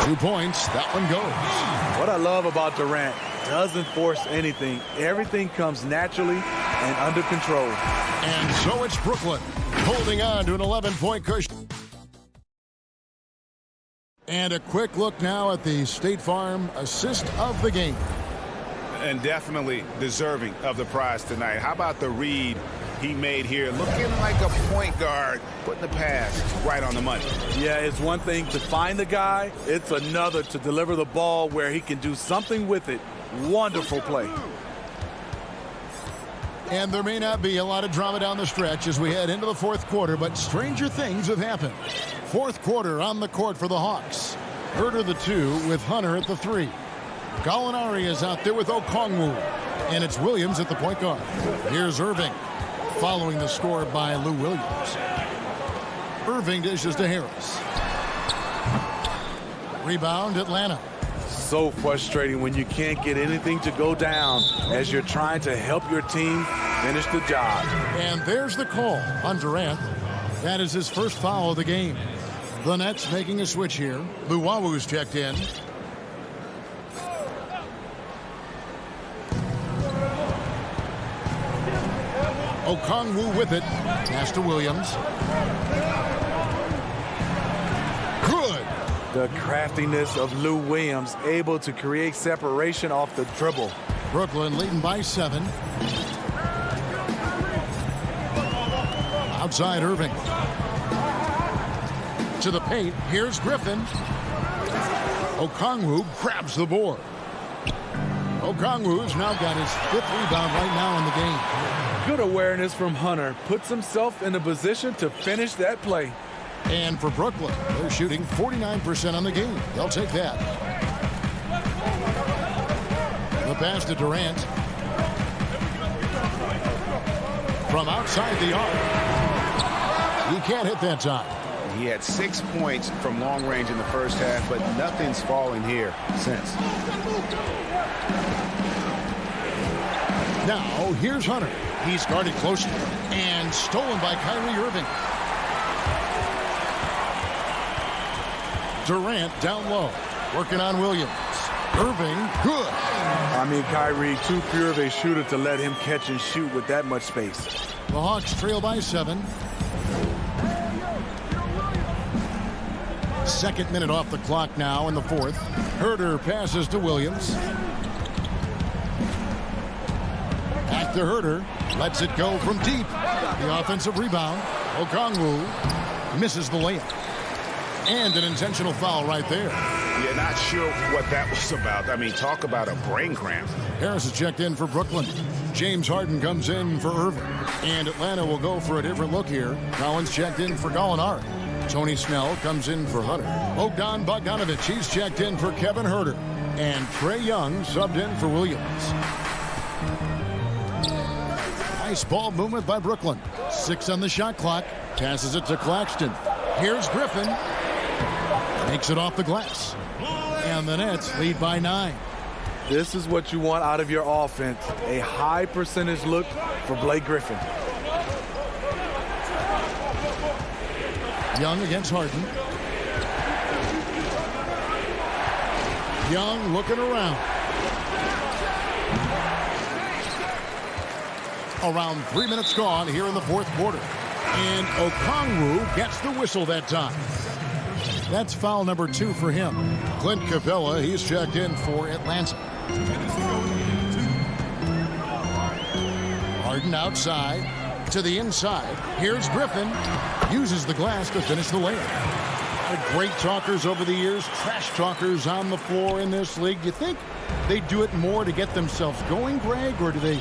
Two points. That one goes. What I love about Durant, doesn't force anything. Everything comes naturally and under control. And so it's Brooklyn holding on to an 11-point cushion. And a quick look now at the State Farm assist of the game. And definitely deserving of the prize tonight. How about the read he made here? Looking like a point guard, putting the pass right on the money. Yeah, it's one thing to find the guy. It's another to deliver the ball where he can do something with it. Wonderful play. And there may not be a lot of drama down the stretch as we head into the fourth quarter, but stranger things have happened. Fourth quarter on the court for the Hawks. Herter the 2 with Hunter at the 3. Gallinari is out there with Okongwu. And it's Williams at the point guard. Here's Irving following the score by Lou Williams. Irving dishes to Harris. Rebound Atlanta. So frustrating when you can't get anything to go down as you're trying to help your team finish the job. And there's the call on Durant. That is his first foul of the game. The Nets making a switch here. Luwawu's checked in. Okongwu with it. Pass to Williams. Good. The craftiness of Lou Williams, able to create separation off the dribble. Brooklyn leading by 7. Outside Irving. To the paint. Here's Griffin. Okongwu grabs the board. Okongwu's now got his 5th rebound right now in the game. Good awareness from Hunter. Puts himself in a position to finish that play. And for Brooklyn, they're shooting 49% on the game. They'll take that. The pass to Durant. From outside the arc. He can't hit that time. He had 6 points from long range in the first half, but nothing's fallen here since. Now, here's Hunter. He's guarded closely and stolen by Kyrie Irving. Durant down low, working on Williams. Irving, good. I mean, Kyrie, too pure of a shooter to let him catch and shoot with that much space. The Hawks trail by 7. Second minute off the clock now in the fourth. Herter passes to Williams. Back to Herter. Lets it go from deep. The offensive rebound. Okongwu misses the layup. And an intentional foul right there. Yeah, not sure what that was about. I mean, talk about a brain cramp. Harris is checked in for Brooklyn. James Harden comes in for Irving. And Atlanta will go for a different look here. Collins checked in for Gallinari. Tony Snell comes in for Hunter. Bogdan Bogdanovic, he's checked in for Kevin Herter. And Trae Young subbed in for Williams. Nice ball movement by Brooklyn. 6 on the shot clock. Passes it to Claxton. Here's Griffin. Makes it off the glass. And the Nets lead by 9. This is what you want out of your offense. A high percentage look for Blake Griffin. Young against Harden. Young looking around. Around 3 minutes gone here in the fourth quarter. And Okongwu gets the whistle that time. That's foul number 2 for him. Clint Capella, he's checked in for Atlanta. Harden outside to the inside. Here's Griffin. Uses the glass to finish the layup. Great talkers over the years, trash talkers on the floor in this league. Do you think they do it more to get themselves going, Greg, or do they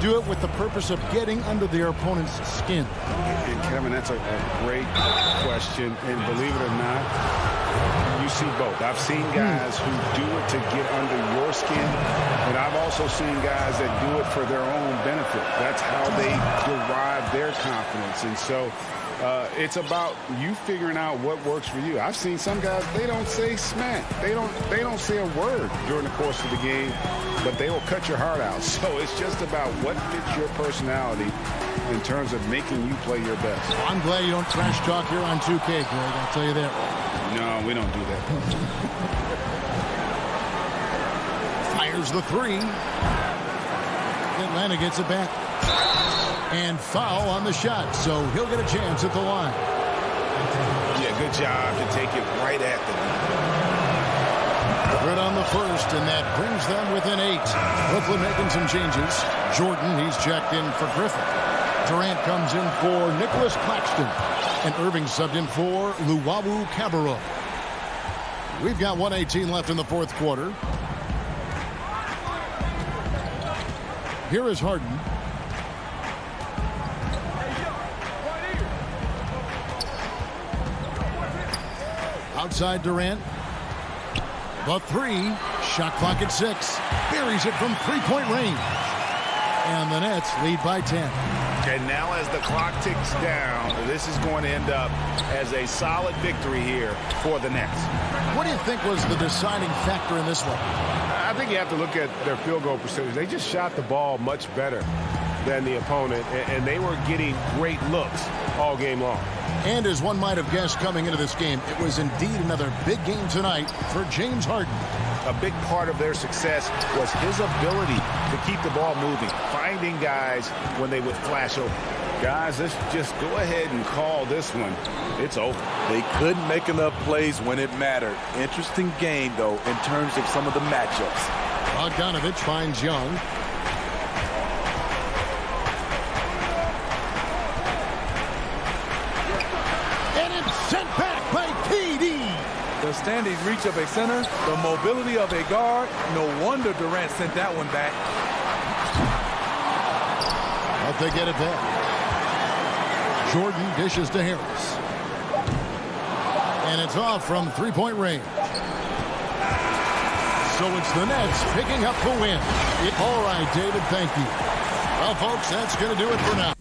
do it with the purpose of getting under their opponent's skin? And Kevin, that's a great question. And believe it or not, you see both. I've seen guys who do it to get under your skin, and I've also seen guys that do it for their own benefit. That's how they derive their confidence. And so it's about you figuring out what works for you. I've seen some guys, they don't say smack. They don't say a word during the course of the game, but they will cut your heart out. So it's just about what fits your personality in terms of making you play your best. I'm glad you don't trash talk here on 2K, Greg. I'll tell you that. No, we don't do that. Fires the 3. Atlanta gets it back. And foul on the shot, so he'll get a chance at the line. Yeah, good job to take it right at them. Good on the first, and that brings them within 8. Brooklyn making some changes. Jordan, he's checked in for Griffin. Durant comes in for Nicholas Claxton. And Irving subbed in for Luwawu Cabarrot. We've got 1:18 left in the fourth quarter. Here is Harden. Outside Durant. The three. Shot clock at 6. Buries it from three-point range. And the Nets lead by 10. And now as the clock ticks down, this is going to end up as a solid victory here for the Nets. What do you think was the deciding factor in this one? I think you have to look at their field goal percentage. They just shot the ball much better than the opponent, and they were getting great looks all game long. And as one might have guessed coming into this game, it was indeed another big game tonight for James Harden. A big part of their success was his ability to keep the ball moving, finding guys when they would flash over. Guys, let's just go ahead and call this one. It's over. They couldn't make enough plays when it mattered. Interesting game, though, in terms of some of the matchups. Bogdanovich finds Young. And it's sent back by KD. The standing reach of a center, the mobility of a guard. No wonder Durant sent that one back. But they get it back. Jordan dishes to Harris. And it's off from three-point range. So it's the Nets picking up the win. All right, David, thank you. Well, folks, that's going to do it for now.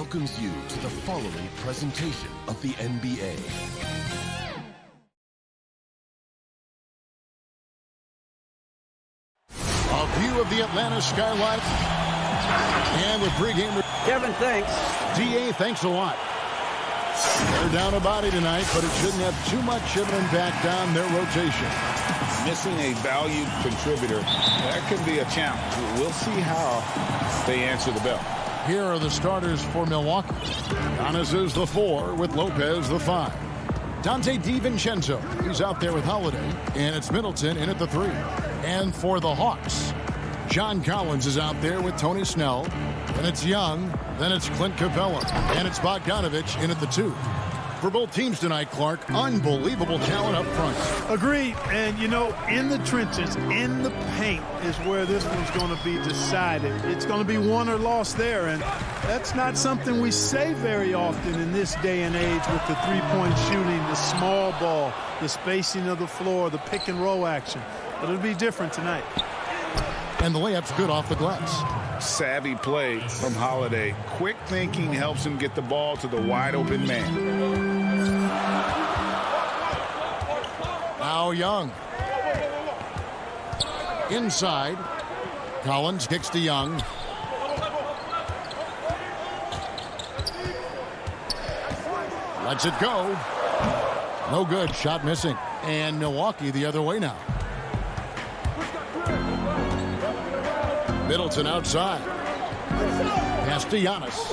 welcomes you to the following presentation of the NBA. A view of the Atlanta skyline. And the pregame. Kevin, thanks. DA, thanks a lot. They're down a body tonight, but it shouldn't have too much of an impact on their rotation. Missing a valued contributor, that could be a challenge. We'll see how they answer the bell. Here are the starters for Milwaukee. Giannis is the 4 with Lopez the 5. Dante DiVincenzo, he's out there with Holiday, and it's Middleton in at the 3. And for the Hawks, John Collins is out there with Tony Snell, and it's Young, then it's Clint Capella, and it's Bogdanovich in at the 2. For both teams tonight, Clark, unbelievable talent up front. Agreed. And, you know, in the trenches, in the paint is where this one's going to be decided. It's going to be won or lost there, and that's not something we say very often in this day and age with the three-point shooting, the small ball, the spacing of the floor, the pick-and-roll action. But it'll be different tonight. And the layup's good off the glass. Savvy play from Holiday. Quick thinking helps him get the ball to the wide-open man. Now Young. Inside. Collins kicks to Young. Lets it go. No good. Shot missing. And Milwaukee the other way now. Middleton outside. Pass to Giannis.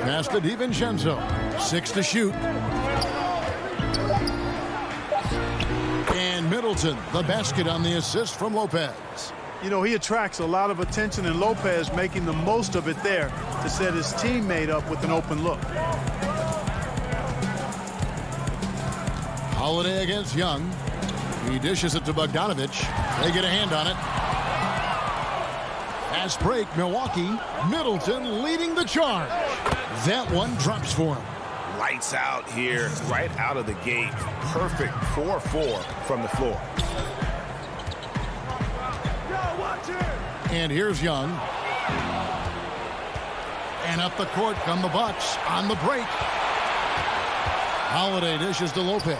Pass to DiVincenzo. 6 to shoot. And Middleton, the basket on the assist from Lopez. You know, he attracts a lot of attention, and Lopez making the most of it there to set his teammate up with an open look. Holiday against Young. He dishes it to Bogdanovich. They get a hand on it. Fast break, Milwaukee. Middleton leading the charge. That one drops for him. Lights out here, right out of the gate. Perfect 4-4 from the floor. And here's Young. And up the court come the Bucks on the break. Holiday dishes to Lopez.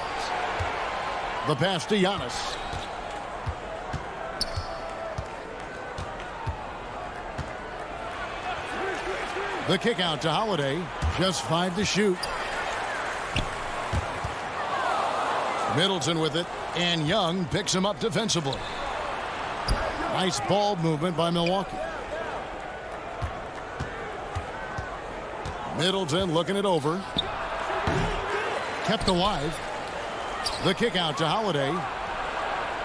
The pass to Giannis. The kick out to Holiday. Just 5 to shoot. Middleton with it. And Young picks him up defensively. Nice ball movement by Milwaukee. Middleton looking it over. Kept alive. The kick out to Holiday.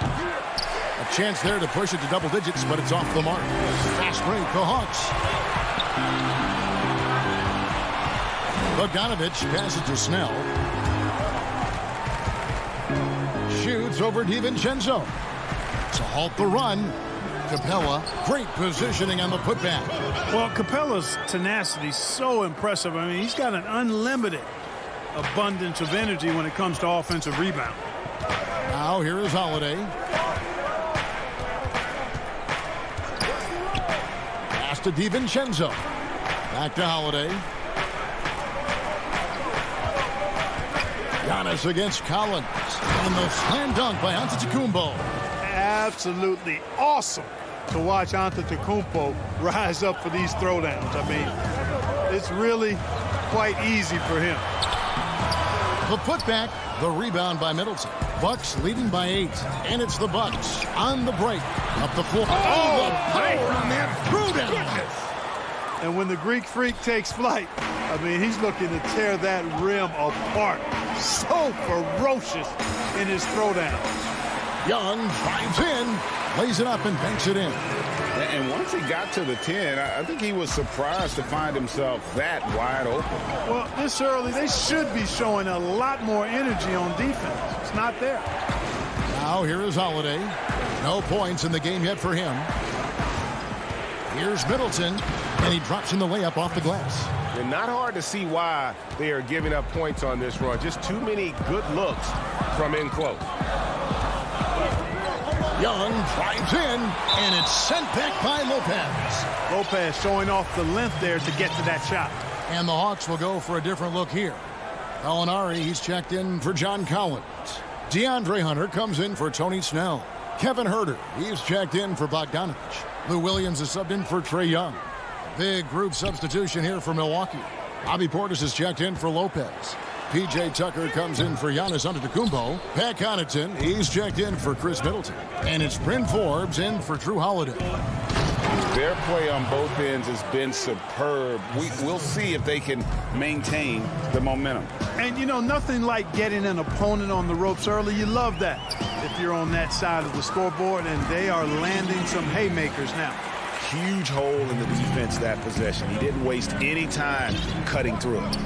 A chance there to push it to double digits, but it's off the mark. Fast break, the Hawks. Bogdanovich passes to Snell. Shoots over DiVincenzo. To halt the run. Capella, great positioning on the putback. Well, Capella's tenacity is so impressive. I mean, he's got an unlimited abundance of energy when it comes to offensive rebound. Now here is Holiday. Pass to DiVincenzo. Back to Holiday. Giannis against Collins. And the slam dunk by Antetokounmpo. Absolutely awesome to watch Antetokounmpo rise up for these throwdowns. I mean, it's really quite easy for him. The putback, the rebound by Middleton. Bucks leading by 8, and it's the Bucks on the break. Up the floor. Oh, the power on that throwdown. And when the Greek Freak takes flight, I mean, he's looking to tear that rim apart. So ferocious in his throwdowns. Young drives in, lays it up and banks it in. And once he got to the 10, I think he was surprised to find himself that wide open. Well, this early, they should be showing a lot more energy on defense. It's not there. Now here is Holiday. No points in the game yet for him. Here's Middleton, and he drops in the layup off the glass. And not hard to see why they are giving up points on this run. Just too many good looks from in close. Young drives in, and it's sent back by Lopez. Lopez showing off the length there to get to that shot. And the Hawks will go for a different look here. Gallinari, he's checked in for John Collins. DeAndre Hunter comes in for Tony Snell. Kevin Herter, he's checked in for Bogdanovich. Lou Williams is subbed in for Trae Young. Big group substitution here for Milwaukee. Bobby Portis is checked in for Lopez. P.J. Tucker comes in for Giannis Antetokounmpo. Pat Connaughton, he's checked in for Chris Middleton. And it's Bryn Forbes in for Drew Holiday. Their play on both ends has been superb. We'll see if they can maintain the momentum. And, you know, nothing like getting an opponent on the ropes early. You love that if you're on that side of the scoreboard, and they are landing some haymakers now. Huge hole in the defense that possession. He didn't waste any time cutting through it.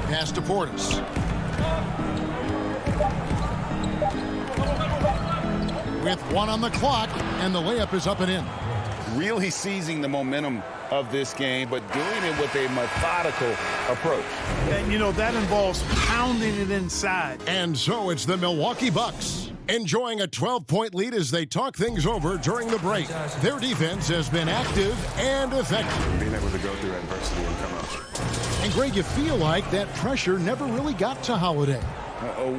Pass to Portis. With 1 on the clock, and the layup is up and in. Really seizing the momentum of this game, but doing it with a methodical approach. And, you know, that involves pounding it inside. And so it's the Milwaukee Bucks enjoying a 12-point lead as they talk things over during the break. Their defense has been active and effective. Being able to go through adversity and come out. And, Greg, you feel like that pressure never really got to Holiday.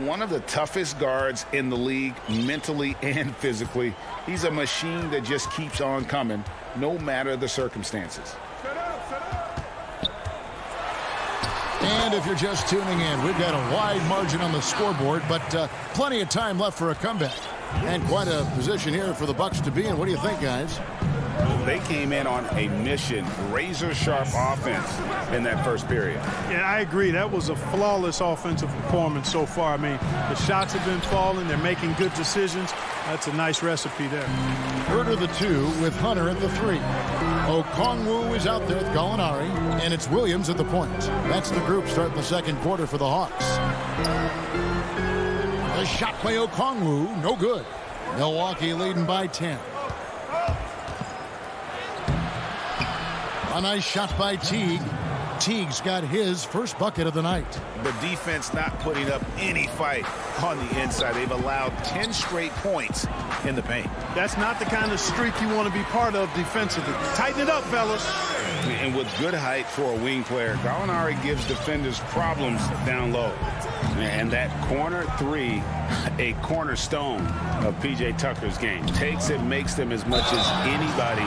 One of the toughest guards in the league, mentally and physically. He's a machine that just keeps on coming, no matter the circumstances. And if you're just tuning in, we've got a wide margin on the scoreboard, but plenty of time left for a comeback. And quite a position here for the Bucks to be in. What do you think, guys? They came in on a mission, razor-sharp offense in that first period. Yeah, I agree. That was a flawless offensive performance so far. I mean, the shots have been falling. They're making good decisions. That's a nice recipe there. Herter the 2 with Hunter at the 3. Okongwu is out there with Gallinari, and it's Williams at the point. That's the group starting the second quarter for the Hawks. The shot by Okongwu, no good. Milwaukee leading by 10. A nice shot by Teague. Teague's got his first bucket of the night. The defense not putting up any fight on the inside. They've allowed 10 straight points in the paint. That's not the kind of streak you want to be part of defensively. Tighten it up, fellas. And with good height for a wing player, Gallinari gives defenders problems down low. And that corner 3, a cornerstone of P.J. Tucker's game. Takes it, makes them as much as anybody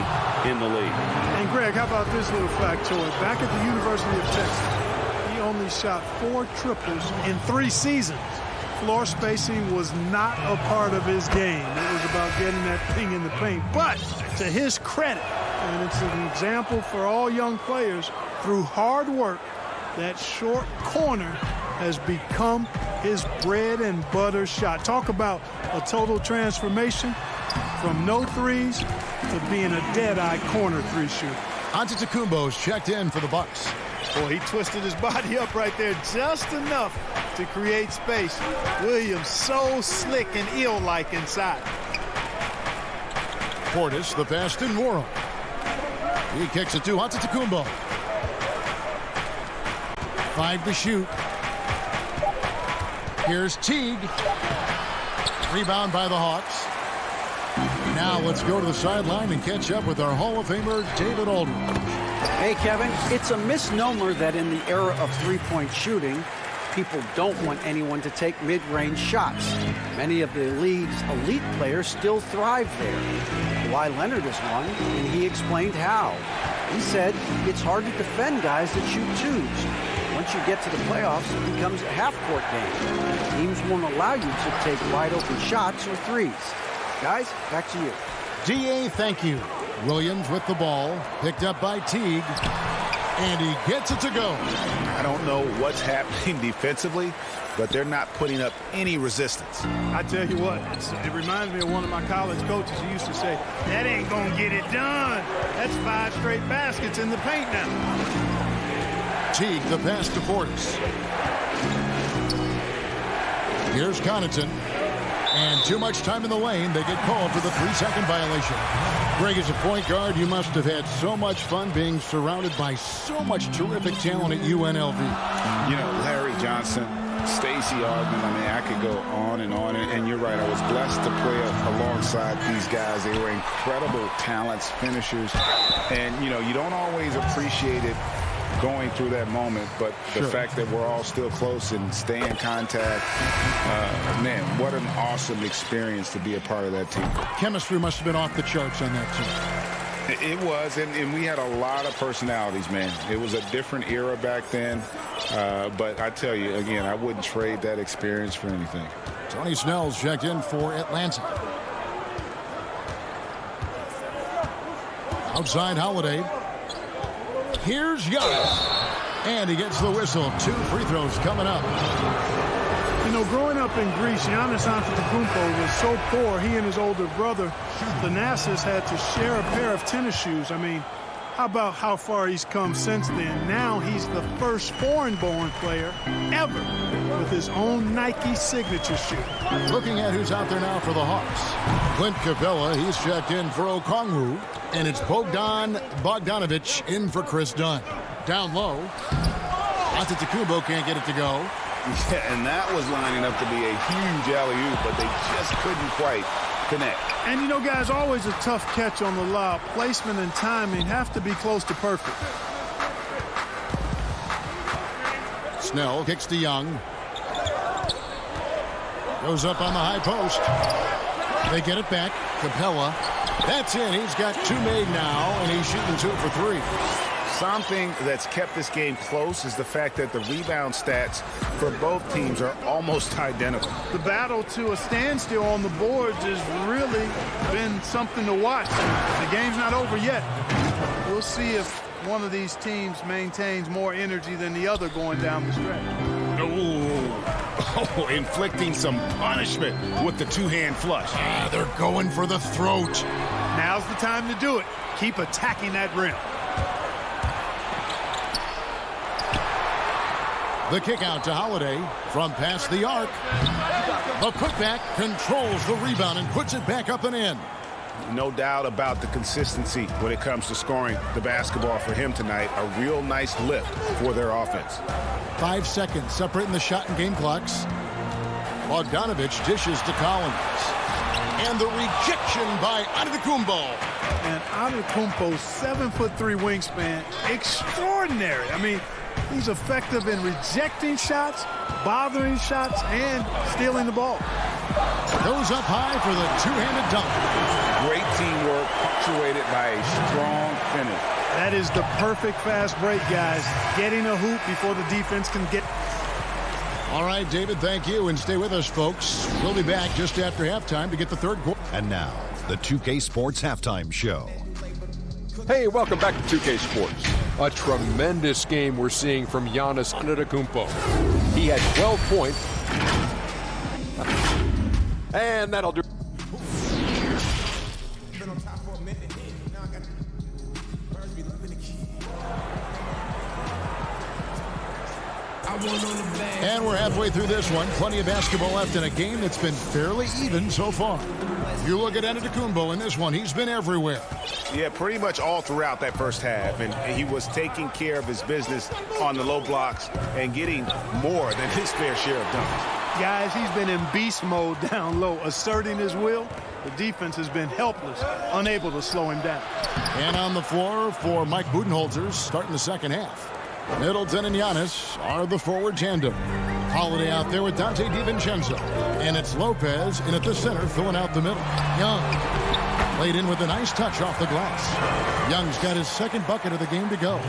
in the league. And, Greg, how about this little factoid? Back at the University of Texas, he only shot 4 triples in 3 seasons. Floor spacing was not a part of his game. It was about getting that thing in the paint. But to his credit, and it's an example for all young players, through hard work, that short corner has become his bread and butter shot. Talk about a total transformation from no threes to being a dead-eye corner 3 shooter. Antetokounmpo's checked in for the Bucks. Boy, he twisted his body up right there just enough to create space. Williams so slick and ill-like inside. Portis, the pass to Nwora. He kicks it to Antetokounmpo. 5 to shoot. Here's Teague. Rebound by the Hawks. Now let's go to the sideline and catch up with our Hall of Famer, David Aldridge. Hey, Kevin, it's a misnomer that in the era of three-point shooting, people don't want anyone to take mid-range shots. Many of the league's elite players still thrive there. Kawhi Leonard is one, and he explained how. He said it's hard to defend guys that shoot twos. Once you get to the playoffs, it becomes a half-court game. Teams won't allow you to take wide-open shots or threes. Guys, back to you. D.A., thank you. Williams with the ball, picked up by Teague, and he gets it to go. I don't know what's happening defensively, but they're not putting up any resistance. I tell you what, it reminds me of one of my college coaches who used to say, that ain't gonna get it done. That's 5 straight baskets in the paint now. Teague, the pass to Portis. Here's Connaughton. And too much time in the lane. They get called for the 3-second violation. Greg, as a point guard, you must have had so much fun being surrounded by so much terrific talent at UNLV. You know, Larry Johnson, Stacey Augmon, I mean, I could go on, and you're right. I was blessed to play alongside these guys. They were incredible talents, finishers, and, you know, you don't always appreciate it going through that moment, but the fact that we're all still close and stay in contact, man, what an awesome experience to be a part of that team. Chemistry must have been off the charts on that team. It was, and we had a lot of personalities, man. It was a different era back then, but I tell you, again, I wouldn't trade that experience for anything. Tony Snell's checked in for Atlanta. Outside Holiday. Here's Giannis. And he gets the whistle. 2 free throws coming up. You know, growing up in Greece, Giannis Antetokounmpo was so poor, he and his older brother, Thanasis, had to share a pair of tennis shoes. I mean, how about how far he's come since then? Now he's the first foreign-born player ever with his own Nike signature shoe. Looking at who's out there now for the Hawks. Clint Capella, he's checked in for Okongwu. And it's Bogdan Bogdanovic in for Chris Dunn. Down low. Antetokounmpo can't get it to go. Yeah, and that was lining up to be a huge alley-oop, but they just couldn't quite connect. And, you know, guys, always a tough catch on the lob. Placement and timing have to be close to perfect. Snell kicks to Young. Goes up on the high post. They get it back. Capella. That's in. He's got 2 made now, and he's shooting 2 for 3. Something that's kept this game close is the fact that the rebound stats for both teams are almost identical. The battle to a standstill on the boards has really been something to watch. The game's not over yet. We'll see if one of these teams maintains more energy than the other going down the stretch. Oh, inflicting some punishment with the 2-hand flush. They're going for the throat. Now's the time to do it. Keep attacking that rim. The kick out to Holiday from past the arc. The putback controls the rebound and puts it back up and in. No doubt about the consistency when it comes to scoring the basketball for him tonight. A real nice lift for their offense. 5 seconds separating the shot and game clocks. Bogdanovic dishes to Collins. And the rejection by Antetokounmpo. And Antetokounmpo's 7'3" wingspan, extraordinary. I mean, he's effective in rejecting shots, bothering shots, and stealing the ball. Goes up high for the 2-handed dunk. Great teamwork, punctuated by a strong finish. That is the perfect fast break, guys. Getting a hoop before the defense can get. All right, David, thank you. And stay with us, folks. We'll be back just after halftime to get the third quarter. And now, the 2K Sports Halftime Show. Hey, welcome back to 2K Sports. A tremendous game we're seeing from Giannis Antetokounmpo. He had 12 points. And that'll do. And we're halfway through this one. Plenty of basketball left in a game that's been fairly even so far. You look at Antetokounmpo in this one, he's been everywhere. Yeah, pretty much all throughout that first half. And he was taking care of his business on the low blocks and getting more than his fair share of dunks. Guys, he's been in beast mode down low, asserting his will. The defense has been helpless, unable to slow him down. And on the floor for Mike Budenholzer starting the second half. Middleton and Giannis are the forward tandem. Holiday out there with Dante DiVincenzo. And it's Lopez in at the center, filling out the middle. Young laid in with a nice touch off the glass. Young's got his second bucket of the game to go.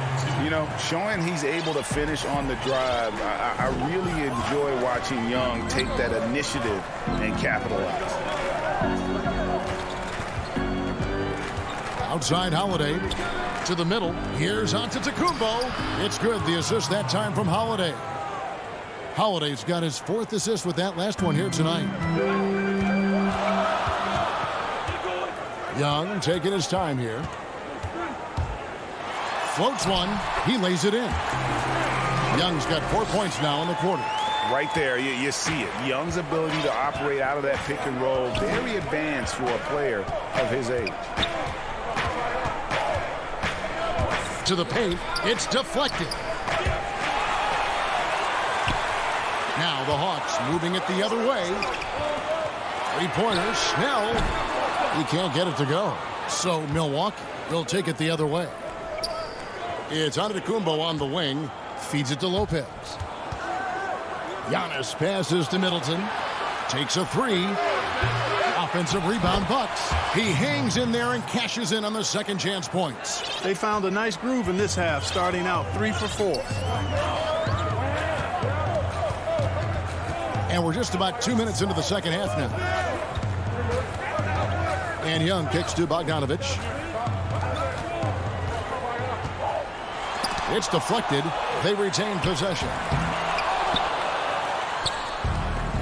You know, showing he's able to finish on the drive, I really enjoy watching Young take that initiative and capitalize. Outside Holiday to the middle. Here's Antetokounmpo. It's good. The assist that time from Holiday. Holiday's got his 4th assist with that last one here tonight. Young taking his time here. Floats one. He lays it in. Young's got 4 points now in the quarter. Right there, you see it. Young's ability to operate out of that pick and roll, very advanced for a player of his age. To the paint. It's deflected. Now the Hawks moving it the other way. Three-pointer, Snell. He can't get it to go. So Milwaukee will take it the other way. It's Antetokounmpo on the wing. Feeds it to Lopez. Giannis passes to Middleton. Takes a three. Offensive rebound, Bucks. He hangs in there and cashes in on the second chance points. They found a nice groove in this half, starting out 3 for 4. And we're just about 2 minutes into the second half now. And Young kicks to Bogdanovich. It's deflected. They retain possession.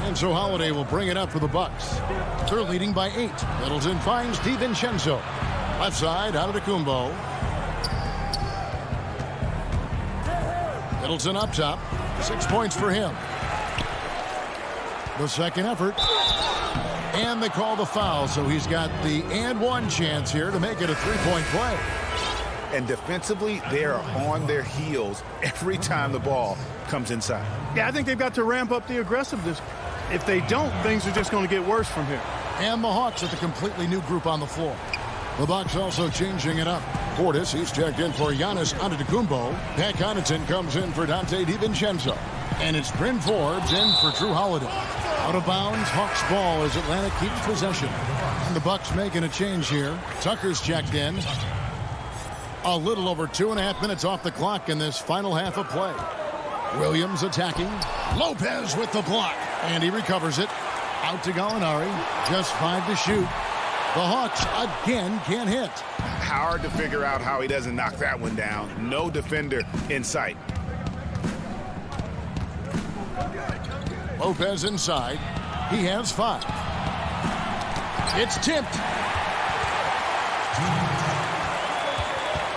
And so Holiday will bring it up for the Bucks. They're leading by 8. Middleton finds DiVincenzo. Left side, Antetokounmpo. Middleton up top. 6 points for him. The second effort. And they call the foul, so he's got the and one chance here to make it a three-point play. And defensively, they are on their heels every time the ball comes inside. Yeah, I think they've got to ramp up the aggressiveness. If they don't, things are just going to get worse from here. And the Hawks with a completely new group on the floor. The Bucks also changing it up. Portis, he's checked in for Giannis Antetokounmpo. Pat Connaughton comes in for Dante DiVincenzo. And it's Bryn Forbes in for Drew Holiday. Out of bounds, Hawks ball as Atlanta keeps possession. And the Bucks making a change here. Tucker's checked in. A little over 2.5 minutes off the clock in this final half of play. Williams attacking. Lopez with the block. And he recovers it. Out to Gallinari. Just 5 to shoot. The Hawks again can't hit. Hard to figure out how he doesn't knock that one down. No defender in sight. Lopez inside. He has 5. It's tipped.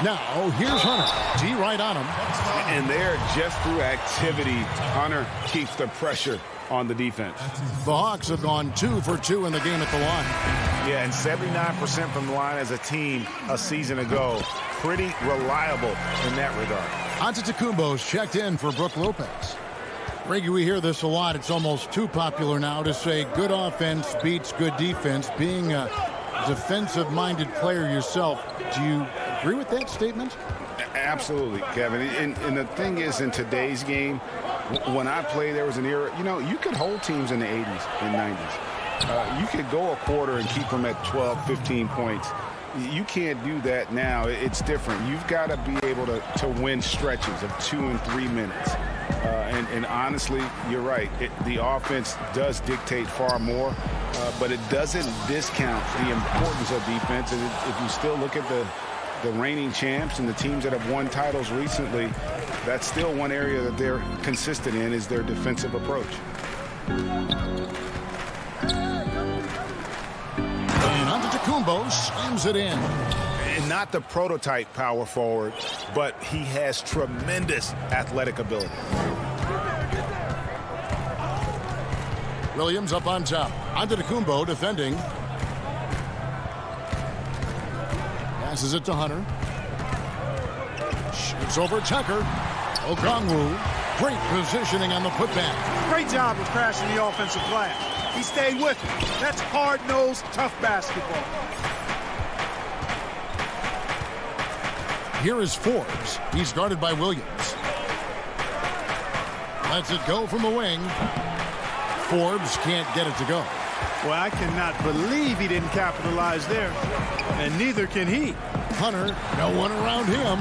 Now, here's Hunter. D right on him. And there, just through activity, Hunter keeps the pressure on the defense. The Hawks have gone 2 for 2 in the game at the line. Yeah, and 79% from the line as a team a season ago. Pretty reliable in that regard. Antetokounmpo's checked in for Brook Lopez. Reggie, we hear this a lot. It's almost too popular now to say good offense beats good defense. Being a defensive-minded player yourself, do you agree with that statement? Absolutely, Kevin. And the thing is, in today's game, when I played, there was an era, you could hold teams in the 80s and 90s. You could go a quarter and keep them at 12, 15 points. You can't do that now. It's different. You've got to be able to win stretches of 2 and 3 minutes. And honestly, you're right. The offense does dictate far more, but it doesn't discount the importance of defense. And if you still look at the reigning champs and the teams that have won titles recently, that's still one area that they're consistent in is their defensive approach. And Antetokounmpo slams it in. And not the prototype power forward, but he has tremendous athletic ability. Williams up on top. Antetokounmpo defending. Passes it to Hunter. Shoots over Tucker. Okongwu. Great positioning on the putback. Great job of crashing the offensive glass. He stayed with it. That's hard-nosed, tough basketball. Here is Forbes. He's guarded by Williams. Lets it go from the wing. Forbes can't get it to go. Well, I cannot believe he didn't capitalize there. And neither can he. Hunter, no one around him.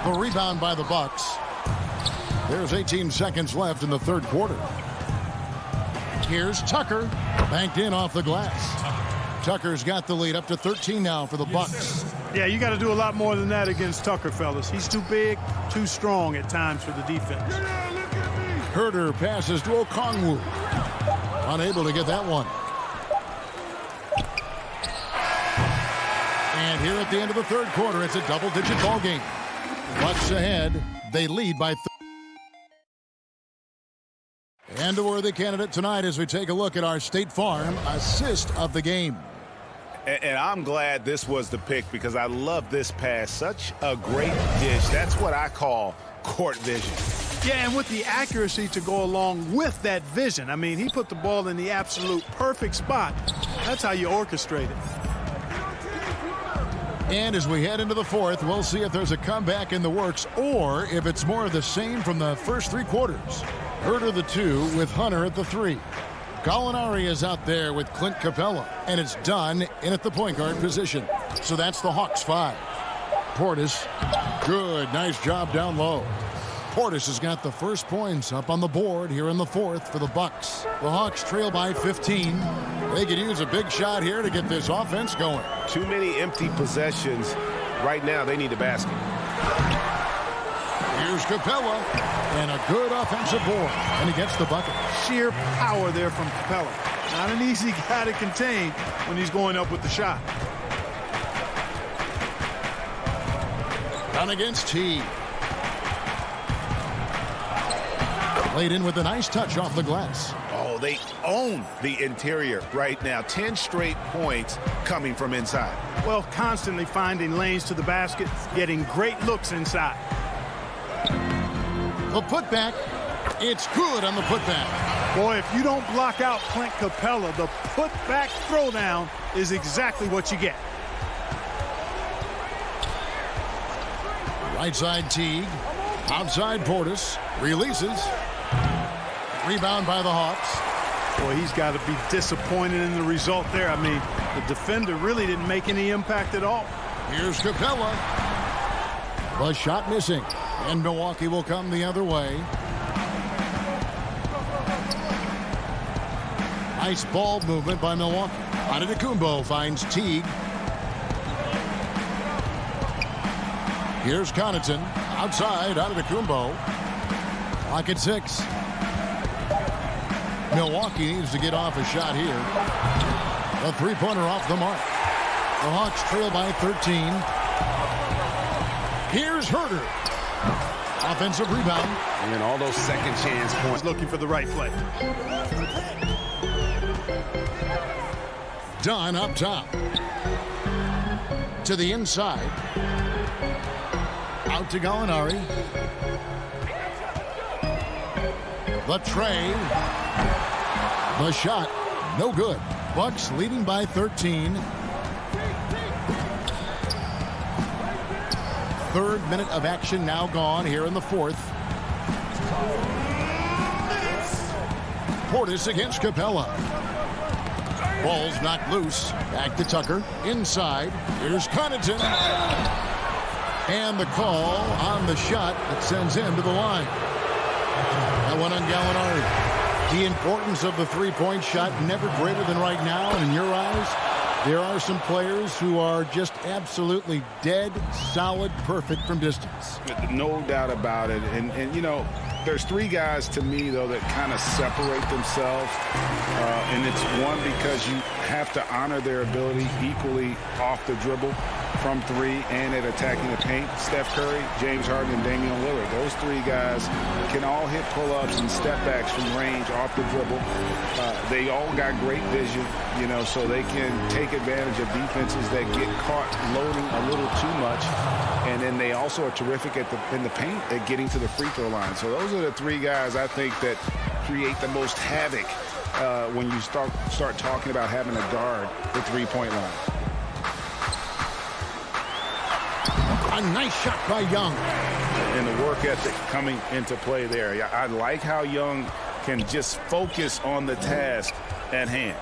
The rebound by the Bucks. There's 18 seconds left in the third quarter. Here's Tucker. Banked in off the glass. Tucker's got the lead up to 13 now for the Bucks. Yeah, you got to do a lot more than that against Tucker, fellas. He's too big, too strong at times for the defense. Herter passes to Okongwu. Unable to get that one. And here at the end of the third quarter, it's a double-digit ball game. Bucks ahead. They lead by 3. And a worthy candidate tonight as we take a look at our State Farm assist of the game. And I'm glad this was the pick because I love this pass. Such a great dish. That's what I call court vision. Yeah, and with the accuracy to go along with that vision. I mean, he put the ball in the absolute perfect spot. That's how you orchestrate it. And as we head into the fourth, we'll see if there's a comeback in the works or if it's more of the same from the first 3 quarters. Herder the 2 with Hunter at the 3. Gallinari is out there with Clint Capella, and it's done in at the point guard position. So that's the Hawks 5. Portis, good, nice job down low. Portis has got the first points up on the board here in the fourth for the Bucks. The Hawks trail by 15. They could use a big shot here to get this offense going. Too many empty possessions. Right now, they need a basket. Here's Capella, and a good offensive board, and he gets the bucket. Sheer power there from Capella. Not an easy guy to contain when he's going up with the shot. Down against T. Laid in with a nice touch off the glass. Oh, they own the interior right now. 10 straight points coming from inside. Well, constantly finding lanes to the basket, getting great looks inside. The putback, it's good on the putback. Boy, if you don't block out Clint Capella, the putback throwdown is exactly what you get. Right side Teague, outside Portis, releases. Rebound by the Hawks. Boy, he's got to be disappointed in the result there. I mean, the defender really didn't make any impact at all. Here's Capella. The shot missing. And Milwaukee will come the other way. Nice ball movement by Milwaukee. Antetokounmpo finds Teague. Here's Connaughton. Outside, Antetokounmpo. Clock at 6. Milwaukee needs to get off a shot here. A three-pointer off the mark. The Hawks trail by 13. Here's Herder. Offensive rebound. And all those second chance points. Looking for the right play. Dunn up top. To the inside. Out to Gallinari. The tray. The shot. No good. Bucks leading by 13. Third minute of action now gone here in the fourth. Portis against Capella. Ball's knocked loose. Back to Tucker. Inside. Here's Connaughton. And the call on the shot that sends him to the line. That one on Gallinari. The importance of the three-point shot never greater than right now. And in your eyes, there are some players who are just absolutely dead, solid, perfect from distance. No doubt about it. And you know, there's 3 guys to me, though, that kind of separate themselves. And it's one, because you have to honor their ability equally off the dribble, from 3, and at attacking the paint. Steph Curry, James Harden, and Damian Lillard. Those 3 guys can all hit pull-ups and step-backs from range off the dribble. They all got great vision, you know, so they can take advantage of defenses that get caught loading a little too much. And then they also are terrific in the paint at getting to the free throw line. So those are the 3 guys I think that create the most havoc when you start talking about having a guard the three-point line. A nice shot by Young. And the work ethic coming into play there. I like how Young can just focus on the task at hand.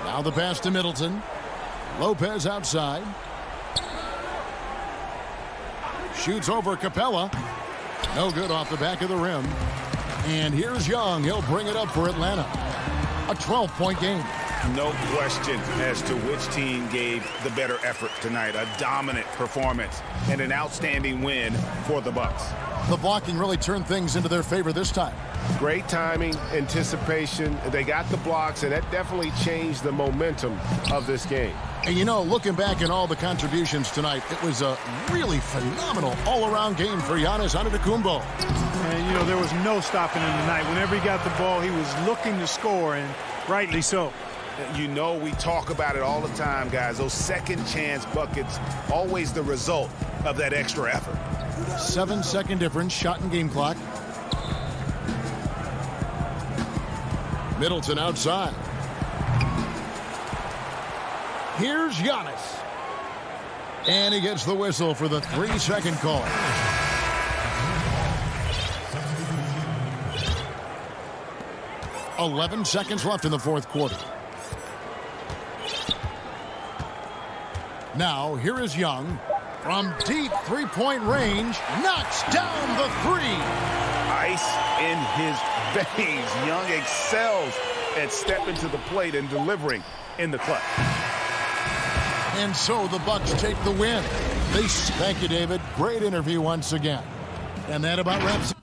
Now the pass to Middleton. Lopez outside. Shoots over Capella. No good off the back of the rim. And here's Young. He'll bring it up for Atlanta. A 12-point game. No question as to which team gave the better effort tonight. A dominant performance and an outstanding win for the Bucks. The blocking really turned things into their favor this time. Great timing, anticipation. They got the blocks, and that definitely changed the momentum of this game. And, you know, looking back at all the contributions tonight, it was a really phenomenal all-around game for Giannis Antetokounmpo. And, you know, there was no stopping him tonight. Whenever he got the ball, he was looking to score, and rightly so. You know, we talk about it all the time, guys. Those second chance buckets, always the result of that extra effort. 7-second difference, shot and game clock. Middleton outside. Here's Giannis. And he gets the whistle for the 3-second call. "11 seconds left in the fourth quarter. Now, here is Young. From deep three-point range, knocks down the three. Ice in his veins. Young excels at stepping to the plate and delivering in the clutch. And so the Bucks take the win. Thank you, David. Great interview once again. And that about wraps it.